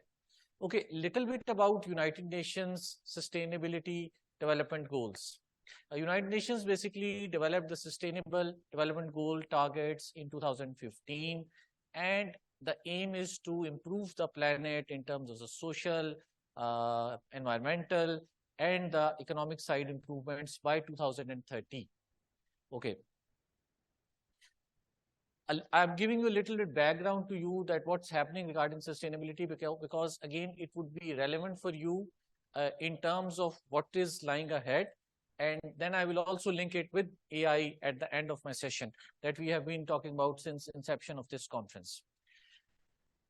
Speaker 13: Okay, little bit about United Nations Sustainability Development Goals. United Nations basically developed the Sustainable Development Goal targets in 2015, and the aim is to improve the planet in terms of the social, environmental, and the economic side improvements by 2030. Okay. I'm giving you a little bit background to you that what's happening regarding sustainability, because again, it would be relevant for you in terms of what is lying ahead. And then I will also link it with AI at the end of my session that we have been talking about since inception of this conference.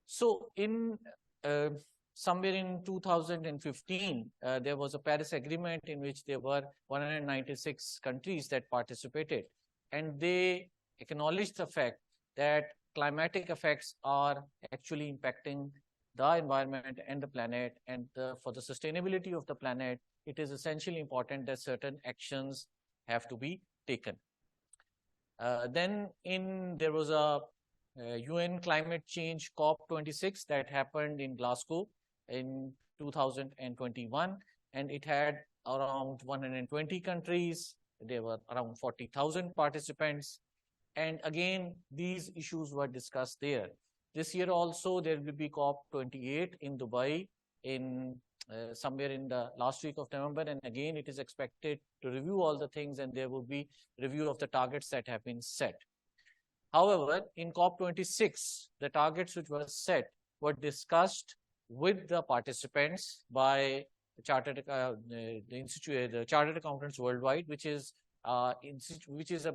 Speaker 13: So in somewhere in 2015, there was a Paris Agreement in which there were 196 countries that participated, and they acknowledged the fact that climatic effects are actually impacting the environment and the planet, and for the sustainability of the planet, it is essentially important that certain actions have to be taken. Then there was a UN climate change COP26 that happened in Glasgow in 2021, and it had around 120 countries. There were around 40,000 participants. And again, these issues were discussed there. This year also, there will be COP28 in Dubai in somewhere in the last week of November. And again, it is expected to review all the things, and there will be review of the targets that have been set. However, in COP26, the targets which were set were discussed with the participants by the Chartered Accountants Worldwide, which is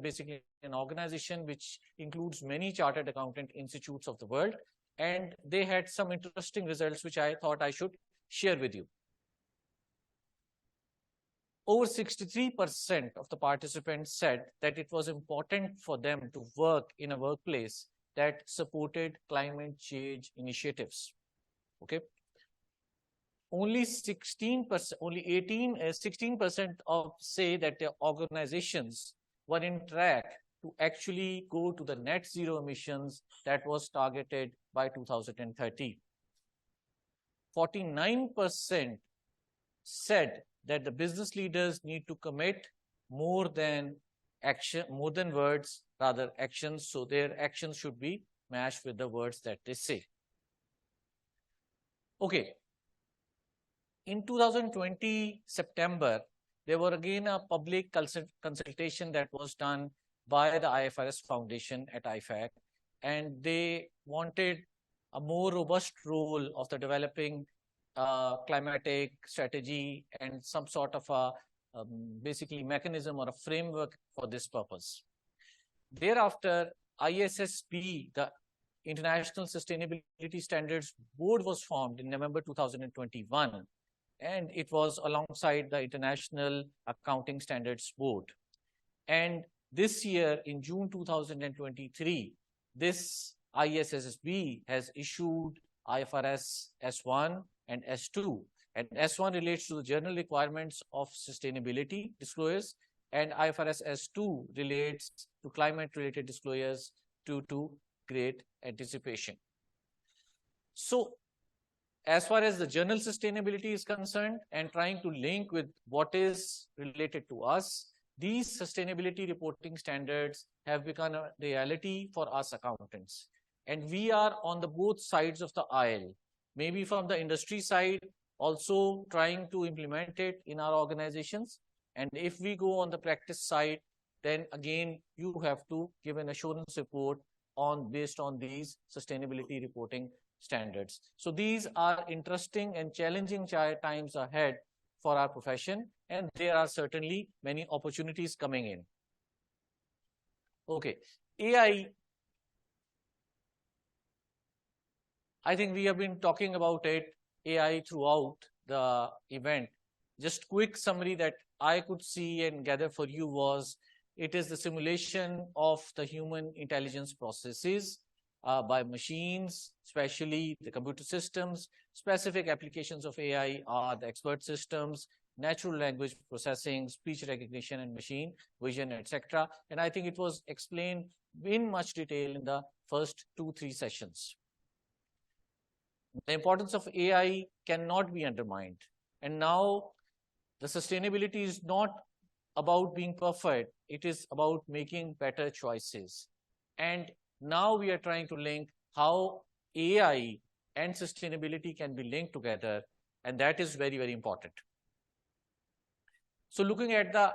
Speaker 13: basically an organization which includes many chartered accountant institutes of the world, and they had some interesting results which I thought I should share with you. Over 63% of the participants said that it was important for them to work in a workplace that supported climate change initiatives. Okay. only 16%, only 16% of say that the organizations were in track to actually go to the net zero emissions that was targeted by 2030. 49% said that the business leaders need to commit more than action, more than words, rather actions. So their actions should be matched with the words that they say. Okay. In 2020 September, there were again a public consultation that was done by the IFRS Foundation at IFAC, and they wanted a more robust role of the developing climatic strategy and some sort of a basically mechanism or a framework for this purpose. Thereafter, ISSB, the International Sustainability Standards Board, was formed in November 2021, and it was alongside the International Accounting Standards Board. And this year, in June 2023, this ISSB has issued IFRS S1 and S2. And S1 relates to the general requirements of sustainability disclosures, and IFRS S2 relates to climate-related disclosures due to great anticipation. So, as far as the general sustainability is concerned and trying to link with what is related to us, these sustainability reporting standards have become a reality for us accountants. And we are on the both sides of the aisle, maybe from the industry side, also trying to implement it in our organizations. And if we go on the practice side, then again, you have to give an assurance report based on these sustainability reporting standards. So these are interesting and challenging times ahead for our profession, and there are certainly many opportunities coming in. Okay, AI, I think we have been talking about it, AI, throughout the event. Just quick summary that I could see and gather for you was, it is the simulation of the human intelligence processes by machines, especially the computer systems. Specific applications of AI are the expert systems, natural language processing, speech recognition, and machine vision, etc. And I think it was explained in much detail in the first 2-3 sessions. The importance of AI cannot be undermined. And now the sustainability is not about being perfect. It is about making better choices. And now we are trying to link how AI and sustainability can be linked together. And that is very, very important. So looking at the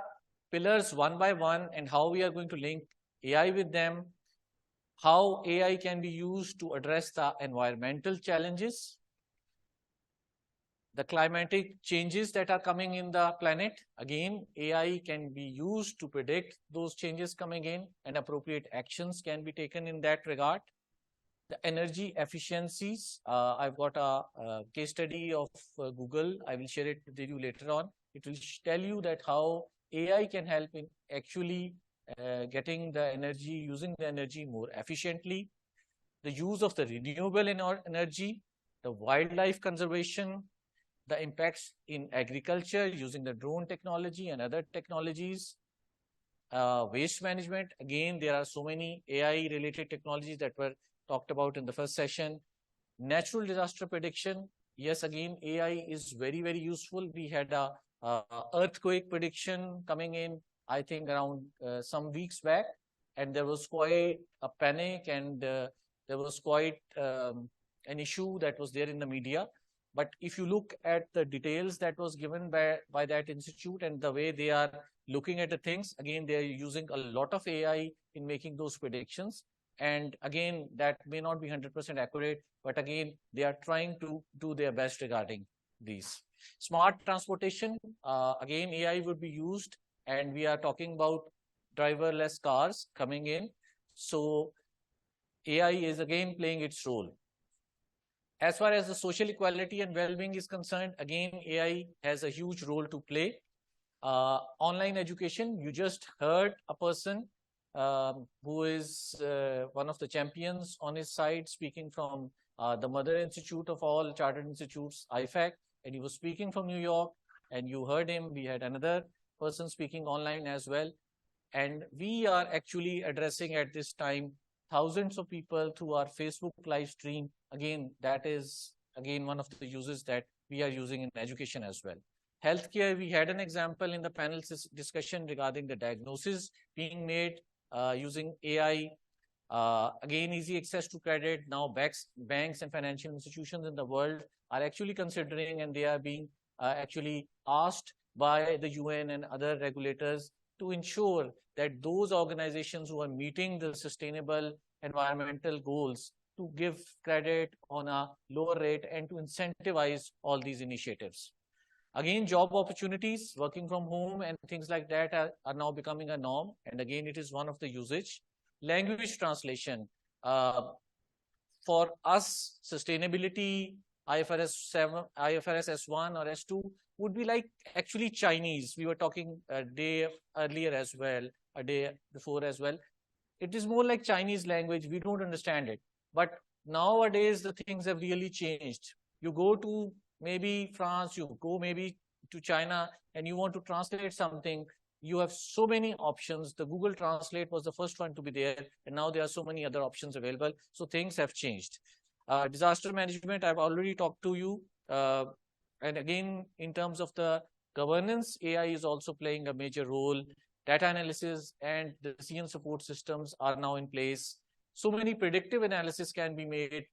Speaker 13: pillars one by one and how we are going to link AI with them, how AI can be used to address the environmental challenges, the climatic changes that are coming in the planet. Again, AI can be used to predict those changes coming in, and appropriate actions can be taken in that regard. The energy efficiencies, I've got a case study of Google. I will share it with you later on. It will tell you that how AI can help in actually getting the energy, using the energy more efficiently. The use of the renewable energy, the wildlife conservation, the impacts in agriculture using the drone technology and other technologies, waste management. Again, there are so many AI related technologies that were talked about in the first session. Natural disaster prediction. Yes, again, AI is very, very useful. We had a earthquake prediction coming in, I think around some weeks back, and there was quite a panic, and there was quite an issue that was there in the media. But if you look at the details that was given by that institute and the way they are looking at the things, again, they are using a lot of AI in making those predictions. And again, that may not be 100% accurate, but again, they are trying to do their best regarding these. Smart transportation, again, AI would be used, and we are talking about driverless cars coming in. So AI is again playing its role. As far as the social equality and well-being is concerned, again, AI has a huge role to play. Online education, you just heard a person who is one of the champions on his side, speaking from the Mother Institute of all Chartered Institutes, IFAC. and he was speaking from New York, and you heard him. We had another person speaking online as well. And we are actually addressing at this time thousands of people through our Facebook live stream. Again, that is again one of the uses that we are using in education as well. Healthcare, we had an example in the panel discussion regarding the diagnosis being made using AI. Again, easy access to credit. Now banks and financial institutions in the world are actually considering, and they are being actually asked by the UN and other regulators to ensure that those organizations who are meeting the sustainable environmental goals to give credit on a lower rate and to incentivize all these initiatives. Again, job opportunities, working from home and things like that are now becoming a norm. And again, it is one of the usage. Language translation. For us, sustainability, IFRS 7, IFRS S1 or S2 would be like actually Chinese. We were talking a day earlier as well, a day before as well. It is more like Chinese language. We don't understand it. But nowadays, the things have really changed. You go to maybe France, you go maybe to China, and you want to translate something. You have so many options. The Google Translate was the first one to be there, and now there are so many other options available. So things have changed. Disaster management, I've already talked to you. And again, in terms of the governance, AI is also playing a major role. Data analysis and the decision support systems are now in place. So many predictive analysis can be made.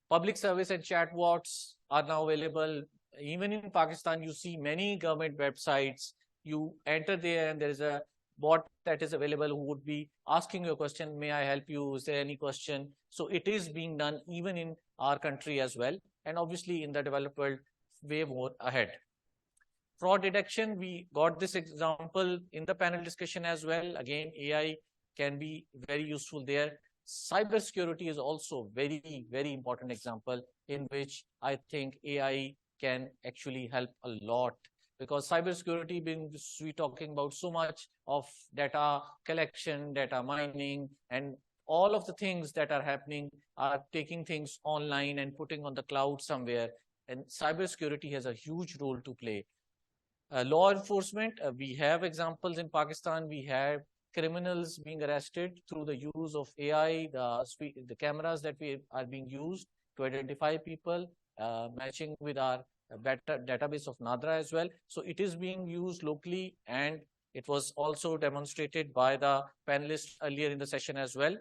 Speaker 13: Public service and chatbots are now available. Even in Pakistan, you see many government websites. You enter there and there is a bot that is available who would be asking you a question. May I help you? Is there any question? So it is being done even in our country as well. And obviously in the developed world, way more ahead. Fraud detection, we got this example in the panel discussion as well. Again, AI can be very useful there. Cybersecurity is also very, very important example in which I think AI can actually help a lot, because cybersecurity being we talking about so much of data collection, data mining, and all of the things that are happening are taking things online and putting on the cloud somewhere. And cybersecurity has a huge role to play. Law enforcement, we have examples in Pakistan. We have criminals being arrested through the use of AI, the cameras that are being used to identify people, matching with our better database of NADRA as well. So it is being used locally, and it was also demonstrated by the panelists earlier in the session as well,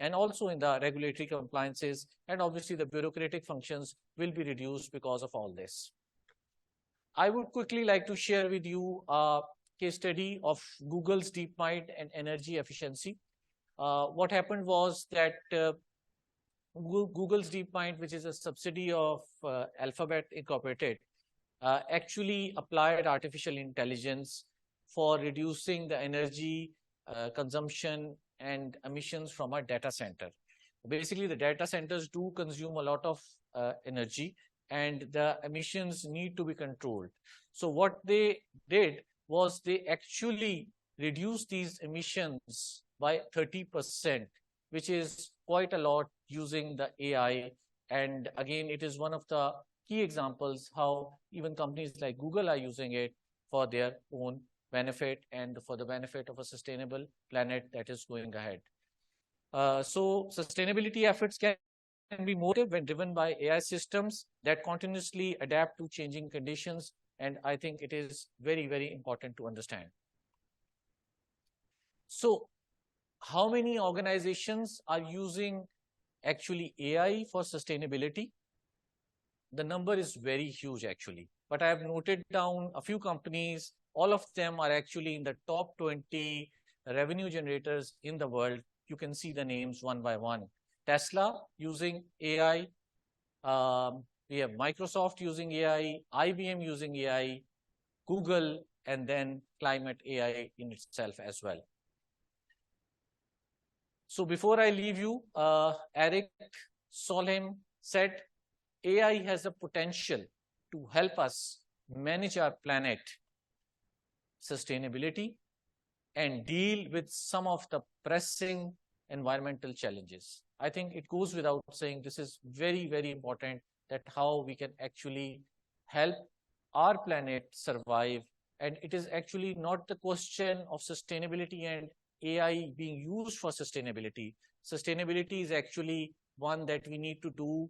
Speaker 13: and also in the regulatory compliances, and obviously the bureaucratic functions will be reduced because of all this. I would quickly like to share with you a case study of Google's DeepMind and energy efficiency. What happened was that Google's DeepMind, which is a subsidiary of Alphabet Incorporated, actually applied artificial intelligence for reducing the energy consumption and emissions from a data center. Basically, the data centers do consume a lot of energy, and the emissions need to be controlled. So what they did was they actually reduced these emissions by 30%, which is quite a lot using the AI. And again, it is one of the key examples how even companies like Google are using it for their own benefit and for the benefit of a sustainable planet that is going ahead. So sustainability efforts can be more when driven by AI systems that continuously adapt to changing conditions. And I think it is very, very important to understand. So how many organizations are using actually AI for sustainability? The number is very huge actually, but I have noted down a few companies. All of them are actually in the top 20 revenue generators in the world. You can see the names one by one. Tesla using AI. We have Microsoft using AI, IBM using AI, Google, and then climate AI in itself as well. So before I leave you, Eric Solheim said, AI has the potential to help us manage our planet, sustainability, and deal with some of the pressing environmental challenges. I think it goes without saying this is very, very important, that how we can actually help our planet survive. And it is actually not the question of sustainability and AI being used for sustainability. Sustainability is actually one that we need to do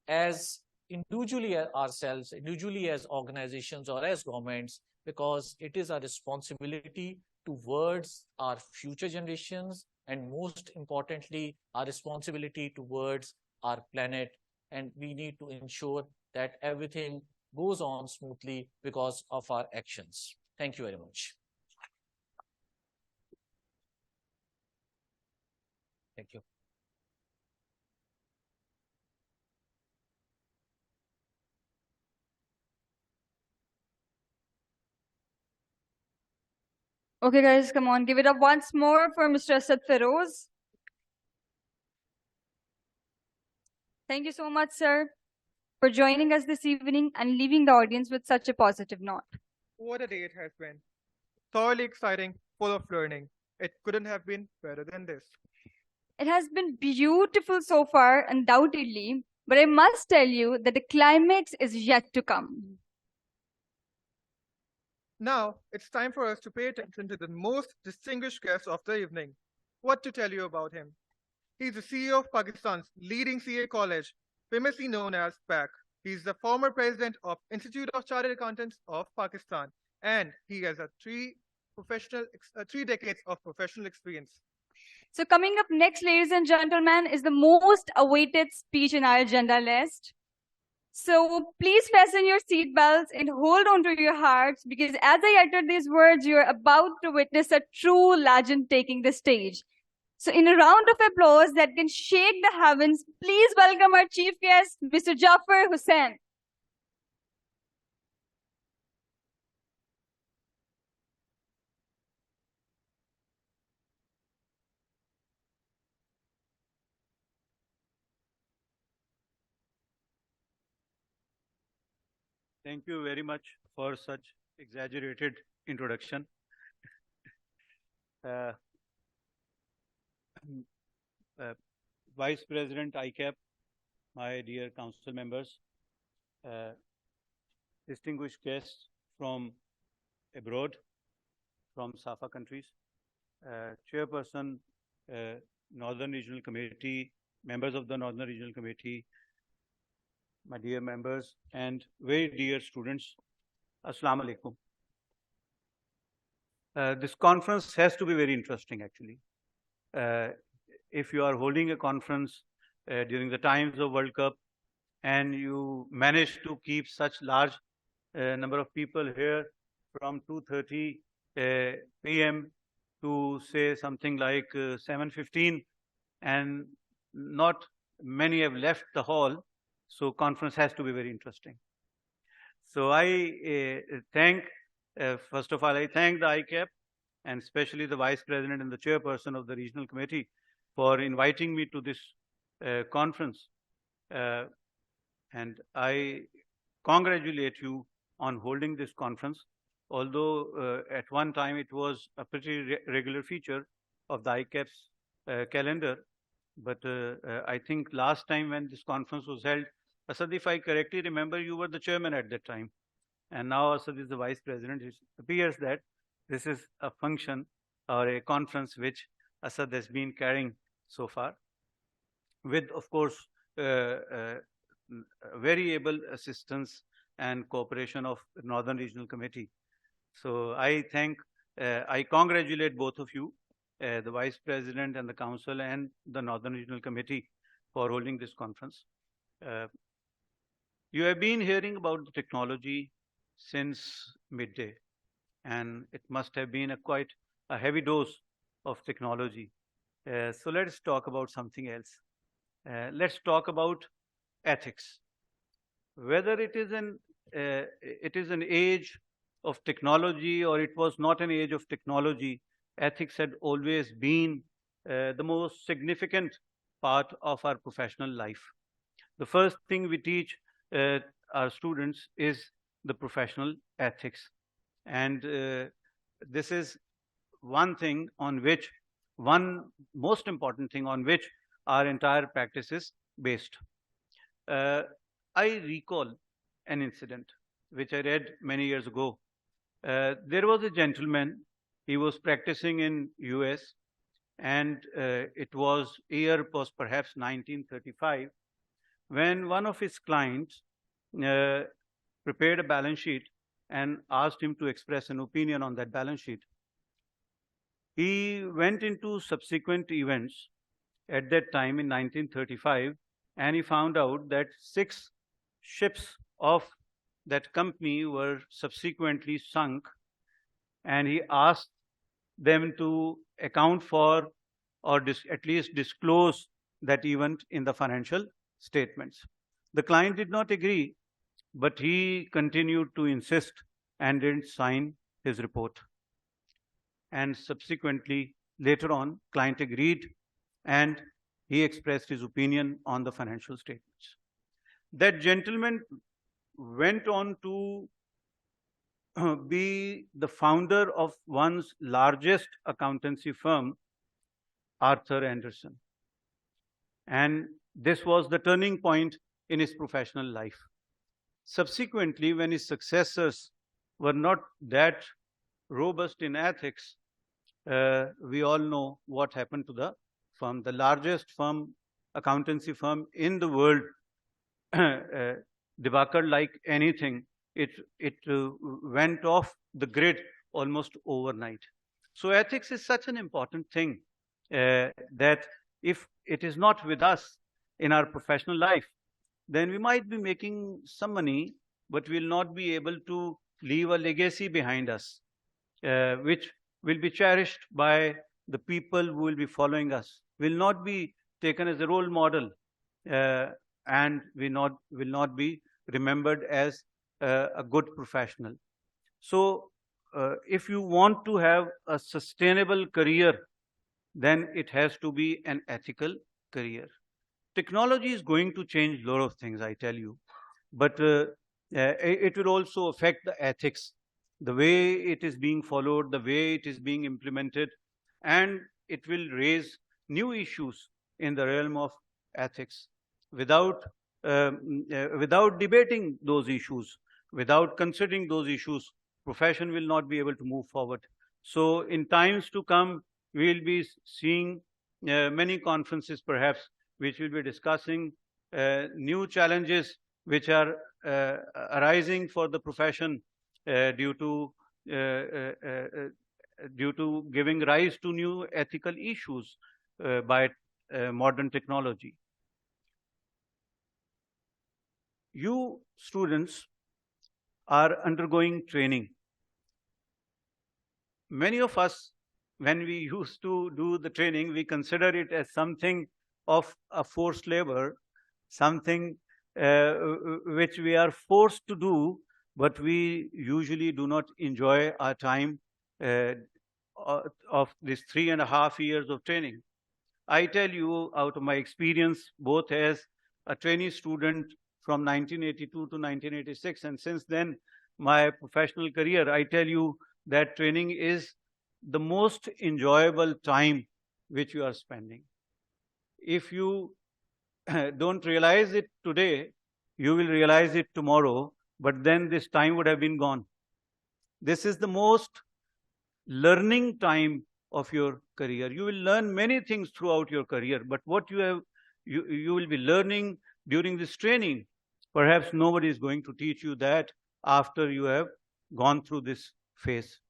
Speaker 13: as individually ourselves, individually as organizations or as governments, because it is our responsibility towards our future generations, and most importantly, our responsibility towards our planet. And we need to ensure that everything goes on smoothly because of our actions. Thank you very much. Thank you.
Speaker 5: Okay, guys, come on, give it up once more for Mr. Asad Feroz. Thank you so much, sir, for joining us this evening and leaving the audience with such a positive note.
Speaker 4: What a day it has been. Thoroughly exciting, full of learning. It couldn't have been better than this.
Speaker 5: It has been beautiful so far, undoubtedly, but I must tell you that the climax is yet to come.
Speaker 4: Now, it's time for us to pay attention to the most distinguished guest of the evening. What to tell you about him? He's the CEO of Pakistan's leading CA college, famously known as PAC. He's the former president of Institute of Chartered Accountants of Pakistan, and he has three decades of professional experience.
Speaker 5: So coming up next, ladies and gentlemen, is the most awaited speech in our agenda list. So please fasten your seatbelts and hold on to your hearts, because as I utter these words, you're about to witness a true legend taking the stage. So in a round of applause that can shake the heavens, please welcome our chief guest, Mr. Jafar Hussain.
Speaker 15: Thank you very much for such exaggerated introduction. Vice President ICAP, my dear council members, distinguished guests from abroad, from SAFA countries, Chairperson, Northern Regional Committee, members of the Northern Regional Committee, my dear members and very dear students, Assalamu alaikum. This conference has to be very interesting, actually. If you are holding a conference during the times of World Cup and you manage to keep such large number of people here from 2:30 p.m. to say something like 7:15, and not many have left the hall, so conference has to be very interesting. So I thank, first of all, I thank the ICAP and especially the Vice President and the Chairperson of the Regional Committee for inviting me to this conference. And I congratulate you on holding this conference, although at one time it was a pretty regular feature of the ICAP's calendar. But I think last time when this conference was held, Asad, if I correctly remember, you were the chairman at that time. And now Asad is the vice president. It appears that this is a function or a conference which Asad has been carrying so far, with, of course, very able assistance and cooperation of the Northern Regional Committee. So I congratulate both of you, the Vice President and the Council and the Northern Regional Committee, for holding this conference. You have been hearing about the technology since midday, and it must have been quite a heavy dose of technology. So let's talk about something else. Let's talk about ethics. Whether it is an age of technology or it was not an age of technology, ethics had always been the most significant part of our professional life. The first thing we teach our students is the professional ethics. And this is one most important thing on which our entire practice is based. I recall an incident. which I read many years ago. There was a gentleman, he was practicing in US, and year was perhaps 1935, when one of his clients prepared a balance sheet and asked him to express an opinion on that balance sheet. He went into subsequent events at that time in 1935, and he found out that 6 ships of that company were subsequently sunk, and he asked them to account for or at least disclose that event in the financial statements. The client did not agree, but he continued to insist and didn't sign his report. And subsequently, later on, client agreed and he expressed his opinion on the financial statements. That gentleman went on to be the founder of one's largest accountancy firm, Arthur Andersen. And this was the turning point in his professional life. Subsequently, when his successors were not that robust in ethics, we all know what happened to the firm. The largest firm, accountancy firm in the world, debacle like anything. It went off the grid almost overnight. So ethics is such an important thing that if it is not with us in our professional life, then we might be making some money, but will not be able to leave a legacy behind us, which will be cherished by the people who will be following us, will not be taken as a role model, and will not be remembered as a good professional. So if you want to have a sustainable career, then it has to be an ethical career. Technology is going to change a lot of things, I tell you, but it will also affect the ethics, the way it is being followed, the way it is being implemented, and it will raise new issues in the realm of ethics. Without debating those issues, without considering those issues, profession will not be able to move forward. So in times to come, we will be seeing many conferences perhaps which will be discussing new challenges which are arising for the profession due to giving rise to new ethical issues by modern technology. You students are undergoing training. Many of us, when we used to do the training, we consider it as something of a forced labor, something which we are forced to do, but we usually do not enjoy our time of these 3.5 years of training. I tell you out of my experience, both as a trainee student from 1982 to 1986, and since then, my professional career, I tell you that training is the most enjoyable time which you are spending. If you don't realize it today, you will realize it tomorrow, but then this time would have been gone. This is the most learning time of your career. You will learn many things throughout your career, but what you will be learning during this training, perhaps nobody is going to teach you that after you have gone through this phase.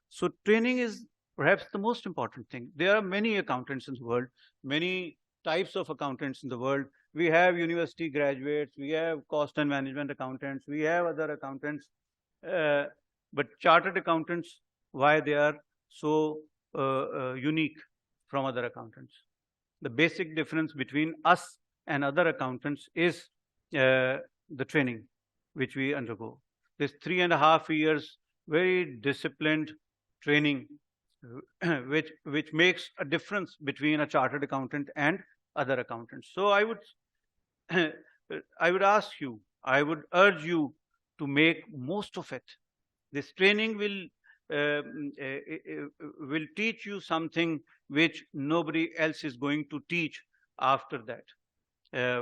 Speaker 15: So training is perhaps the most important thing. There are many accountants in the world, many types of accountants in the world. We have university graduates, we have cost and management accountants, we have other accountants, but chartered accountants, why they are so unique from other accountants? The basic difference between us and other accountants is the training which we undergo. This 3.5 years, very disciplined training, which makes a difference between a chartered accountant and other accountants. So I would ask you, I would urge you to make most of it. This training will teach you something which nobody else is going to teach after that.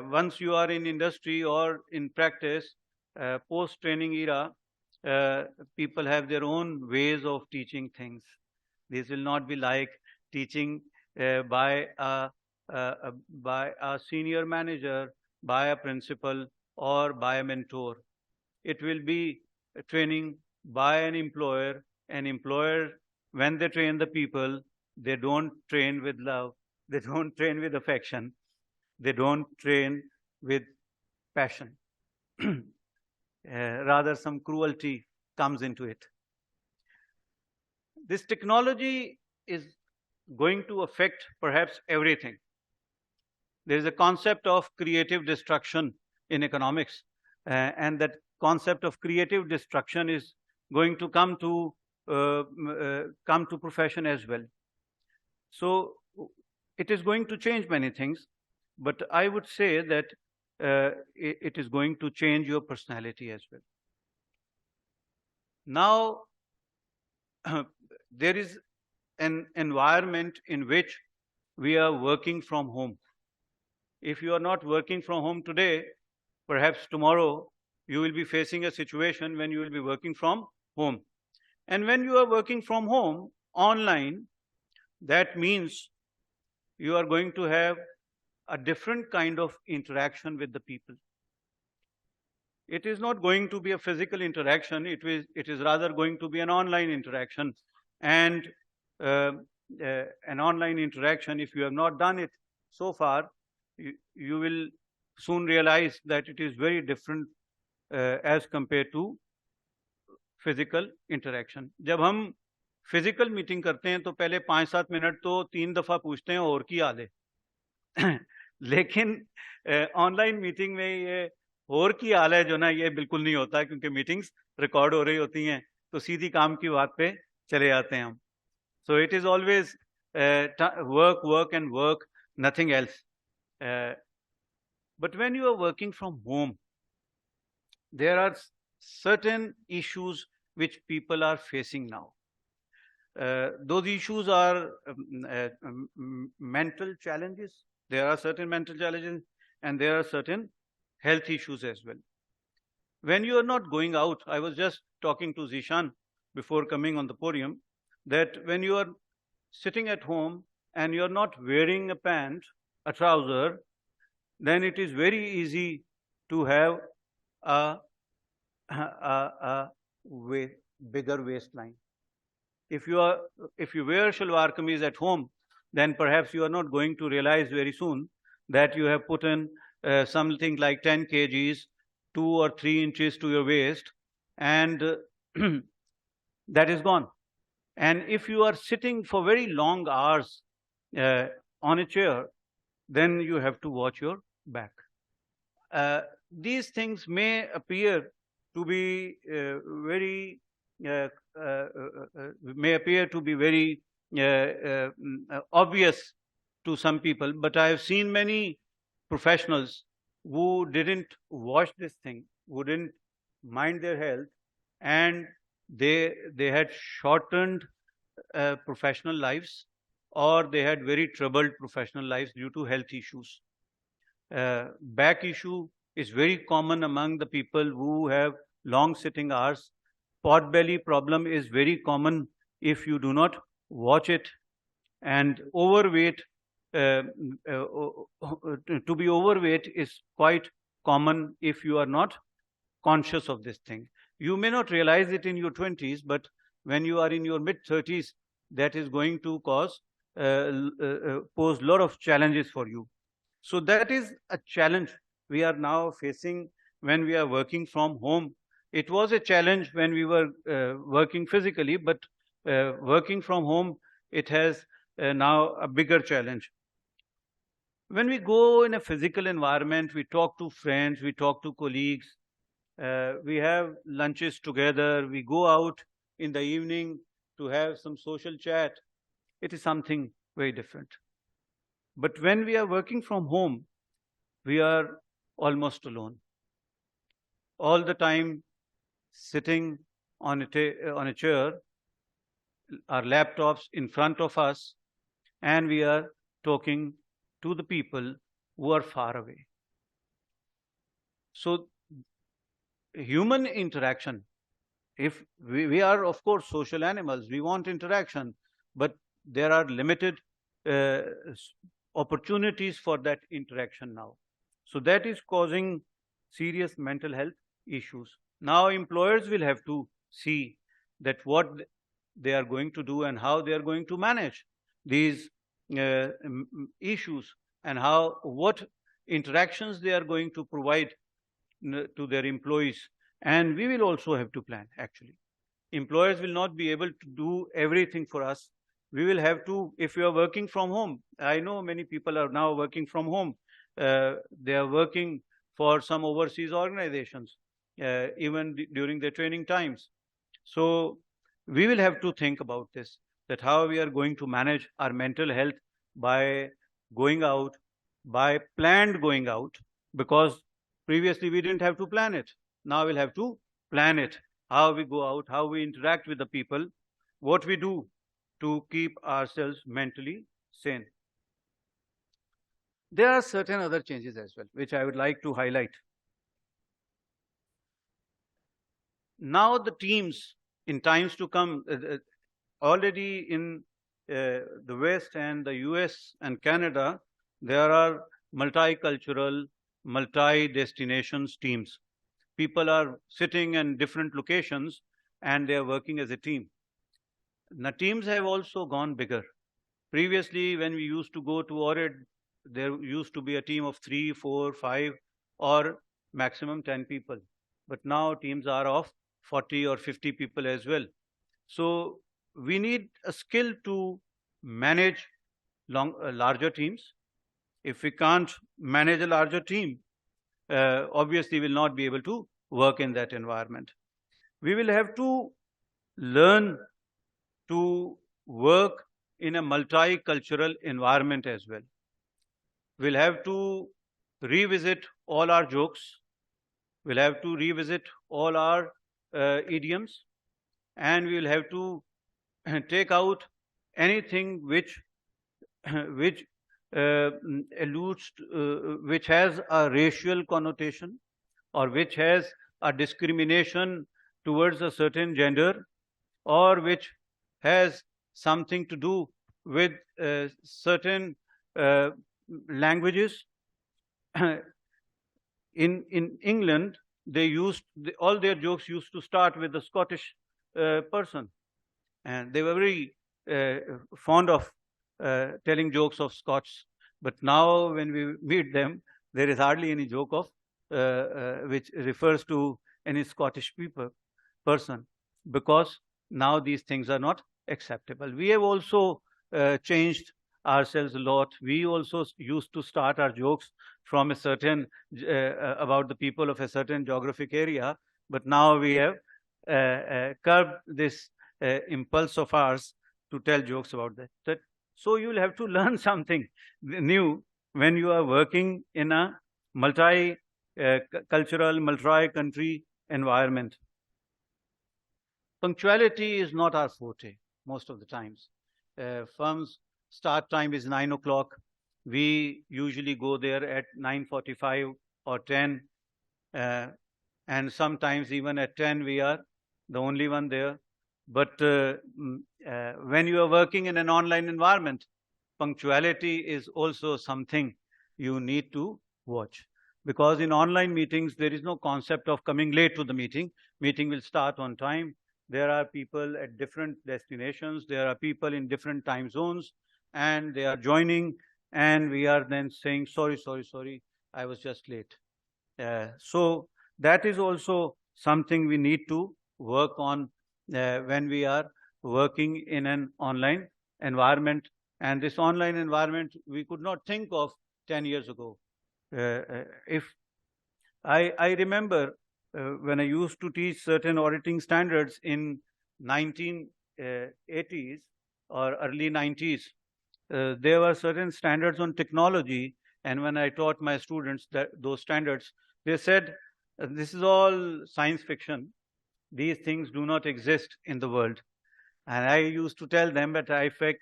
Speaker 15: Once you are in industry or in practice, post-training era, people have their own ways of teaching things. This will not be like teaching by a senior manager, by a principal, or by a mentor. It will be training by an employer. An employer, when they train the people, they don't train with love, they don't train with affection, they don't train with passion. Rather, some cruelty comes into it. This technology is going to affect perhaps everything. There is a concept of creative destruction in economics, and that concept of creative destruction is going to come to profession as well. So it is going to change many things, but I would say that it is going to change your personality as well. Now, there is an environment in which we are working from home. If you are not working from home today, perhaps tomorrow you will be facing a situation when you will be working from home. And when you are working from home online, that means you are going to have a different kind of interaction with the people. It is not going to be a physical interaction, it is rather going to be an online interaction. And an online interaction, if you have not done it so far, you will soon realize that it is very different as compared to physical interaction. जब हम physical meeting करते हैं तो पहले 5-7 minute तो 3 दफा पूछते हैं और की हाल है लेकिन ऑनलाइन मीटिंग में ये और की हाल है जो ना ये बिल्कुल नहीं होता क्योंकि मीटिंग्स रिकॉर्ड हो रही होती हैं तो सीधी काम की बात पे चले जाते हैं हम. So it is always work and work, nothing else. But when you are working from home, there are certain issues which people are facing now. Those issues are mental challenges. There are certain mental challenges and there are certain health issues as well. When you are not going out, I was just talking to Zishan before coming on the podium, that when you are sitting at home and you are not wearing a pant, a trouser, then it is very easy to have a bigger waistline. If you wear shalwar kameez at home, then perhaps you are not going to realize very soon that you have put in something like 10 kgs, 2 or 3 inches to your waist, and that is gone. And if you are sitting for very long hours on a chair, then you have to watch your back. These things may appear to be very obvious to some people, but I have seen many professionals who didn't watch this thing, who didn't mind their health, and they had shortened professional lives, or they had very troubled professional lives due to health issues. Back issue is very common among the people who have long sitting hours. Pot belly problem is very common if you do not watch it. And overweight, to be overweight is quite common if you are not conscious of this thing. You may not realize it in your 20s, but when you are in your mid-30s, that is going to pose a lot of challenges for you. So that is a challenge we are now facing when we are working from home. It was a challenge when we were working physically, but working from home, it has now a bigger challenge. When we go in a physical environment, we talk to friends, we talk to colleagues, we have lunches together, we go out in the evening to have some social chat. It is something very different. But when we are working from home, we are almost alone. All the time sitting on a chair, our laptops in front of us, and we are talking to the people who are far away. So human interaction If we are, of course, social animals, we want interaction, but there are limited opportunities for that interaction now. So that is causing serious mental health issues. Now employers will have to see that what they are going to do and how they are going to manage these issues, and what interactions they are going to provide to their employees. And we will also have to plan, actually. Employers will not be able to do everything for us. We will have to, if we are working from home, I know many people are now working from home. They are working for some overseas organizations, even during their training times. So we will have to think about this, that how we are going to manage our mental health by going out, by planned going out, because previously we didn't have to plan it. Now we'll have to plan it, how we go out, how we interact with the people, what we do to keep ourselves mentally sane. There are certain other changes as well, which I would like to highlight. Now the teams in times to come, already in the West and the US and Canada, there are multicultural, multi-destinations teams. People are sitting in different locations and they are working as a team. The teams have also gone bigger. Previously, when we used to go to audit, there used to be a team of 3, 4, 5, or maximum 10 people. But now teams are of 40 or 50 people as well. So we need a skill to manage larger teams. If we can't manage a larger team, obviously we will not be able to work in that environment. We will have to learn to work in a multicultural environment as well. We'll have to revisit all our jokes. We'll have to revisit all our idioms, and we will have to take out anything which alludes to, which has a racial connotation, or which has a discrimination towards a certain gender, or which has something to do with certain languages. In England, all their jokes used to start with the Scottish person, and they were very fond of telling jokes of Scots. But now when we meet them, there is hardly any joke of which refers to any Scottish person, because now these things are not acceptable. We have also changed ourselves a lot. We also used to start our jokes from a certain about the people of a certain geographic area, but now we have curbed this impulse of ours to tell jokes about that. So you will have to learn something new when you are working in a multi-cultural, multi-country environment. Punctuality is not our forte most of the times. Firms' start time is 9 o'clock. We usually go there at 9:45 or 10. And sometimes even at 10, we are the only one there. But when you are working in an online environment, punctuality is also something you need to watch. Because in online meetings, there is no concept of coming late to the meeting. Meeting will start on time. There are people at different destinations. There are people in different time zones, and they are joining, and we are then saying, sorry, I was just late. So that is also something we need to work on when we are working in an online environment. And this online environment, we could not think of 10 years ago. If I remember when I used to teach certain auditing standards in 1980s or early 90s, there were certain standards on technology. And when I taught my students those standards, they said, this is all science fiction. These things do not exist in the world. And I used to tell them that IFAC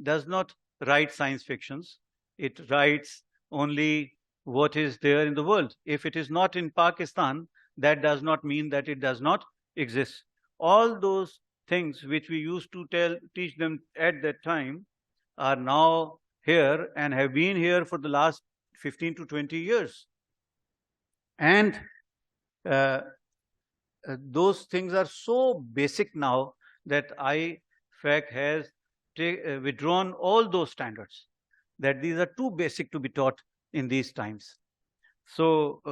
Speaker 15: does not write science fictions. It writes only what is there in the world. If it is not in Pakistan, that does not mean that it does not exist. all those things which we used to teach them at that time are now here and have been here for the last 15 to 20 years. And those things are so basic now that IFAC has withdrawn all those standards, that these are too basic to be taught in these times. So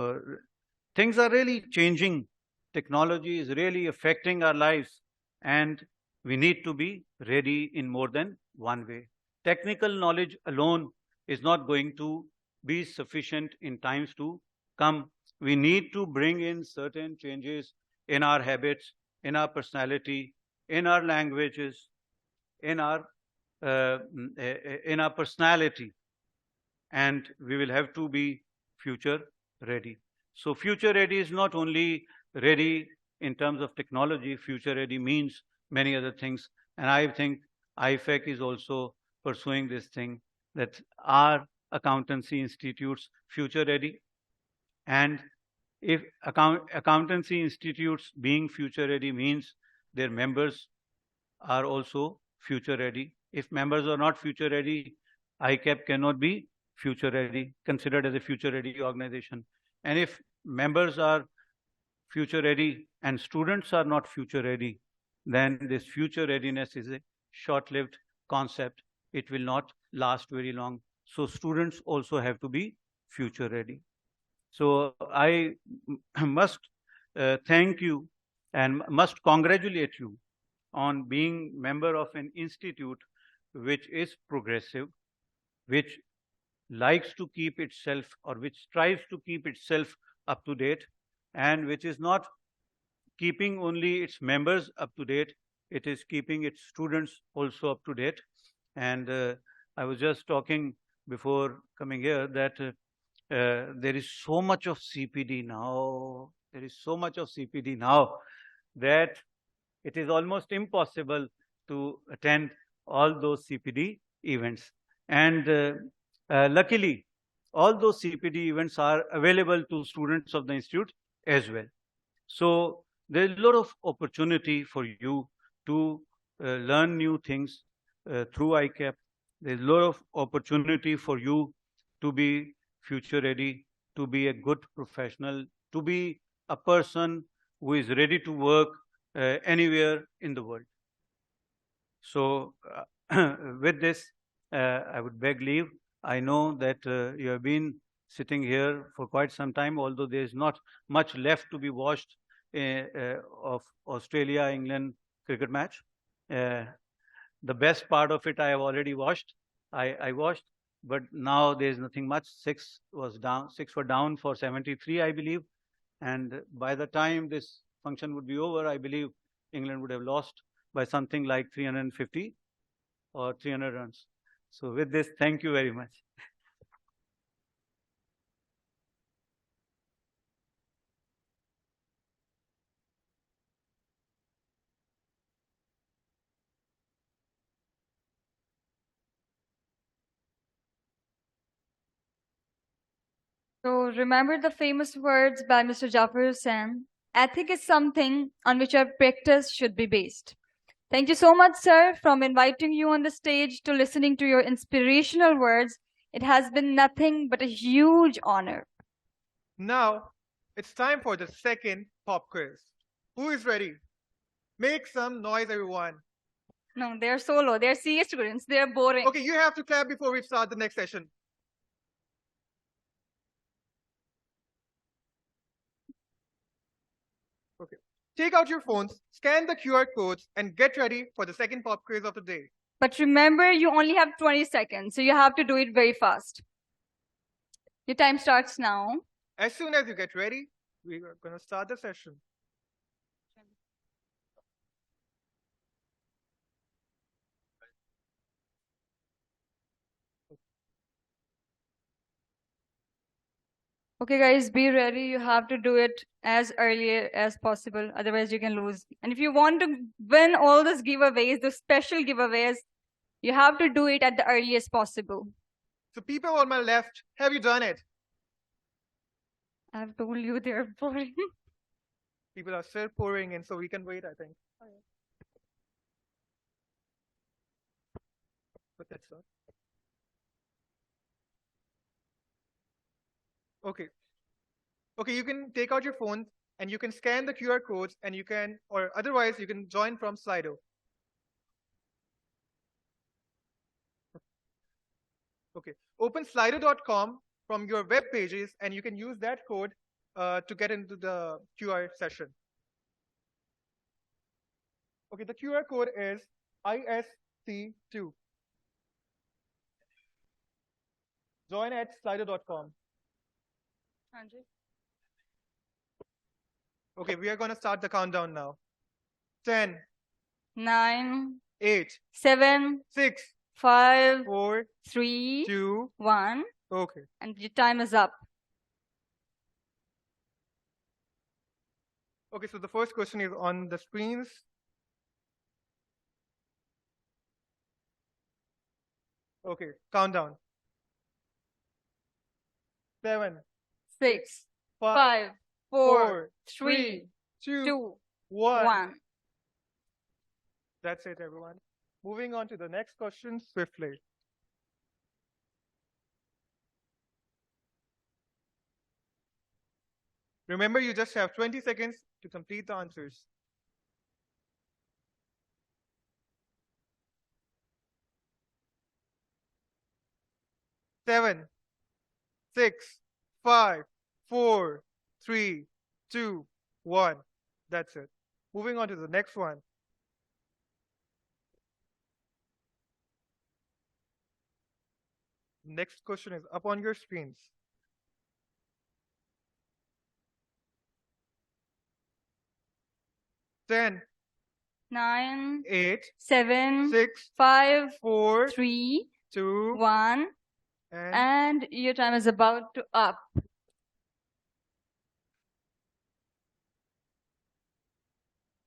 Speaker 15: things are really changing. Technology is really affecting our lives, and we need to be ready in more than one way. Technical knowledge alone is not going to be sufficient in times to come. We need to bring in certain changes in our habits, in our personality, in our languages, in our personality, and we will have to be future ready. So future ready is not only ready in terms of technology. Future ready means many other things, and I think IFAC is also pursuing this thing, that our accountancy institutes future ready, and if accountancy institutes being future ready means their members are also future ready. If members are not future ready, ICAP cannot be future ready, considered as a future ready organization. And if members are future ready and students are not future ready, then this future readiness is a short-lived concept. It will not last very long. So students also have to be future ready. So I must thank you and must congratulate you on being member of an institute which is progressive, which likes to keep itself, or which strives to keep itself up to date, and which is not keeping only its members up to date, it is keeping its students also up to date. And I was just talking before coming here that there is so much of CPD now. There is so much of CPD now that it is almost impossible to attend all those CPD events. And luckily, all those CPD events are available to students of the institute as well. So there's a lot of opportunity for you to learn new things through ICAP. There's a lot of opportunity for you to be future ready, to be a good professional, to be a person who is ready to work anywhere in the world. So with this, I would beg leave. I know that you have been sitting here for quite some time, although there is not much left to be watched of Australia-England cricket match. The best part of it I have already watched. I watched, but now there is nothing much. Six were down for 73, I believe. And by the time this function would be over, I believe England would have lost by something like 350 or 300 runs. So with this, thank you very much.
Speaker 5: So remember the famous words by Mr. Jafar Hussain. Ethic is something on which our practice should be based. Thank you so much, sir, from inviting you on the stage to listening to your inspirational words. It has been nothing but a huge honor.
Speaker 4: Now, it's time for the second pop quiz. Who is ready? Make some noise, everyone.
Speaker 5: No, they're solo. They're CA students. They're boring.
Speaker 4: Okay, you have to clap before we start the next session. Okay. Take out your phones, scan the QR codes, and get ready for the second pop quiz of the day.
Speaker 5: But remember, you only have 20 seconds, so you have to do it very fast. Your time starts now.
Speaker 4: As soon as you get ready, we are going to start the session.
Speaker 5: Okay, guys, be ready. You have to do it as early as possible. Otherwise, you can lose. And if you want to win all those giveaways, those special giveaways, you have to do it at the earliest possible.
Speaker 4: So people on my left, have you done it?
Speaker 5: I've told you they're boring.
Speaker 4: People are still pouring in, so we can wait, I think. But that's all. Okay. Okay, you can take out your phone and you can scan the QR codes and you can, or otherwise you can join from Slido. Okay, open slido.com from your web pages and you can use that code to get into the QR session. Okay, the QR code is ISC2. Join at slido.com. Okay, we are going to start the countdown now. 10,
Speaker 5: 9,
Speaker 4: 8,
Speaker 5: 7,
Speaker 4: 6,
Speaker 5: 5,
Speaker 4: 4,
Speaker 5: 3,
Speaker 4: 2,
Speaker 5: 1.
Speaker 4: Okay.
Speaker 5: And your time is up.
Speaker 4: Okay, so the first question is on the screens. Okay, countdown. 7,
Speaker 5: 6,
Speaker 4: 5,
Speaker 5: 5, 4,
Speaker 4: 4,
Speaker 5: 3, 2,
Speaker 4: 1.
Speaker 5: 1.
Speaker 4: That's it, everyone. Moving on to the next question swiftly. Remember, you just have 20 seconds to complete the answers. Seven, 6, 5, 4, 3, 2, 1. That's it. Moving on to the next one. Next question is up on your screens. Ten,
Speaker 5: 9,
Speaker 4: 8,
Speaker 5: 7,
Speaker 4: 6,
Speaker 5: 5,
Speaker 4: 4,
Speaker 5: 3,
Speaker 4: 2,
Speaker 5: 1. And your time is about to up.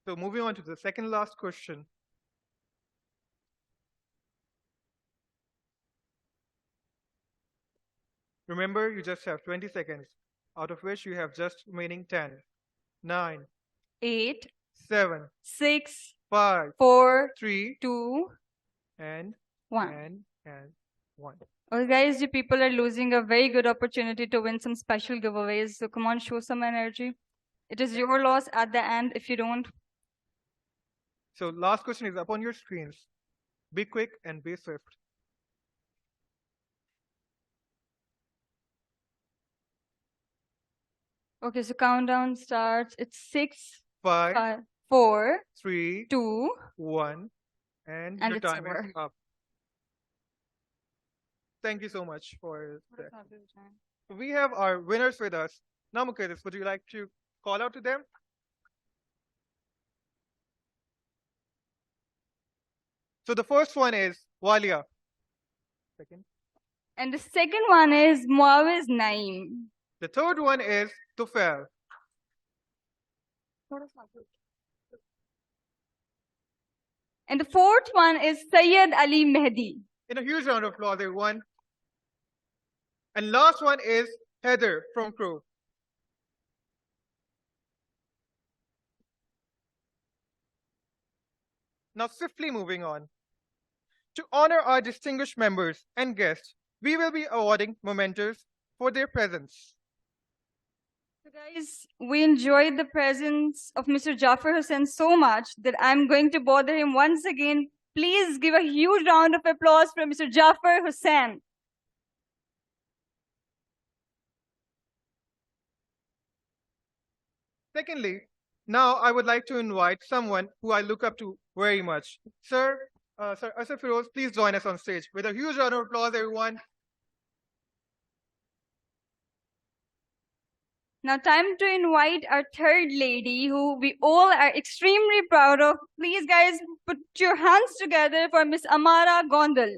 Speaker 4: So moving on to the second last question. Remember, you just have 20 seconds, out of which you have just remaining 10, 9,
Speaker 5: 8,
Speaker 4: 7,
Speaker 5: 6,
Speaker 4: 5,
Speaker 5: 4,
Speaker 4: 3,
Speaker 5: 2,
Speaker 4: and
Speaker 5: 1.
Speaker 4: and 1.
Speaker 5: Okay, guys, you people are losing a very good opportunity to win some special giveaways. So come on, show some energy. It is your loss at the end if you don't.
Speaker 4: So last question is up on your screens. Be quick and be swift.
Speaker 5: Okay, so countdown starts. It's 6,
Speaker 4: 5,
Speaker 5: 5, 4,
Speaker 4: 3,
Speaker 5: 2,
Speaker 4: 1, and your
Speaker 5: it's
Speaker 4: time
Speaker 5: over.
Speaker 4: is up. Thank you so much for that. We have our winners with us. Now, Mukaddes, would you like to call out to them? So the first one is Walia. Second.
Speaker 5: And the second one is Muawiz Naeem.
Speaker 4: The third one is Tufail.
Speaker 5: And the fourth one is Sayyid Ali Mehdi.
Speaker 4: In a huge round of applause, everyone. And last one is Heather from Crow. Now, swiftly moving on. To honor our distinguished members and guests, we will be awarding mementos for their presence.
Speaker 5: So guys, we enjoyed the presence of Mr. Jafar Hussain so much that I'm going to bother him once again. Please give a huge round of applause for Mr. Jafar Hussain.
Speaker 4: Secondly, now I would like to invite someone who I look up to very much. Sir Asif Firoz, please join us on stage. With a huge round of applause, everyone.
Speaker 5: Now time to invite our third lady who we all are extremely proud of. Please guys, put your hands together for Miss Amara Gondal.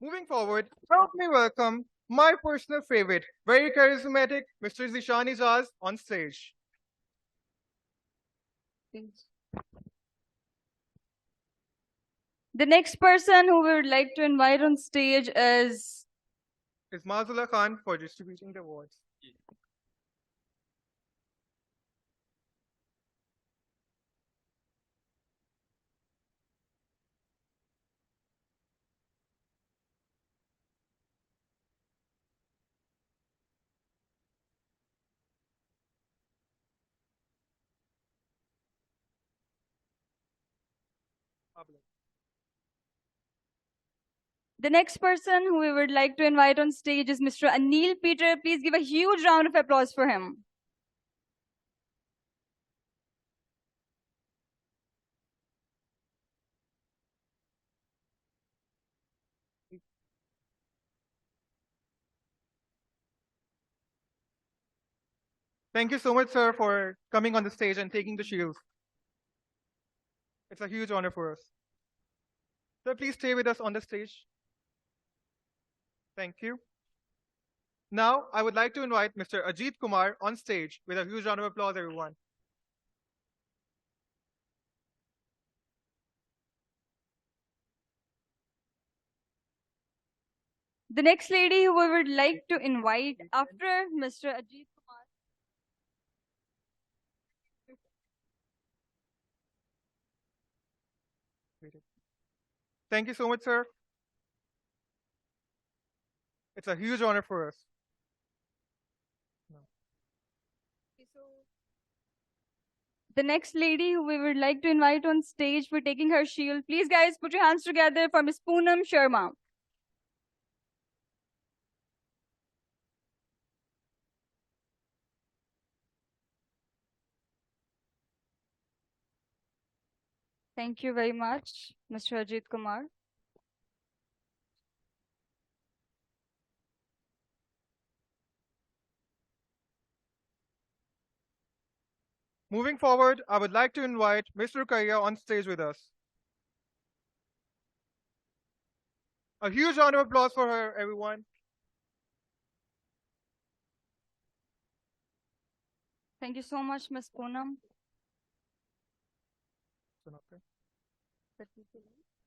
Speaker 4: Moving forward, help me welcome my personal favorite, very charismatic, Mr. Zishan Ijaz on stage.
Speaker 5: The next person who we would like to invite on stage is
Speaker 4: Mazula Khan for distributing the awards.
Speaker 5: The next person who we would like to invite on stage is Mr. Anil Peter. Please give a huge round of applause for him.
Speaker 4: Thank you so much, sir, for coming on the stage and taking the shield. It's a huge honor for us. Sir, please stay with us on the stage. Thank you. Now, I would like to invite Mr. Ajit Kumar on stage with a huge round of applause, everyone.
Speaker 5: The next lady who we would like to invite after Mr. Ajit Kumar.
Speaker 4: Thank you so much, sir. It's a huge honor for us.
Speaker 5: The next lady who we would like to invite on stage for taking her shield. Please, guys, put your hands together for Ms. Poonam Sharma. Thank you very much, Mr. Ajit Kumar.
Speaker 4: Moving forward, I would like to invite Mr. Kaya on stage with us. A huge round of applause for her, everyone.
Speaker 5: Thank you so much, Ms. Poonam.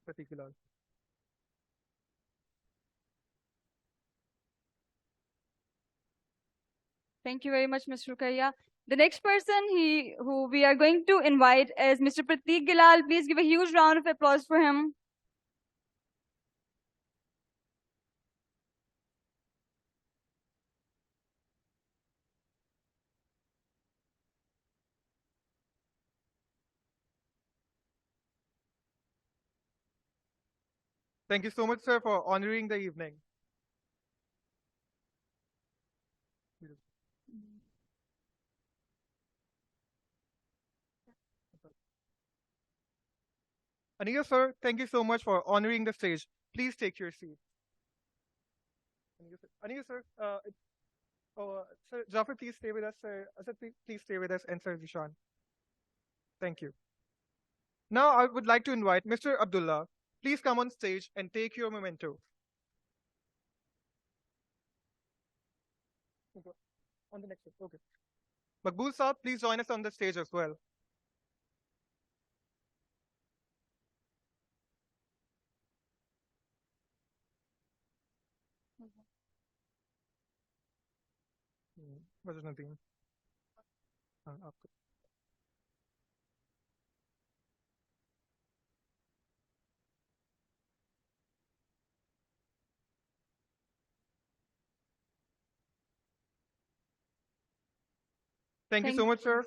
Speaker 4: Particular.
Speaker 5: Thank you very much, Mr. Kaya. The next person who we are going to invite is Mr. Prateek Gilal. Please give a huge round of applause for him.
Speaker 4: Thank you so much, sir, for honoring the evening. Aniya, sir, thank you so much for honoring the stage. Please take your seat. Aniya, sir, sir, Jafar, please stay with us, sir. Asad, please stay with us, and Sir Zishan. Thank you. Now, I would like to invite Mr. Abdullah. Please come on stage and take your memento. On the next one, okay. Makbul Saab, please join us on the stage as well. Where's Nadeem? Thank you so much, sir.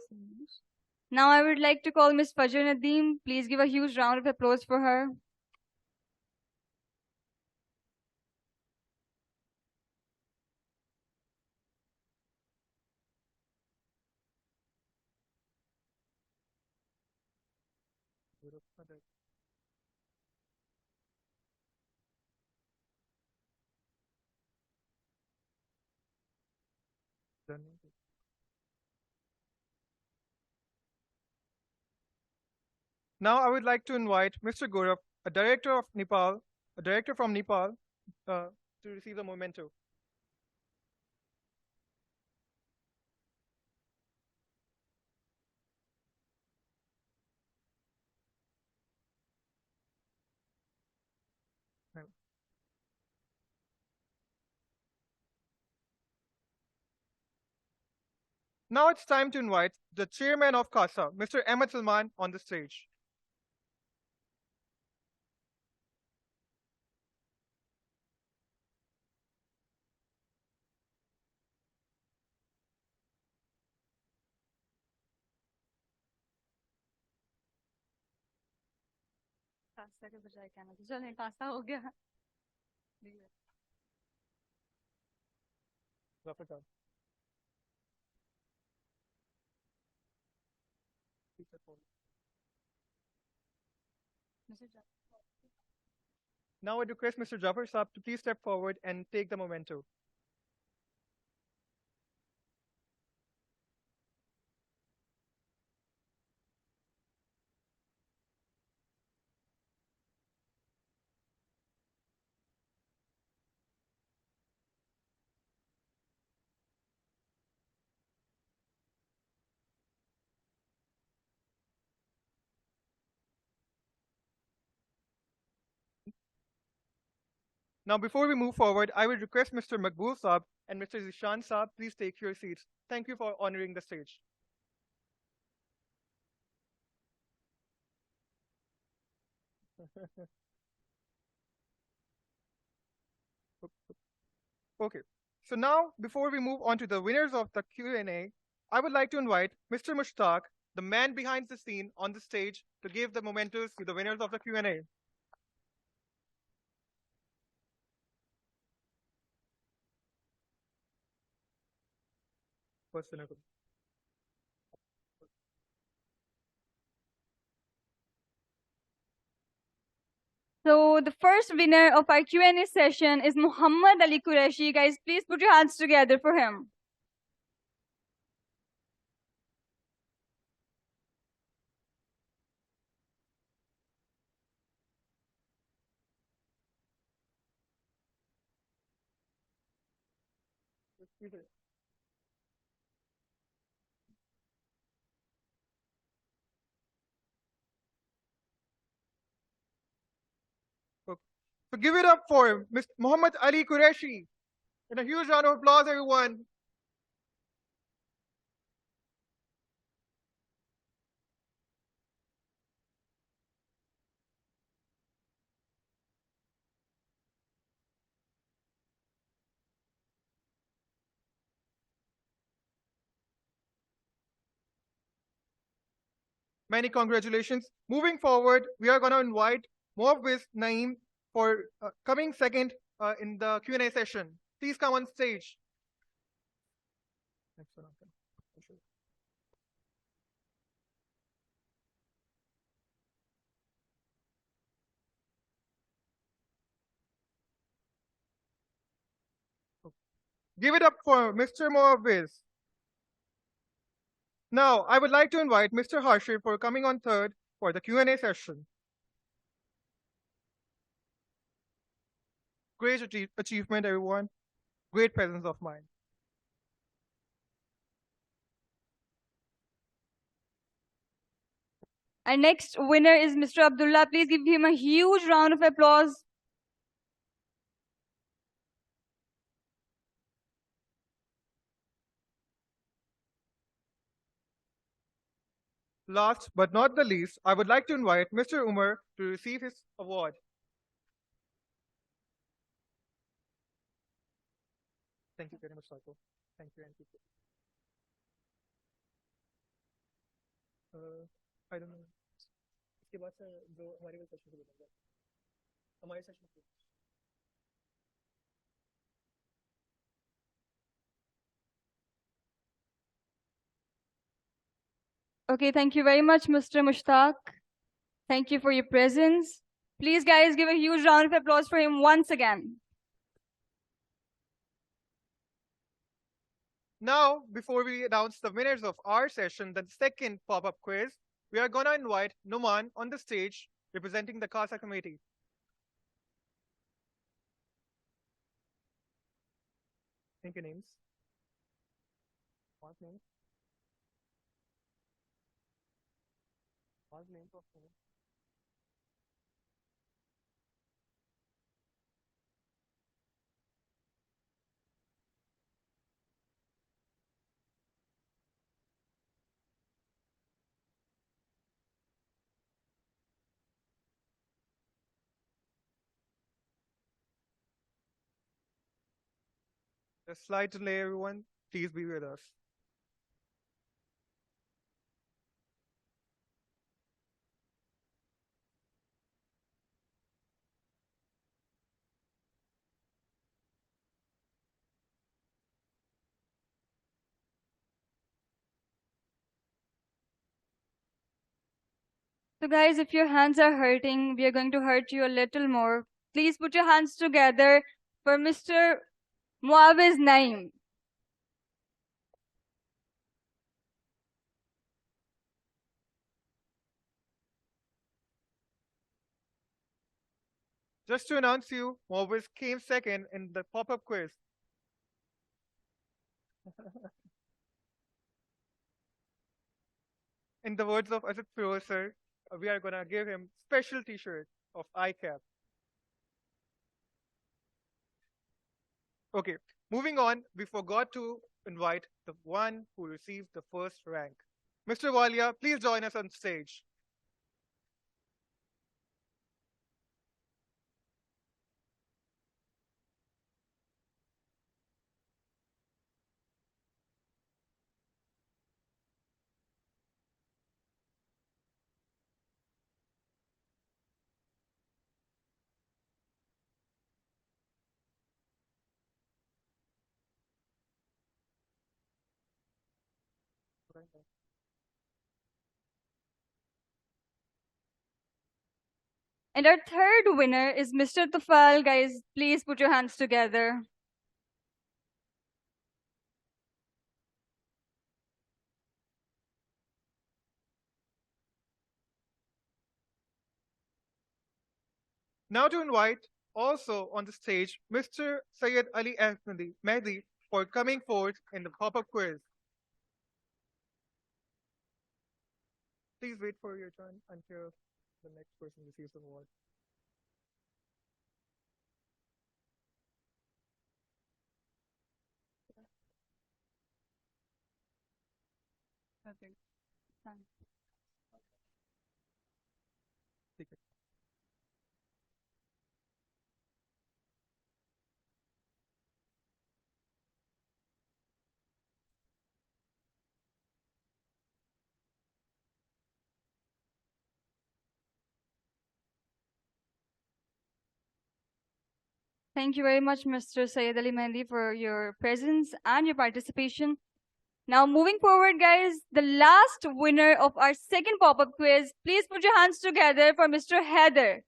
Speaker 5: Now I would like to call Ms. Fajr Nadeem. Please give a huge round of applause for her.
Speaker 4: Now I would like to invite Mr. Gaurav, a director from Nepal, to receive the memento. Now it's time to invite the chairman of CASA, Mr. Ahmed Salman, on the stage.
Speaker 9: Pasta के बजाय कहना था चल नहीं pasta हो गया
Speaker 4: Now I request Mr. Jafar Saab to please step forward and take the memento. Now, before we move forward, I will request Mr. Makbul Saab and Mr. Zishan Saab, please take your seats. Thank you for honoring the stage. Okay. So now, before we move on to the winners of the Q&A, I would like to invite Mr. Mushtaq, the man behind the scene, on the stage to give the mementos to the winners of the Q&A.
Speaker 5: So the first winner of our Q&A session is Muhammad Ali Qureshi. Guys, please put your hands together for him.
Speaker 4: So give it up for Mr. Muhammad Ali Qureshi. And a huge round of applause, everyone. Many congratulations. Moving forward, we are going to invite Muawwiz Naeem for coming second in the Q&A session. Please come on stage. Give it up for Mr. Muawwiz. Now, I would like to invite Mr. Harshir for coming on third for the Q&A session. Great achievement, everyone. Great presence of mind.
Speaker 5: Our next winner is Mr. Abdullah. Please give him a huge round of applause.
Speaker 4: Last but not the least, I would like to invite Mr. Umar to receive his award. Thank you very much, Saiko. Thank you, NPK. I don't know. इसके बाद से जो हमारी वाली session शुरू होगा हमारी session
Speaker 5: Okay, thank you very much, Mr. Mushtaq. Thank you for your presence. Please, guys, give a huge round of applause for him once again.
Speaker 4: Now, before we announce the winners of our session, the second pop-up quiz, we are going to invite Numan on the stage representing the CASA committee. Thank you, names. What names? What names of names? A slight delay, everyone. Please be with us.
Speaker 5: So guys, if your hands are hurting, we are going to hurt you a little more. Please put your hands together for Mr. Muawiz Naim.
Speaker 4: Just to announce you, Morvis came second in the pop-up quiz. In the words of Asad Firoz sir, we are gonna give him special T-shirt of ICAP. Okay, moving on, we forgot to invite the one who received the first rank. Mr. Walia, please join us on stage.
Speaker 5: And our third winner is Mr. Tufal. Guys, please put your hands together.
Speaker 4: Now to invite also on the stage Mr. Syed Ali Mehdi for coming forth in the pop-up quiz. Please wait for your turn until the next person receives the award.
Speaker 5: Perfect. Done. Thank you very much, Mr. Syed Ali Mehdi, for your presence and your participation. Now, moving forward, guys, the last winner of our second pop-up quiz, please put your hands together for Mr. Heather.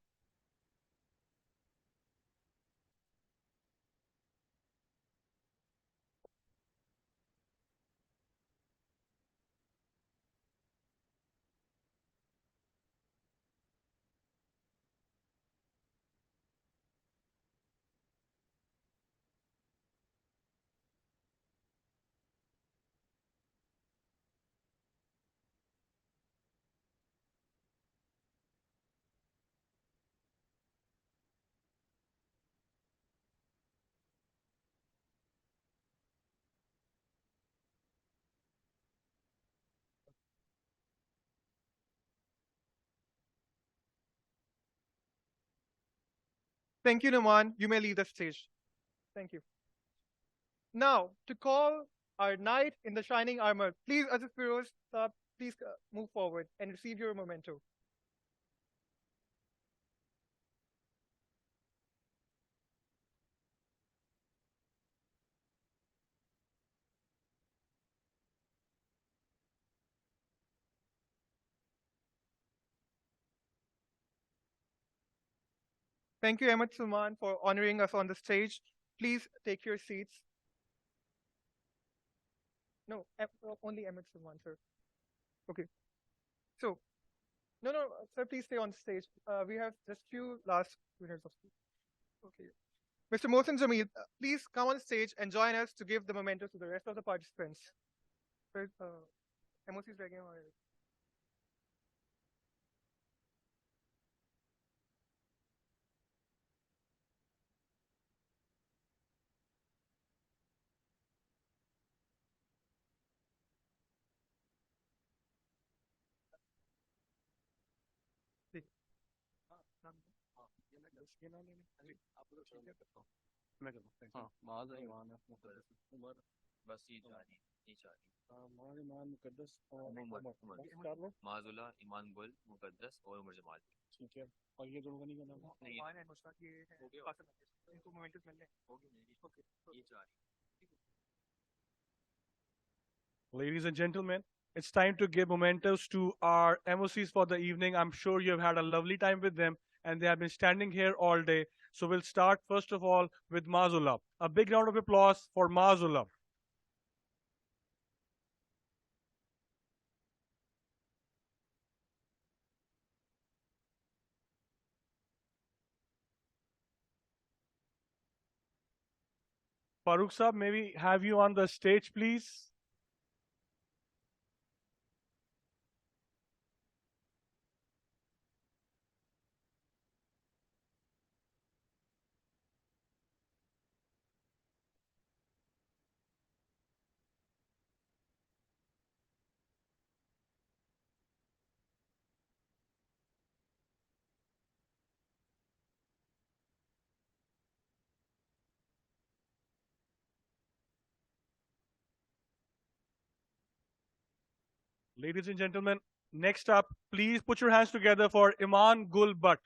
Speaker 4: Thank you, Numan. You may leave the stage. Thank you. Now, to call our knight in the shining armor, please, Asif Firoz, please move forward and receive your memento. Thank you, Ahmed Suman, for honoring us on the stage. Please take your seats. No, only Ahmed Suman, sir. Okay. So, no, sir, please stay on stage. We have just few last winners of. Okay. Mr. Mohsen Jamil, please come on stage and join us to give the mementos to the rest of the participants. Sir, MOC is ready.
Speaker 2: माजुला ईमान गुल मुकद्दस और उमर जमाल ठीक है और ये दोनों का नहीं करना ईमान एंड मुश्ताक ये हो गया इनको मोमेंटस मिलने ओके ये चार
Speaker 3: Ladies and gentlemen, it's time to give mementos to our MOCs for the evening. I'm sure you have had a lovely time with them and they have been standing here all day. So we'll start first of all with Mazullah. A big round of applause for Mazullah. Farooq Saab, may we have you on the stage, please? Ladies and gentlemen, next up, please put your hands together for Iman Gul Butt.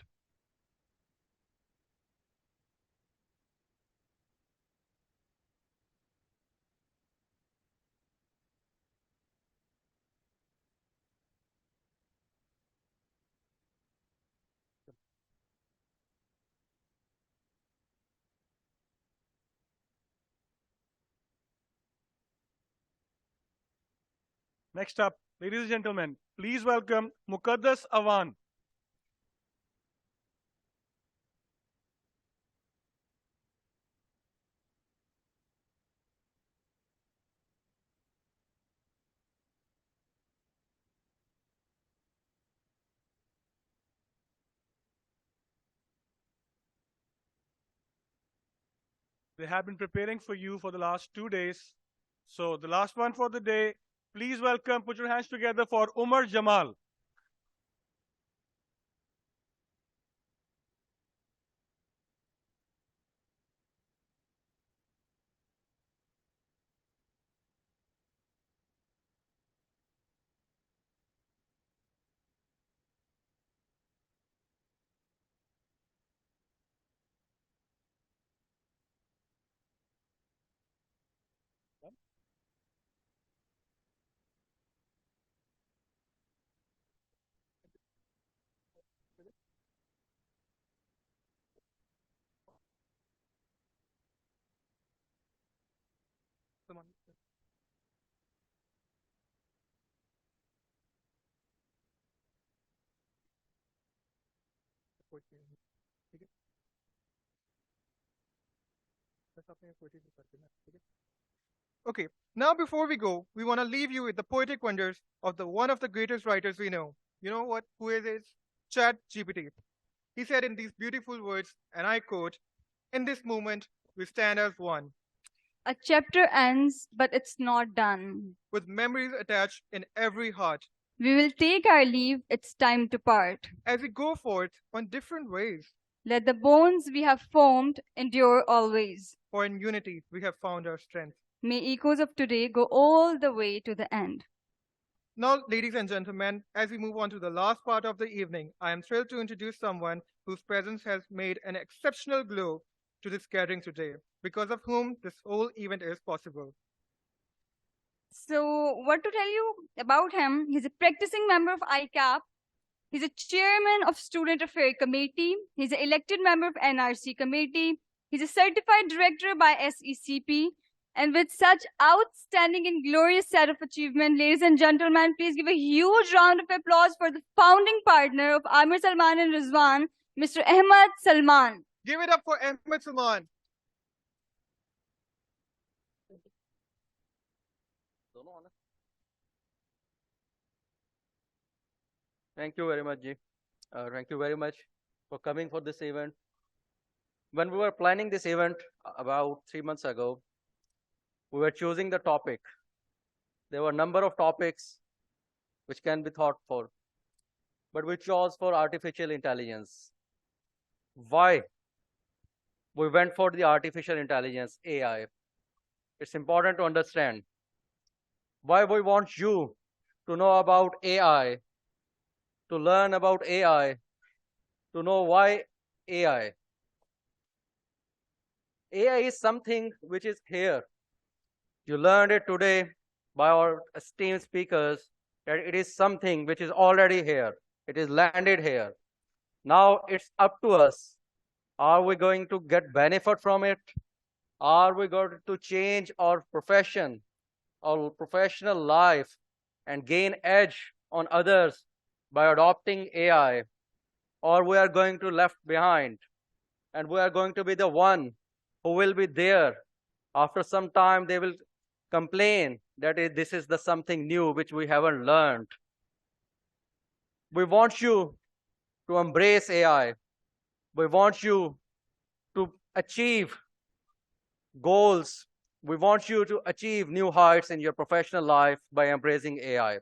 Speaker 3: Next up, ladies and gentlemen, please welcome Muqaddas Awan. They have been preparing for you for the last 2 days. So the last one for the day, please welcome, put your hands together for Umar Jamal.
Speaker 4: Okay, now before we go, we want to leave you with the poetic wonders of the one of the greatest writers we know. You know what? Who is it? Chat GPT. He said in these beautiful words, and I quote, "In this moment, we stand as one,
Speaker 5: A chapter ends, but it's not done.
Speaker 4: with memories attached in every heart,
Speaker 5: We will take our leave, it's time to part.
Speaker 4: as we go forth on different ways.
Speaker 5: Let the bones we have formed endure always.
Speaker 4: For in unity, we have found our strength."
Speaker 5: May echoes of today go all the way to the end.
Speaker 4: Now, ladies and gentlemen, as we move on to the last part of the evening, I am thrilled to introduce someone whose presence has made an exceptional glow to this gathering today, because of whom this whole event is possible.
Speaker 5: So, what to tell you about him? He's a practicing member of ICAP. He's a chairman of Student Affair Committee. He's an elected member of NRC Committee. He's a certified director by SECP. And with such outstanding and glorious set of achievement, ladies and gentlemen, please give a huge round of applause for the founding partner of Amir Salman and Rizwan, Mr. Ahmad Salman.
Speaker 4: Give it up for Ahmed Salman.
Speaker 16: Thank you very much, Ji. Thank you very much for coming for this event. When we were planning this event about 3 months ago, we were choosing the topic. There were a number of topics which can be thought for, but we chose for artificial intelligence. Why? We went for the artificial intelligence, AI. It's important to understand why we want you to know about AI, to learn about AI, to know why AI. AI is something which is here. You learned it today by our esteemed speakers that it is something which is already here. It is landed here. Now it's up to us. Are we going to get benefit from it? Are we going to change our profession, our professional life, and gain edge on others by adopting AI? Or we are going to left behind, and we are going to be the one who will be there. After some time, they will complain that this is the something new which we haven't learned. We want you to embrace AI. We want you to achieve goals. We want you to achieve new heights in your professional life by embracing AI.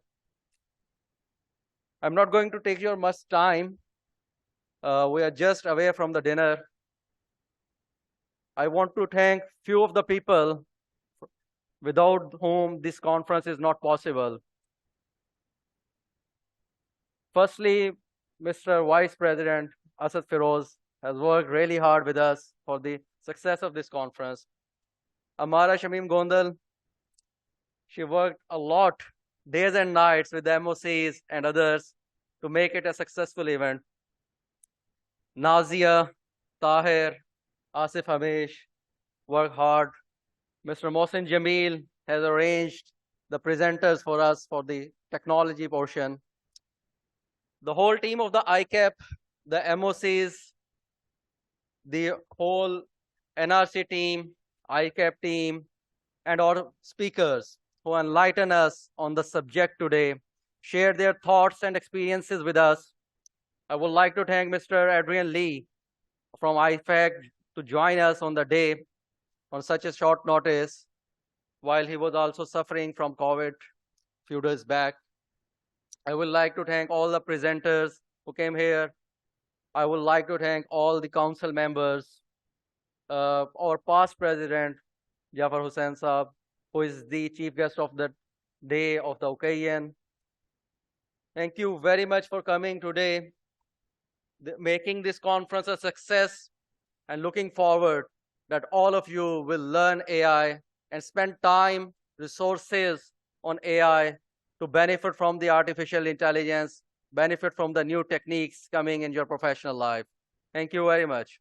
Speaker 16: I'm not going to take your much time. We are just away from the dinner. I want to thank few of the people without whom this conference is not possible. Firstly, Mr. Vice President Asad Firoz has worked really hard with us for the success of this conference. Amara Shamim Gondal, she worked a lot, days and nights with the MOCs and others to make it a successful event. Nazia, Tahir, Asif Hamish worked hard. Mr. Mohsin Jamil has arranged the presenters for us for the technology portion. The whole team of the ICAP, the MOCs, the whole NRC team, ICAP team, and our speakers who enlighten us on the subject today, share their thoughts and experiences with us. I would like to thank Mr. Adrian Lee from IFAC to join us on the day on such a short notice, while he was also suffering from COVID few days back. I would like to thank all the presenters who came here. I would like to thank all the council members, our past president, Jafar Hussain Saab, who is the chief guest of the day of the occasion. Thank you very much for coming today, making this conference a success, and looking forward that all of you will learn AI and spend time, resources on AI to benefit from the artificial intelligence, benefit from the new techniques coming in your professional life. Thank you very much.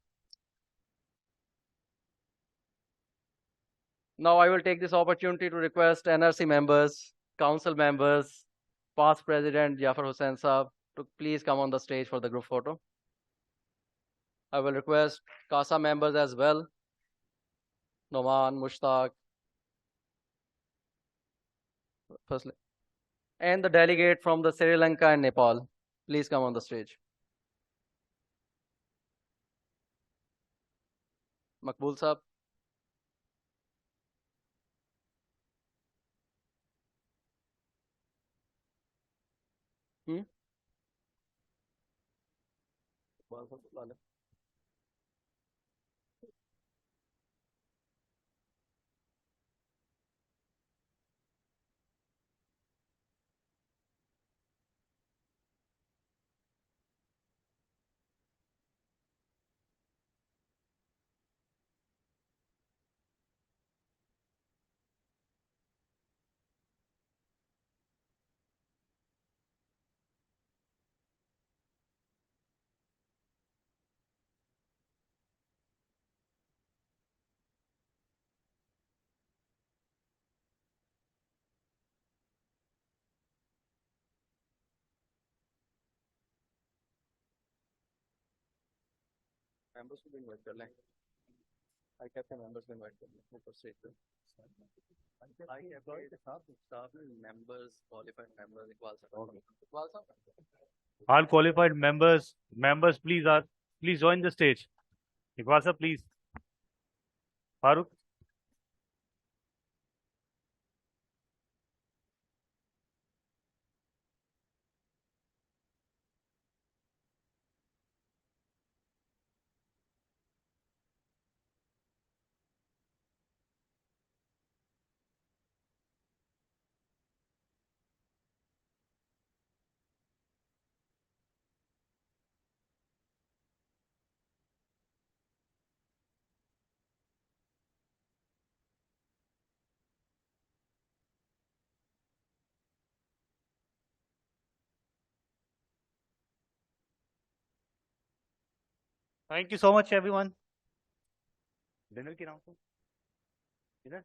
Speaker 16: Now I will take this opportunity to request NRC members, council members, past president Jafar Hussain Saab to please come on the stage for the group photo. I will request CASA members as well, Noman, Mushtaq, firstly, and the delegate from the Sri Lanka and Nepal. Please come on the stage. Makbul Saab. Hmm? Members will be invited. I kept the members invited. I kept staff members, qualified members,
Speaker 15: All qualified members, please join the stage. Iqbal sir, please. Farooq. Thank you so much, everyone. Dinner ki announcement? Dinner?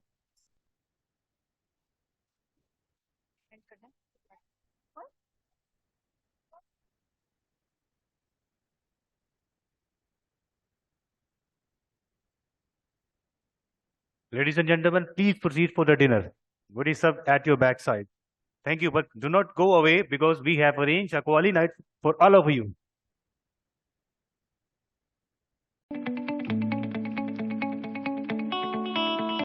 Speaker 15: Ladies and gentlemen, please proceed for the dinner. Would is served at your backside. Thank you, but do not go away because we have arranged a Qawwali night for all of you.